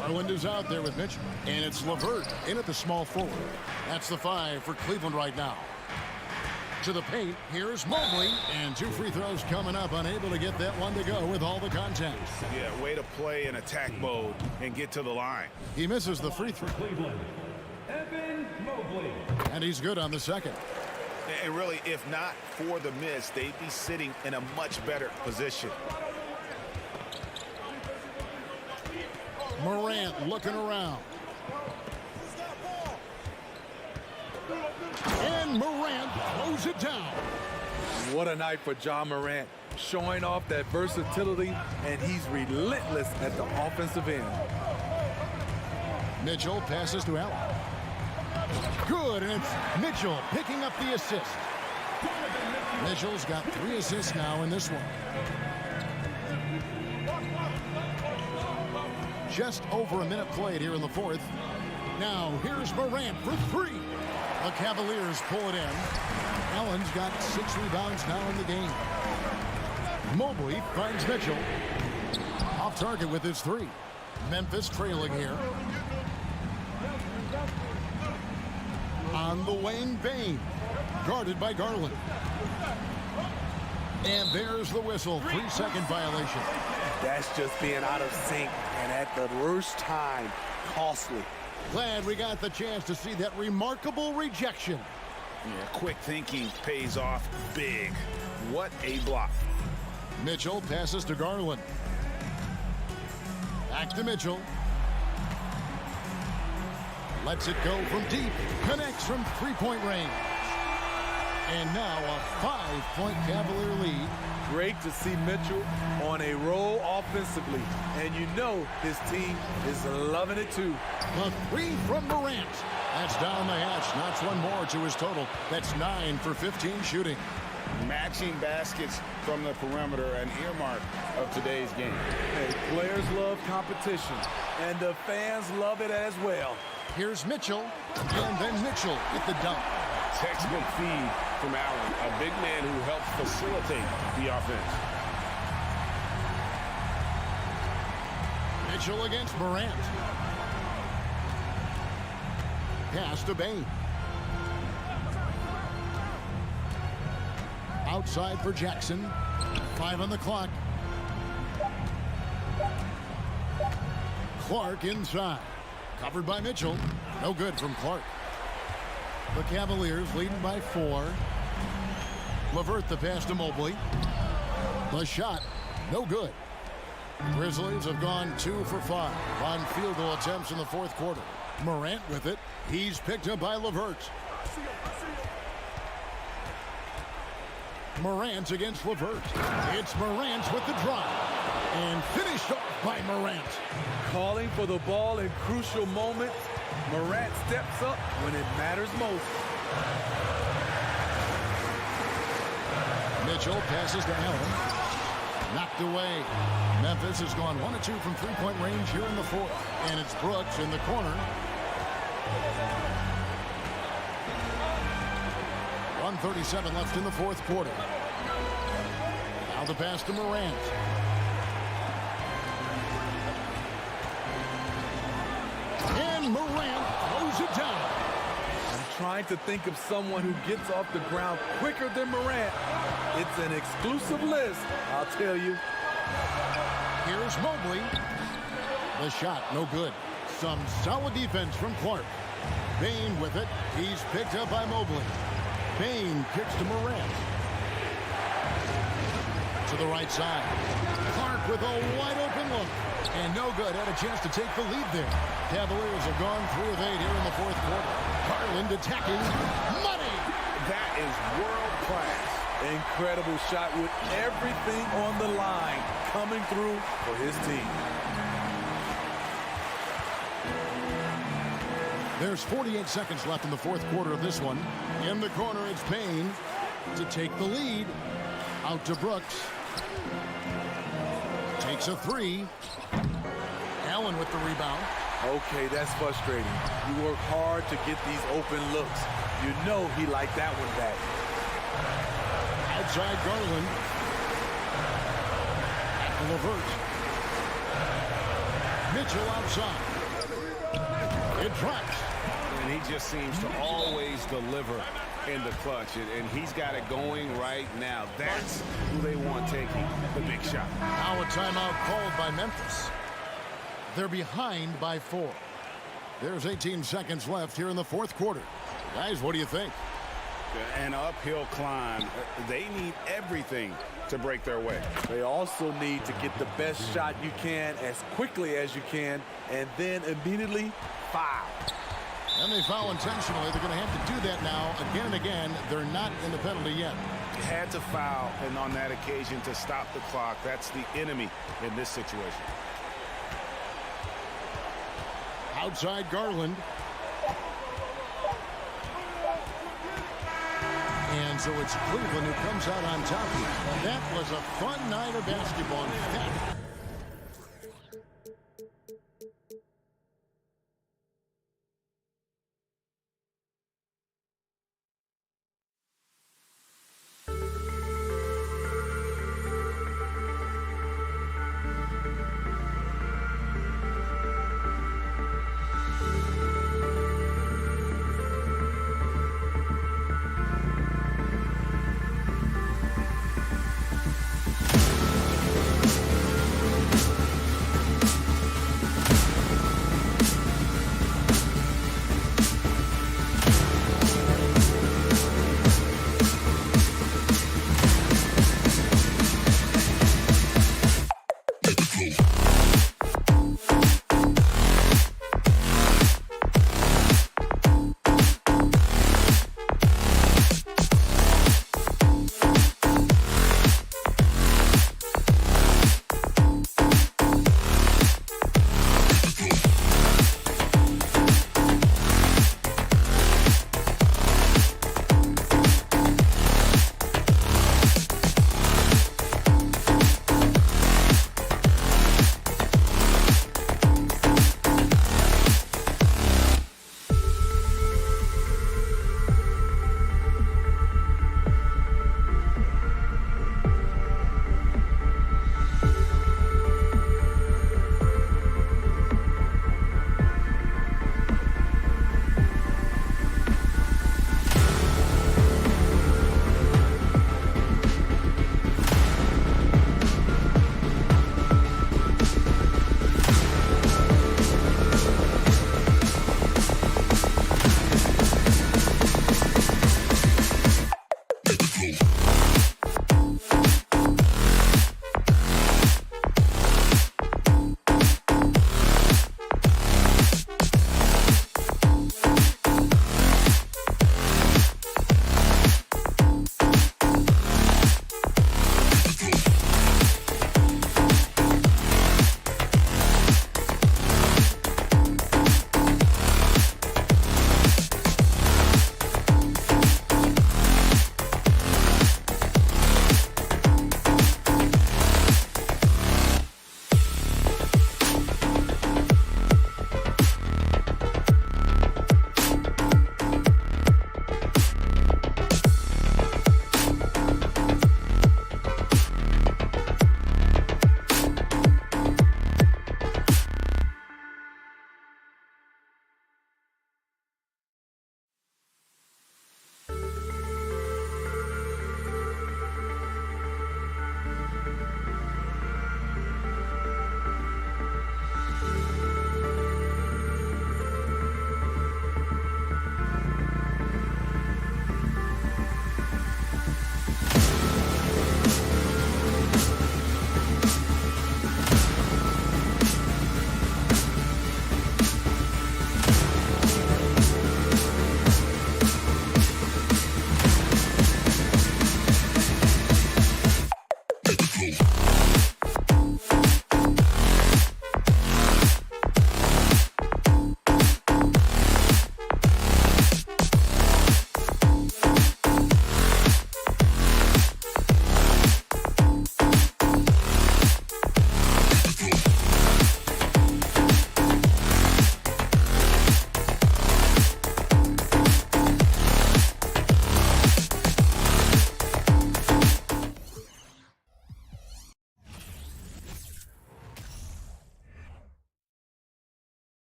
Garland is out there with Mitchell, and it's LeVert in at the small forward. That's the 5 for Cleveland right now. To the paint, here's Mobley, and 2 free throws coming up, unable to get that one to go with all the contact. Yeah, way to play in attack mode and get to the line. He misses the free throw. And he's good on the second. And really, if not for the miss, they'd be sitting in a much better position. Morant looking around. And Morant throws it down. What a night for Ja Morant, showing off that versatility, and he's relentless at the offensive end. Mitchell passes to Allen. Good, and it's Mitchell picking up the assist. Mitchell's got 3 assists now in this one. Just over a minute played here in the fourth. Now here's Morant for 3. The Cavaliers pull it in. Allen's got 6 rebounds now in the game. Mobley finds Mitchell. Off target with his 3. Memphis trailing here. On the wing, Bain. Guarded by Garland. And there's the whistle. 3-second violation. That's just being out of sync, and at the worst time, costly. Glad we got the chance to see that remarkable rejection. Yeah, quick thinking pays off big. What a block. Mitchell passes to Garland. Back to Mitchell. Lets it go from deep. Connects from 3-point range. And now a 5-point Cavalier lead. Great to see Mitchell on a roll offensively. And you know his team is loving it too. The 3 from Morant. That's down the hatch. Knocks one more to his total. That's 9 for 15 shooting. Matching baskets from the perimeter, an earmark of today's game. Hey, players love competition, and the fans love it as well. Here's Mitchell, and then Mitchell with the dunk. Textbook feed from Allen, a big man who helps facilitate the offense. Mitchell against Morant. Pass to Bain. Outside for Jackson. 5 on the clock. Clark inside. Covered by Mitchell. No good from Clark. The Cavaliers leading by 4. LeVert the pass to Mobley. The shot, no good. Grizzlies have gone 2 for 5 on field goal attempts in the fourth quarter. Morant with it. He's picked up by LeVert. Morant against LeVert. It's Morant with the drive. And finished off by Morant. Calling for the ball in crucial moments. Morant steps up when it matters most. Mitchell passes to Allen. Knocked away. Memphis has gone 1 of 2 from 3-point range here in the fourth. And it's Brooks in the corner. 1:37 left in the fourth quarter. Now the pass to Morant. And Morant throws it down. I'm trying to think of someone who gets off the ground quicker than Morant. It's an exclusive list, I'll tell you. Here's Mobley. The shot, no good. Some solid defense from Clark. Bain with it. He's picked up by Mobley. Bain kicks to Morant. To the right side. Clark with a wide open look. And no good. Had a chance to take the lead there. Cavaliers have gone 3 of 8 here in the fourth quarter. Garland attacking. Money! That is world class. Incredible shot with everything on the line coming through for his team. There's 48 seconds left in the fourth quarter of this one. In the corner, it's Bain to take the lead. Out to Brooks. Takes a 3. Allen with the rebound. Okay, that's frustrating. You work hard to get these open looks. You know he liked that one back. Outside Garland. LeVert. Mitchell outside. It drops. And he just seems to always deliver in the clutch, and he's got it going right now. That's who they want taking the big shot. Now a timeout called by Memphis. They're behind by 4. There's 18 seconds left here in the fourth quarter. Guys, what do you think? An uphill climb. They need everything to break their way. They also need to get the best shot you can as quickly as you can, and then immediately foul. And they foul intentionally. They're going to have to do that now again and again. They're not in the penalty yet. Had to foul, and on that occasion to stop the clock. That's the enemy in this situation. Outside Garland. And so it's Cleveland who comes out on top here. That was a fun night of basketball. In fact,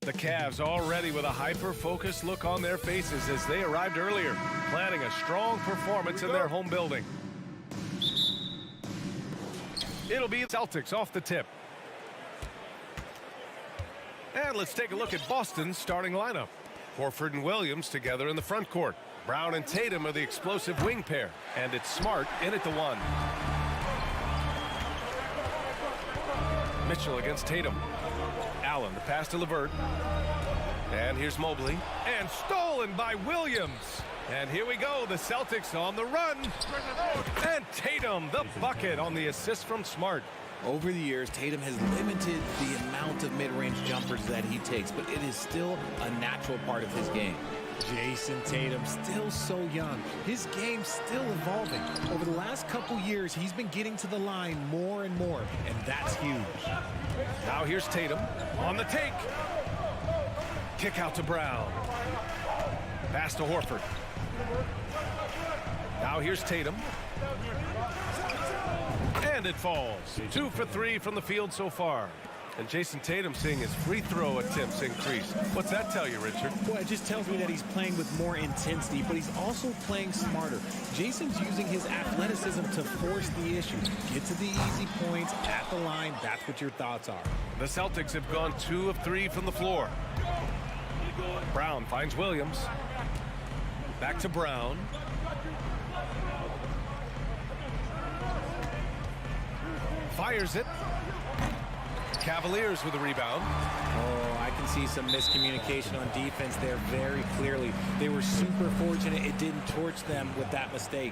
The Cavs already with a hyper-focused look on their faces as they arrived earlier, planning a strong performance in their home building. It'll be Celtics off the tip. And let's take a look at Boston's starting lineup. Horford and Williams together in the front court. Brown and Tatum are the explosive wing pair. And it's Smart in at the 1. Mitchell against Tatum. Allen, the pass to LeVert. And here's Mobley. And stolen by Williams. And here we go, the Celtics on the run. And Tatum, the bucket on the assist from Smart. Over the years, Tatum has limited the amount of mid-range jumpers that he takes, but it is still a natural part of his game. Jason Tatum, still so young. His game's still evolving. Over the last couple years, he's been getting to the line more and more, and that's huge. Now here's Tatum on the take. Kick out to Brown. Pass to Horford. Now here's Tatum. And it falls. 2 for 3 from the field so far. And Jason Tatum seeing his free throw attempts increase. What's that tell you, Richard? Well, it just tells me that he's playing with more intensity, but he's also playing smarter. Jason's using his athleticism to force the issue. Get to the easy points at the line. That's what your thoughts are. The Celtics have gone 2 of 3 from the floor. Brown finds Williams. Back to Brown. Fires it. Cavaliers with a rebound. Oh, I can see some miscommunication on defense there very clearly. They were super fortunate it didn't torch them with that mistake.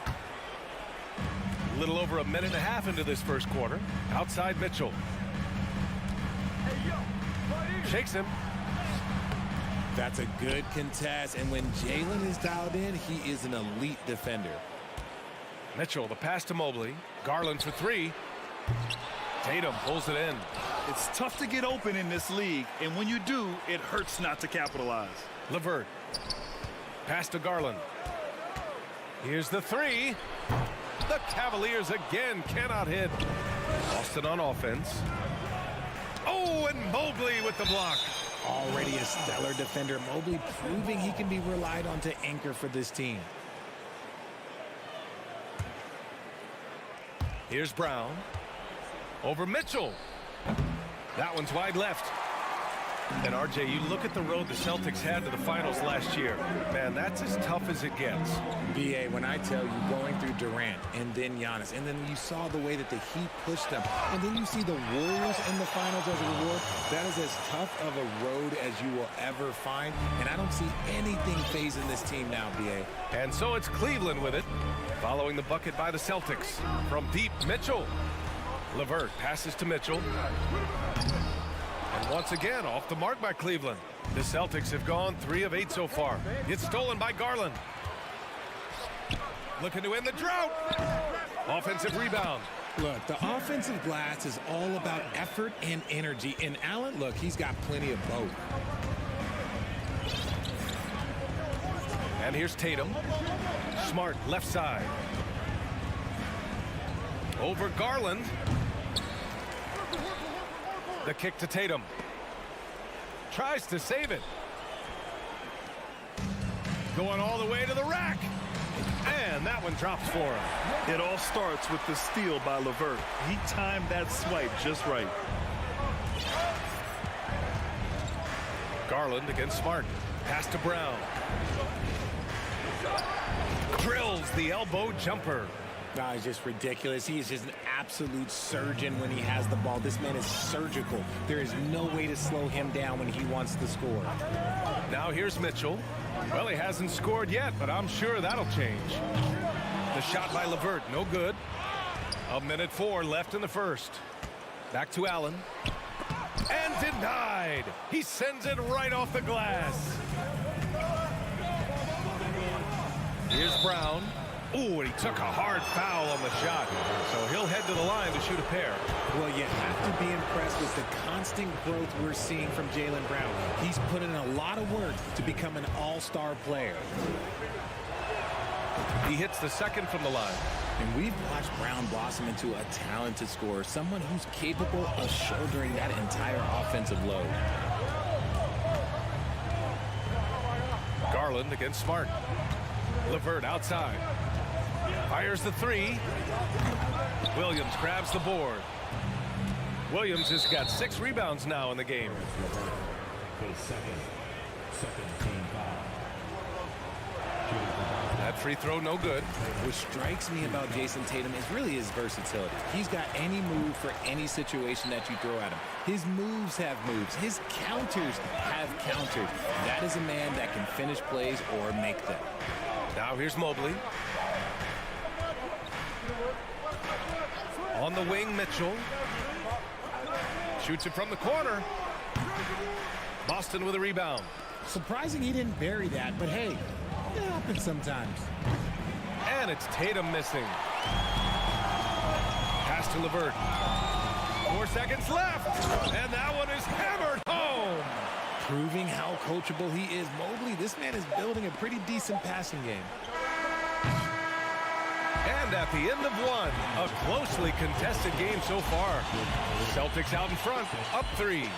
A little over a minute and a half into this first quarter. Outside Mitchell. Shakes him. That's a good contest, and when Jalen is dialed in, he is an elite defender. Mitchell, the pass to Mobley. Garland for 3. Tatum pulls it in. It's tough to get open in this league, and when you do, it hurts not to capitalize. LeVert. Pass to Garland. Here's the 3. The Cavaliers again cannot hit. Boston on offense. Oh, and Mobley with the block. Already a stellar defender, Mobley proving he can be relied on to anchor for this team. Here's Brown. Over Mitchell. That one's wide left. And RJ, you look at the road the Celtics had to the finals last year. Man, that's as tough as it gets. BA, when I tell you going through Durant and then Giannis, and then you saw the way that the Heat pushed them, and then you see the Warriors in the finals as a reward, that is as tough of a road as you will ever find. And I don't see anything phasing this team now, BA. And so it's Cleveland with it. Following the bucket by the Celtics. From deep, Mitchell. LeVert passes to Mitchell. And once again, off the mark by Cleveland. The Celtics have gone 3 of 8 so far. It's stolen by Garland. Looking to end the drought. Offensive rebound. Look, the offensive glass is all about effort and energy. And Allen, look, he's got plenty of both. And here's Tatum. Smart, left side. Over Garland. The kick to Tatum. Tries to save it. Going all the way to the rack. And that one drops for him. It all starts with the steal by LeVert. He timed that swipe just right. Garland against Smart. Pass to Brown. Drills the elbow jumper. No, it's just ridiculous. He is just an absolute surgeon when he has the ball. This man is surgical. There is no way to slow him down when he wants to score. Now here's Mitchell. Well, he hasn't scored yet, but I'm sure that'll change. The shot by LeVert, no good. 1:04 left in the first. Back to Allen. And denied. He sends it right off the glass. Here's Brown. Ooh, and he took a hard foul on the shot. So he'll head to the line to shoot a pair. Well, you have to be impressed with the constant growth we're seeing from Jaylen Brown. He's put in a lot of work to become an all-star player. He hits the second from the line. And we've watched Brown blossom into a talented scorer, someone who's capable of shouldering that entire offensive load. Garland against Smart. LeVert outside. Fires the three. Williams grabs the board. Williams has got 6 rebounds now in the game. That free throw no good. What strikes me about Jason Tatum is really his versatility. He's got any move for any situation that you throw at him. His moves have moves. His counters have counters. That is a man that can finish plays or make them. Now here's Mobley. On the wing, Mitchell. Shoots it from the corner. Boston with a rebound. Surprising he didn't bury that, but hey, it happens sometimes. And it's Tatum missing. Pass to LeVert. 4 seconds left. And that one is hammered home. Proving how coachable he is. Mobley, this man is building a pretty decent passing game. And at the end of one, a closely contested game so far. Celtics out in front, up 3.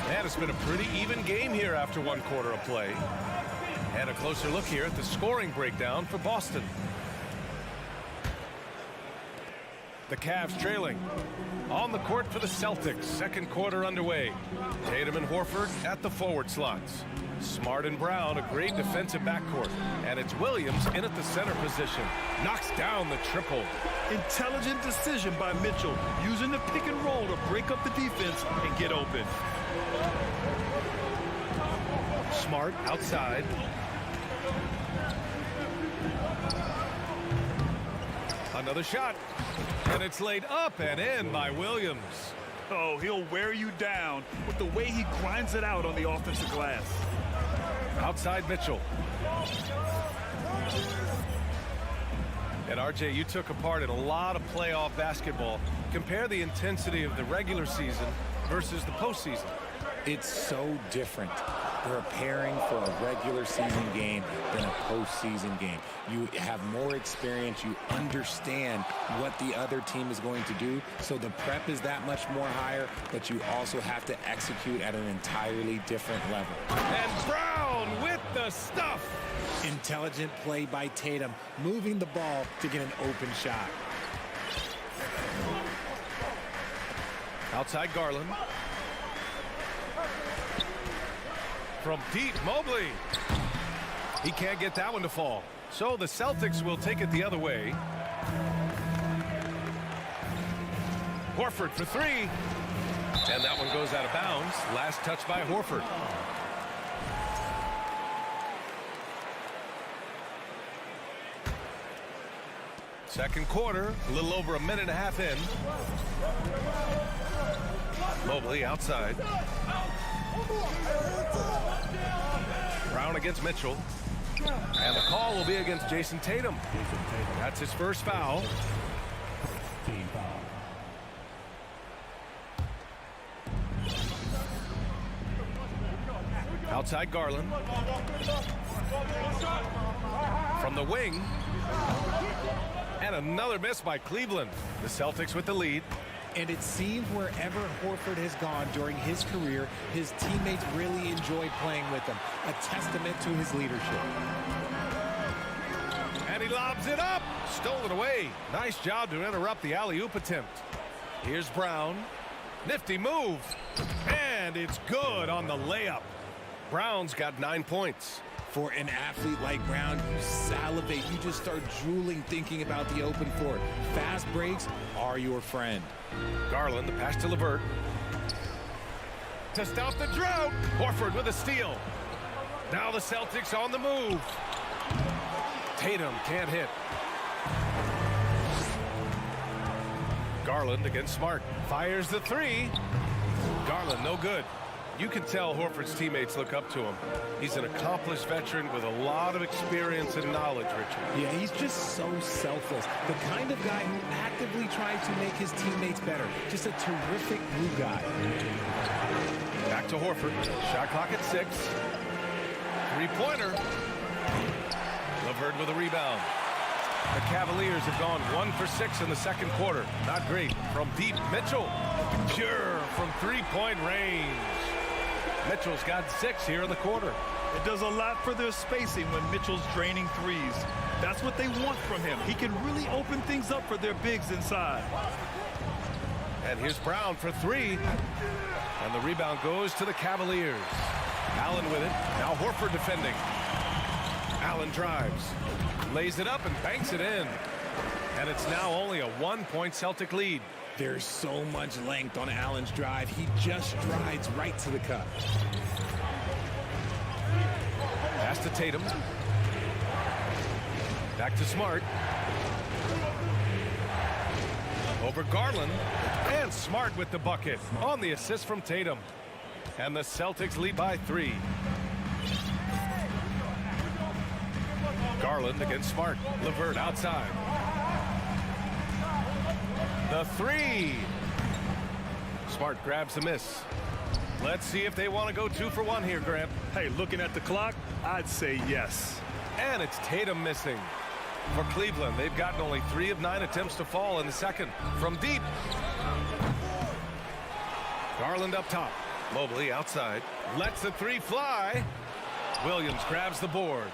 And it's been a pretty even game here after 1 quarter of play. And a closer look here at the scoring breakdown for Boston. The Cavs trailing. On the court for the Celtics, 2nd quarter underway. Tatum and Horford at the forward slots. Smart and Brown, a great defensive backcourt. And it's Williams in at the center position. Knocks down the triple. Intelligent decision by Mitchell, using the pick and roll to break up the defense and get open. Smart outside. Another shot. And it's laid up and in by Williams. Oh, he'll wear you down with the way he grinds it out on the offensive glass. Outside Mitchell. And RJ, you took a part in a lot of playoff basketball. Compare the intensity of the regular season versus the postseason. It's so different preparing for a regular season game than a postseason game. You have more experience. You understand what the other team is going to do. So the prep is that much more higher, but you also have to execute at an entirely different level. And Brown with the stuff. Intelligent play by Tatum, moving the ball to get an open shot. Outside Garland. From deep, Mobley. He can't get that one to fall. So the Celtics will take it the other way. Horford for 3. And that one goes out of bounds. Last touch by Horford. Second quarter, a little over a minute and a half in. Mobley outside. Brown against Mitchell. And the call will be against Jason Tatum. That's his first foul. Outside Garland. From the wing. And another miss by Cleveland. The Celtics with the lead. And it seems wherever Horford has gone during his career, his teammates really enjoy playing with him. A testament to his leadership. And he lobs it up. Stolen away. Nice job to interrupt the alley-oop attempt. Here's Brown. Nifty move. And it's good on the layup. Brown's got 9 points. For an athlete like Brown, you salivate. You just start drooling thinking about the open court. Fast breaks are your friend. Garland, the pass to LeVert. To stop the drought. Horford with a steal. Now the Celtics on the move. Tatum can't hit. Garland against Smart. Fires the 3. Garland no good. You can tell Horford's teammates look up to him. He's an accomplished veteran with a lot of experience and knowledge, Richard. Yeah, he's just so selfless. The kind of guy who actively tries to make his teammates better. Just a terrific glue guy. Back to Horford. Shot clock at 6. Three-pointer. LeVert with a rebound. The Cavaliers have gone 1 for 6 in the second quarter. Not great. From deep, Mitchell. Pure from three-point range. Mitchell's got 6 here in the quarter. It does a lot for their spacing when Mitchell's draining threes. That's what they want from him. He can really open things up for their bigs inside. And here's Brown for 3. And the rebound goes to the Cavaliers. Allen with it. Now Horford defending. Allen drives. Lays it up and banks it in. And it's now only a 1-point Celtic lead. There's so much length on Allen's drive. He just strides right to the cup. Pass to Tatum. Back to Smart. Over Garland. And Smart with the bucket on the assist from Tatum. And the Celtics lead by 3. Garland against Smart. LeVert outside. The 3. Smart grabs the miss. Let's see if they want to go 2 for 1 here, Grant. Hey, looking at the clock, I'd say yes. And it's Tatum missing. For Cleveland, they've gotten only 3 of 9 attempts to fall in the second. From deep. Garland up top. Mobley outside. Lets the 3 fly. Williams grabs the board.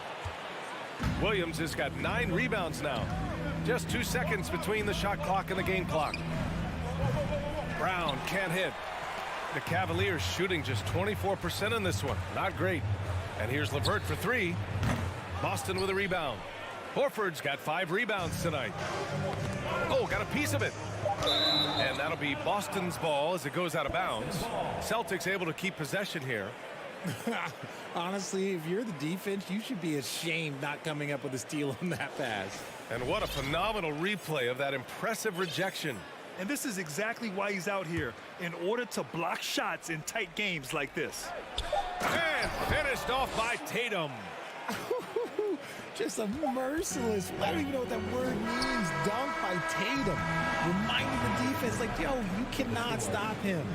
Williams has got 9 rebounds now. Just 2 seconds between the shot clock and the game clock. Brown can't hit. The Cavaliers shooting just 24% in this one. Not great. And here's LeVert for 3. Boston with a rebound. Horford's got 5 rebounds tonight. Oh, got a piece of it. And that'll be Boston's ball as it goes out of bounds. Celtics able to keep possession here. Honestly, if you're the defense, you should be ashamed not coming up with a steal on that pass. And what a phenomenal replay of that impressive rejection. And this is exactly why he's out here, in order to block shots in tight games like this. And finished off by Tatum. Just a merciless, I don't even know what that word means, dunk by Tatum. Reminding the defense, like, yo, you cannot stop him.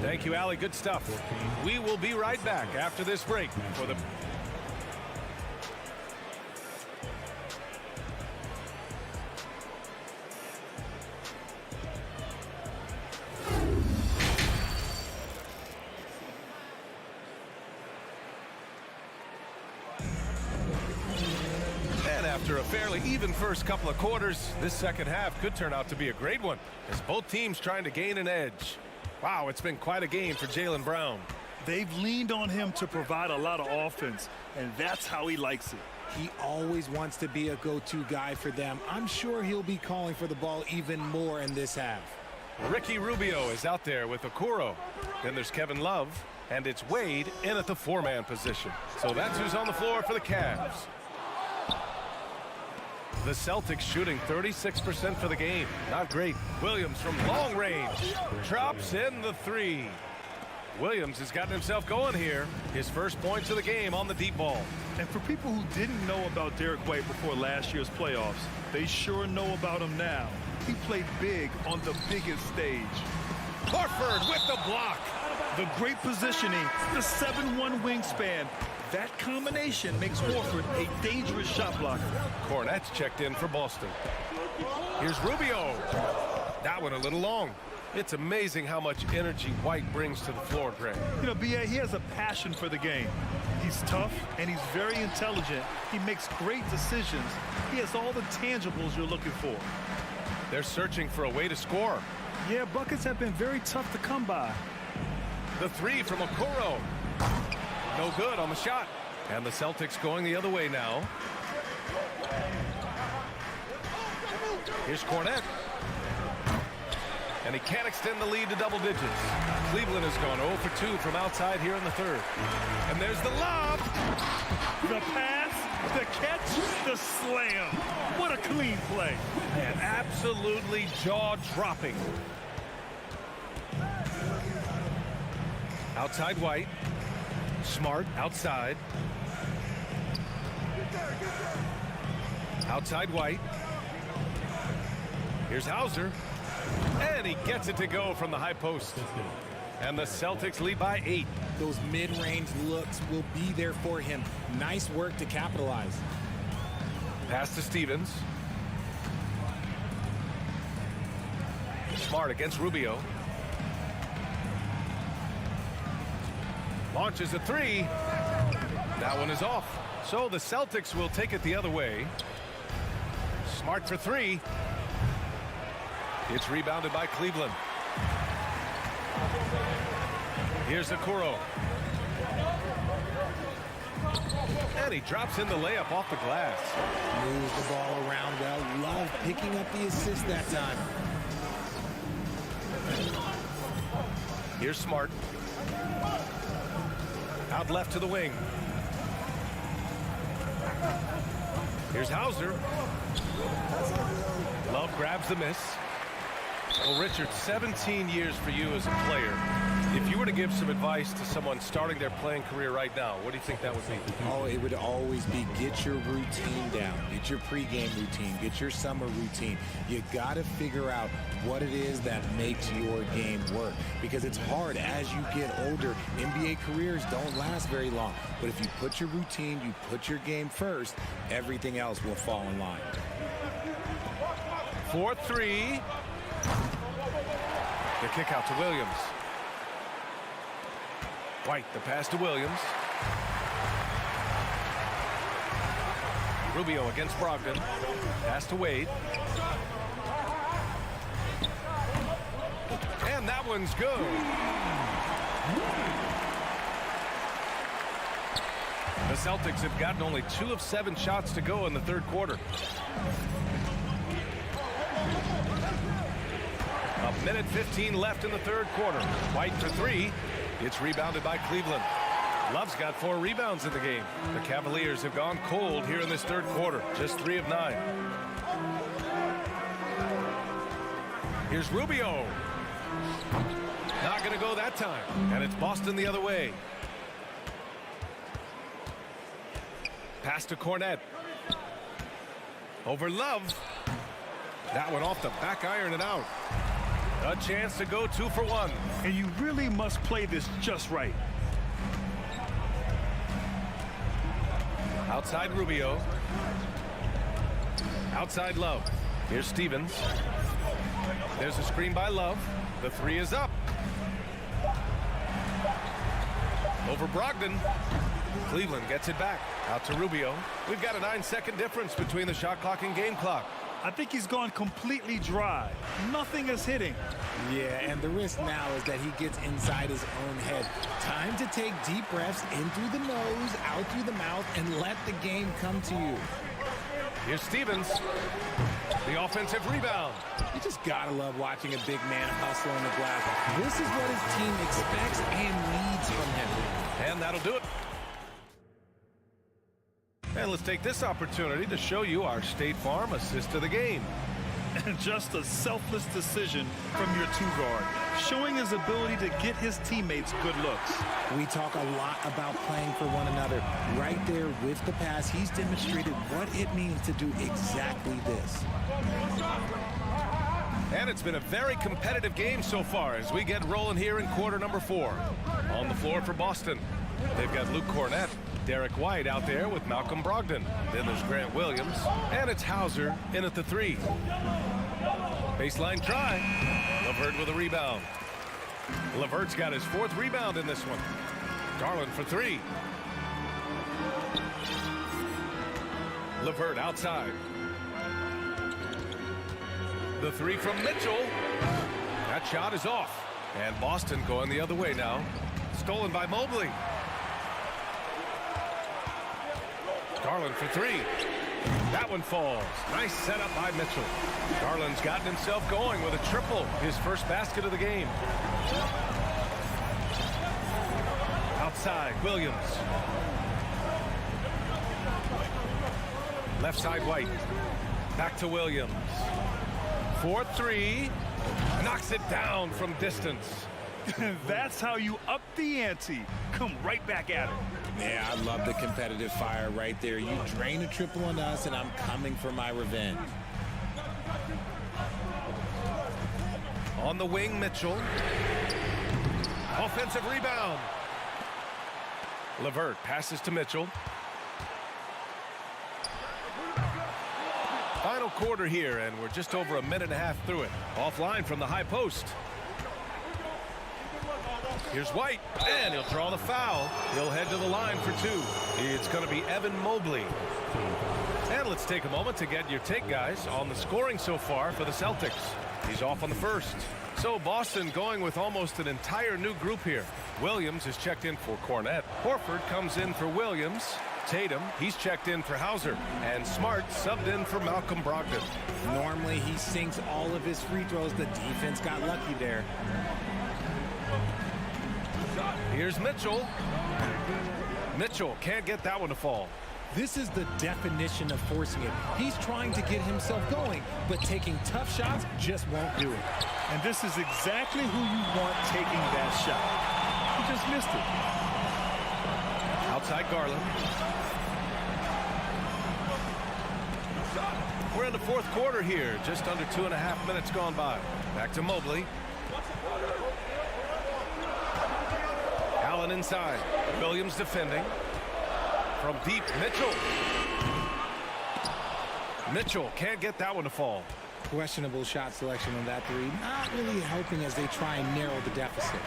Thank you, Allie. Good stuff. We will be right back after this break for the... After a fairly even first couple of quarters, this second half could turn out to be a great one as both teams trying to gain an edge. Wow, it's been quite a game for Jaylen Brown. They've leaned on him to provide a lot of offense, and that's how he likes it. He always wants to be a go-to guy for them. I'm sure he'll be calling for the ball even more in this half. Ricky Rubio is out there with Okoro. Then there's Kevin Love, and it's Wade in at the 4-man position. So that's who's on the floor for the Cavs. The Celtics shooting 36% for the game. Not great. Williams from long range drops in the 3. Williams has gotten himself going here. His first points of the game on the deep ball. And for people who didn't know about Derek White before last year's playoffs, they sure know about him now. He played big on the biggest stage. Horford with the block. The great positioning, the 7'1" wingspan. That combination makes Horford a dangerous shot blocker. Cornette's checked in for Boston. Here's Rubio. That one a little long. It's amazing how much energy White brings to the floor, Greg. You know, B.A., he has a passion for the game. He's tough, and he's very intelligent. He makes great decisions. He has all the tangibles you're looking for. They're searching for a way to score. Yeah, buckets have been very tough to come by. The 3 from Okoro. No good on the shot. And the Celtics going the other way now. Here's Cornette. And he can't extend the lead to double digits. Cleveland has gone 0 for 2 from outside here in the third. And there's the lob. The pass, the catch, the slam. What a clean play. And absolutely jaw-dropping. Outside White. Smart outside. Outside White. Here's Hauser. And he gets it to go from the high post. And the Celtics lead by 8. Those mid-range looks will be there for him. Nice work to capitalize. Pass to Stevens. Smart against Rubio. Launches a 3. That one is off. So the Celtics will take it the other way. Smart for 3. It's rebounded by Cleveland. Here's Okoro. And he drops in the layup off the glass. Moves the ball around well. Love picking up the assist that time. Here's Smart. Out left to the wing. Here's Hauser. Love grabs the miss. Well, Richard, 17 years for you as a player. If you were to give some advice to someone starting their playing career right now, what do you think that would be? Oh, it would always be get your routine down. Get your pregame routine. Get your summer routine. You got to figure out what it is that makes your game work. Because it's hard as you get older. NBA careers don't last very long. But if you put your routine, you put your game first, everything else will fall in line. 4-3. The kick out to Williams. White, the pass to Williams. Rubio against Brogdon. Pass to Wade. And that one's good. The Celtics have gotten only 2 of 7 shots to go in the third quarter. A minute 15 left in the third quarter. White for 3. It's rebounded by Cleveland. Love's got 4 rebounds in the game. The Cavaliers have gone cold here in this third quarter. Just 3 of 9. Here's Rubio. Not going to go that time. And it's Boston the other way. Pass to Cornette. Over Love. That one off the back iron and out. A chance to go 2 for 1. And you really must play this just right. Outside Rubio. Outside Love. Here's Stevens. There's a screen by Love. The 3 is up. Over Brogdon. Cleveland gets it back. Out to Rubio. We've got a 9-second difference between the shot clock and game clock. I think he's gone completely dry. Nothing is hitting. Yeah, and the risk now is that he gets inside his own head. Time to take deep breaths in through the nose, out through the mouth, and let the game come to you. Here's Stevens. The offensive rebound. You just gotta love watching a big man hustle on the glass. This is what his team expects and needs from him. And that'll do it. And let's take this opportunity to show you our State Farm assist of the game. And just a selfless decision from your 2-guard, showing his ability to get his teammates good looks. We talk a lot about playing for one another. Right there with the pass, he's demonstrated what it means to do exactly this. And it's been a very competitive game so far as we get rolling here in quarter number 4. On the floor for Boston, they've got Luke Cornette, Derek White out there with Malcolm Brogdon. Then there's Grant Williams, and it's Hauser in at the 3. Baseline try. LeVert with a rebound. LeVert's got his 4th rebound in this one. Garland for 3. LeVert outside. The 3 from Mitchell. That shot is off. And Boston going the other way now. Stolen by Mobley. Garland for 3. That one falls. Nice setup by Mitchell. Garland's gotten himself going with a triple, his first basket of the game. Outside, Williams. Left side, White. Back to Williams. 4-3. Knocks it down from distance. That's how you up the ante. Come right back at it. Yeah, I love the competitive fire right there. You drain a triple on us, and I'm coming for my revenge. On the wing, Mitchell. Offensive rebound. LeVert passes to Mitchell. Final quarter here, and we're just over a minute and a half through it. Offline from the high post. Here's White, and he'll draw the foul. He'll head to the line for two. It's going to be Evan Mobley. And let's take a moment to get your take, guys, on the scoring so far for the Celtics. He's off on the first. So Boston going with almost an entire new group here. Williams is checked in for Cornette. Horford comes in for Williams. Tatum, he's checked in for Hauser. And Smart subbed in for Malcolm Brogdon. Normally he sinks all of his free throws. The defense got lucky there. Here's Mitchell. Mitchell can't get that one to fall. This is the definition of forcing it. He's trying to get himself going, but taking tough shots just won't do it. And this is exactly who you want taking that shot. He just missed it. Outside Garland. We're in the fourth quarter here. Just under 2.5 minutes gone by. Back to Mobley. Allen inside. Williams defending. From deep, Mitchell. Mitchell can't get that one to fall. Questionable shot selection on that three. Not really helping as they try and narrow the deficit.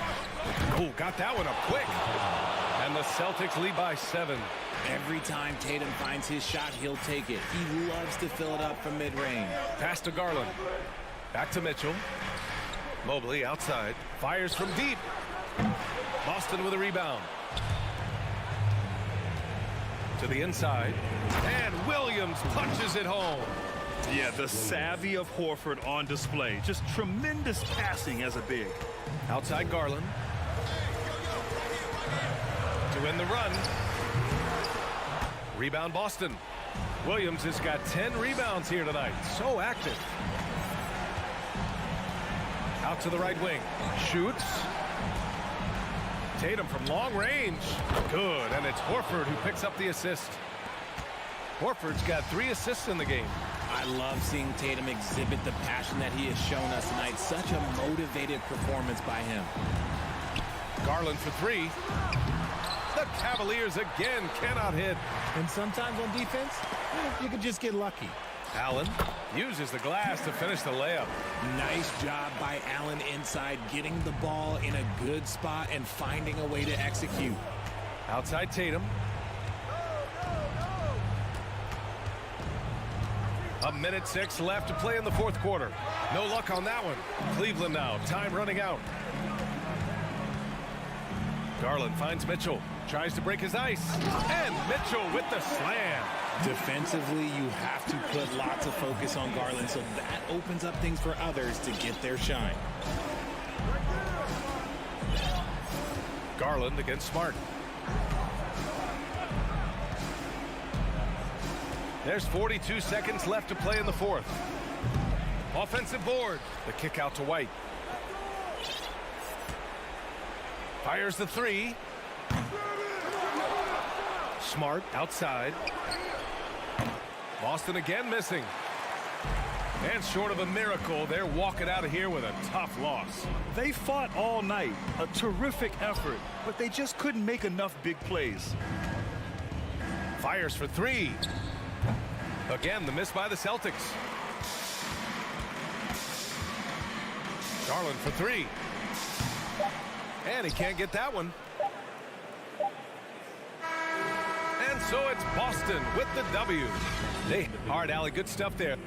Ooh, got that one up quick. And the Celtics lead by 7. Every time Tatum finds his shot, he'll take it. He loves to fill it up from mid-range. Pass to Garland. Back to Mitchell. Mobley outside. Fires from deep. Boston with a rebound. To the inside. And Williams punches it home. Yeah, the savvy of Horford on display. Just tremendous passing as a big. Outside Garland. To win the run. Rebound Boston. Williams has got 10 rebounds here tonight. So active. Out to the right wing. Shoots. Tatum from long range. Good, and it's Horford who picks up the assist. Horford's got 3 assists in the game. I love seeing Tatum exhibit the passion that he has shown us tonight. Such a motivated performance by him. Garland for 3. The Cavaliers again cannot hit. And sometimes on defense, you can just get lucky. Allen uses the glass to finish the layup. Nice job by Allen inside, getting the ball in a good spot and finding a way to execute. Outside Tatum. A minute 6 left to play in the fourth quarter. No luck on that one. Cleveland now, time running out. Garland finds Mitchell. Tries to break his ice. And Mitchell with the slam. Defensively, you have to put lots of focus on Garland, so that opens up things for others to get their shine. Garland against Smart. There's 42 seconds left to play in the fourth. Offensive board. The kick out to White. Fires the 3. Smart outside. Boston again missing. And short of a miracle, they're walking out of here with a tough loss. They fought all night. A terrific effort, but they just couldn't make enough big plays. Fires for 3. Again, the miss by the Celtics. Garland for 3. And he can't get that one. And so it's Boston with the W. Hey, hard alley, good stuff there.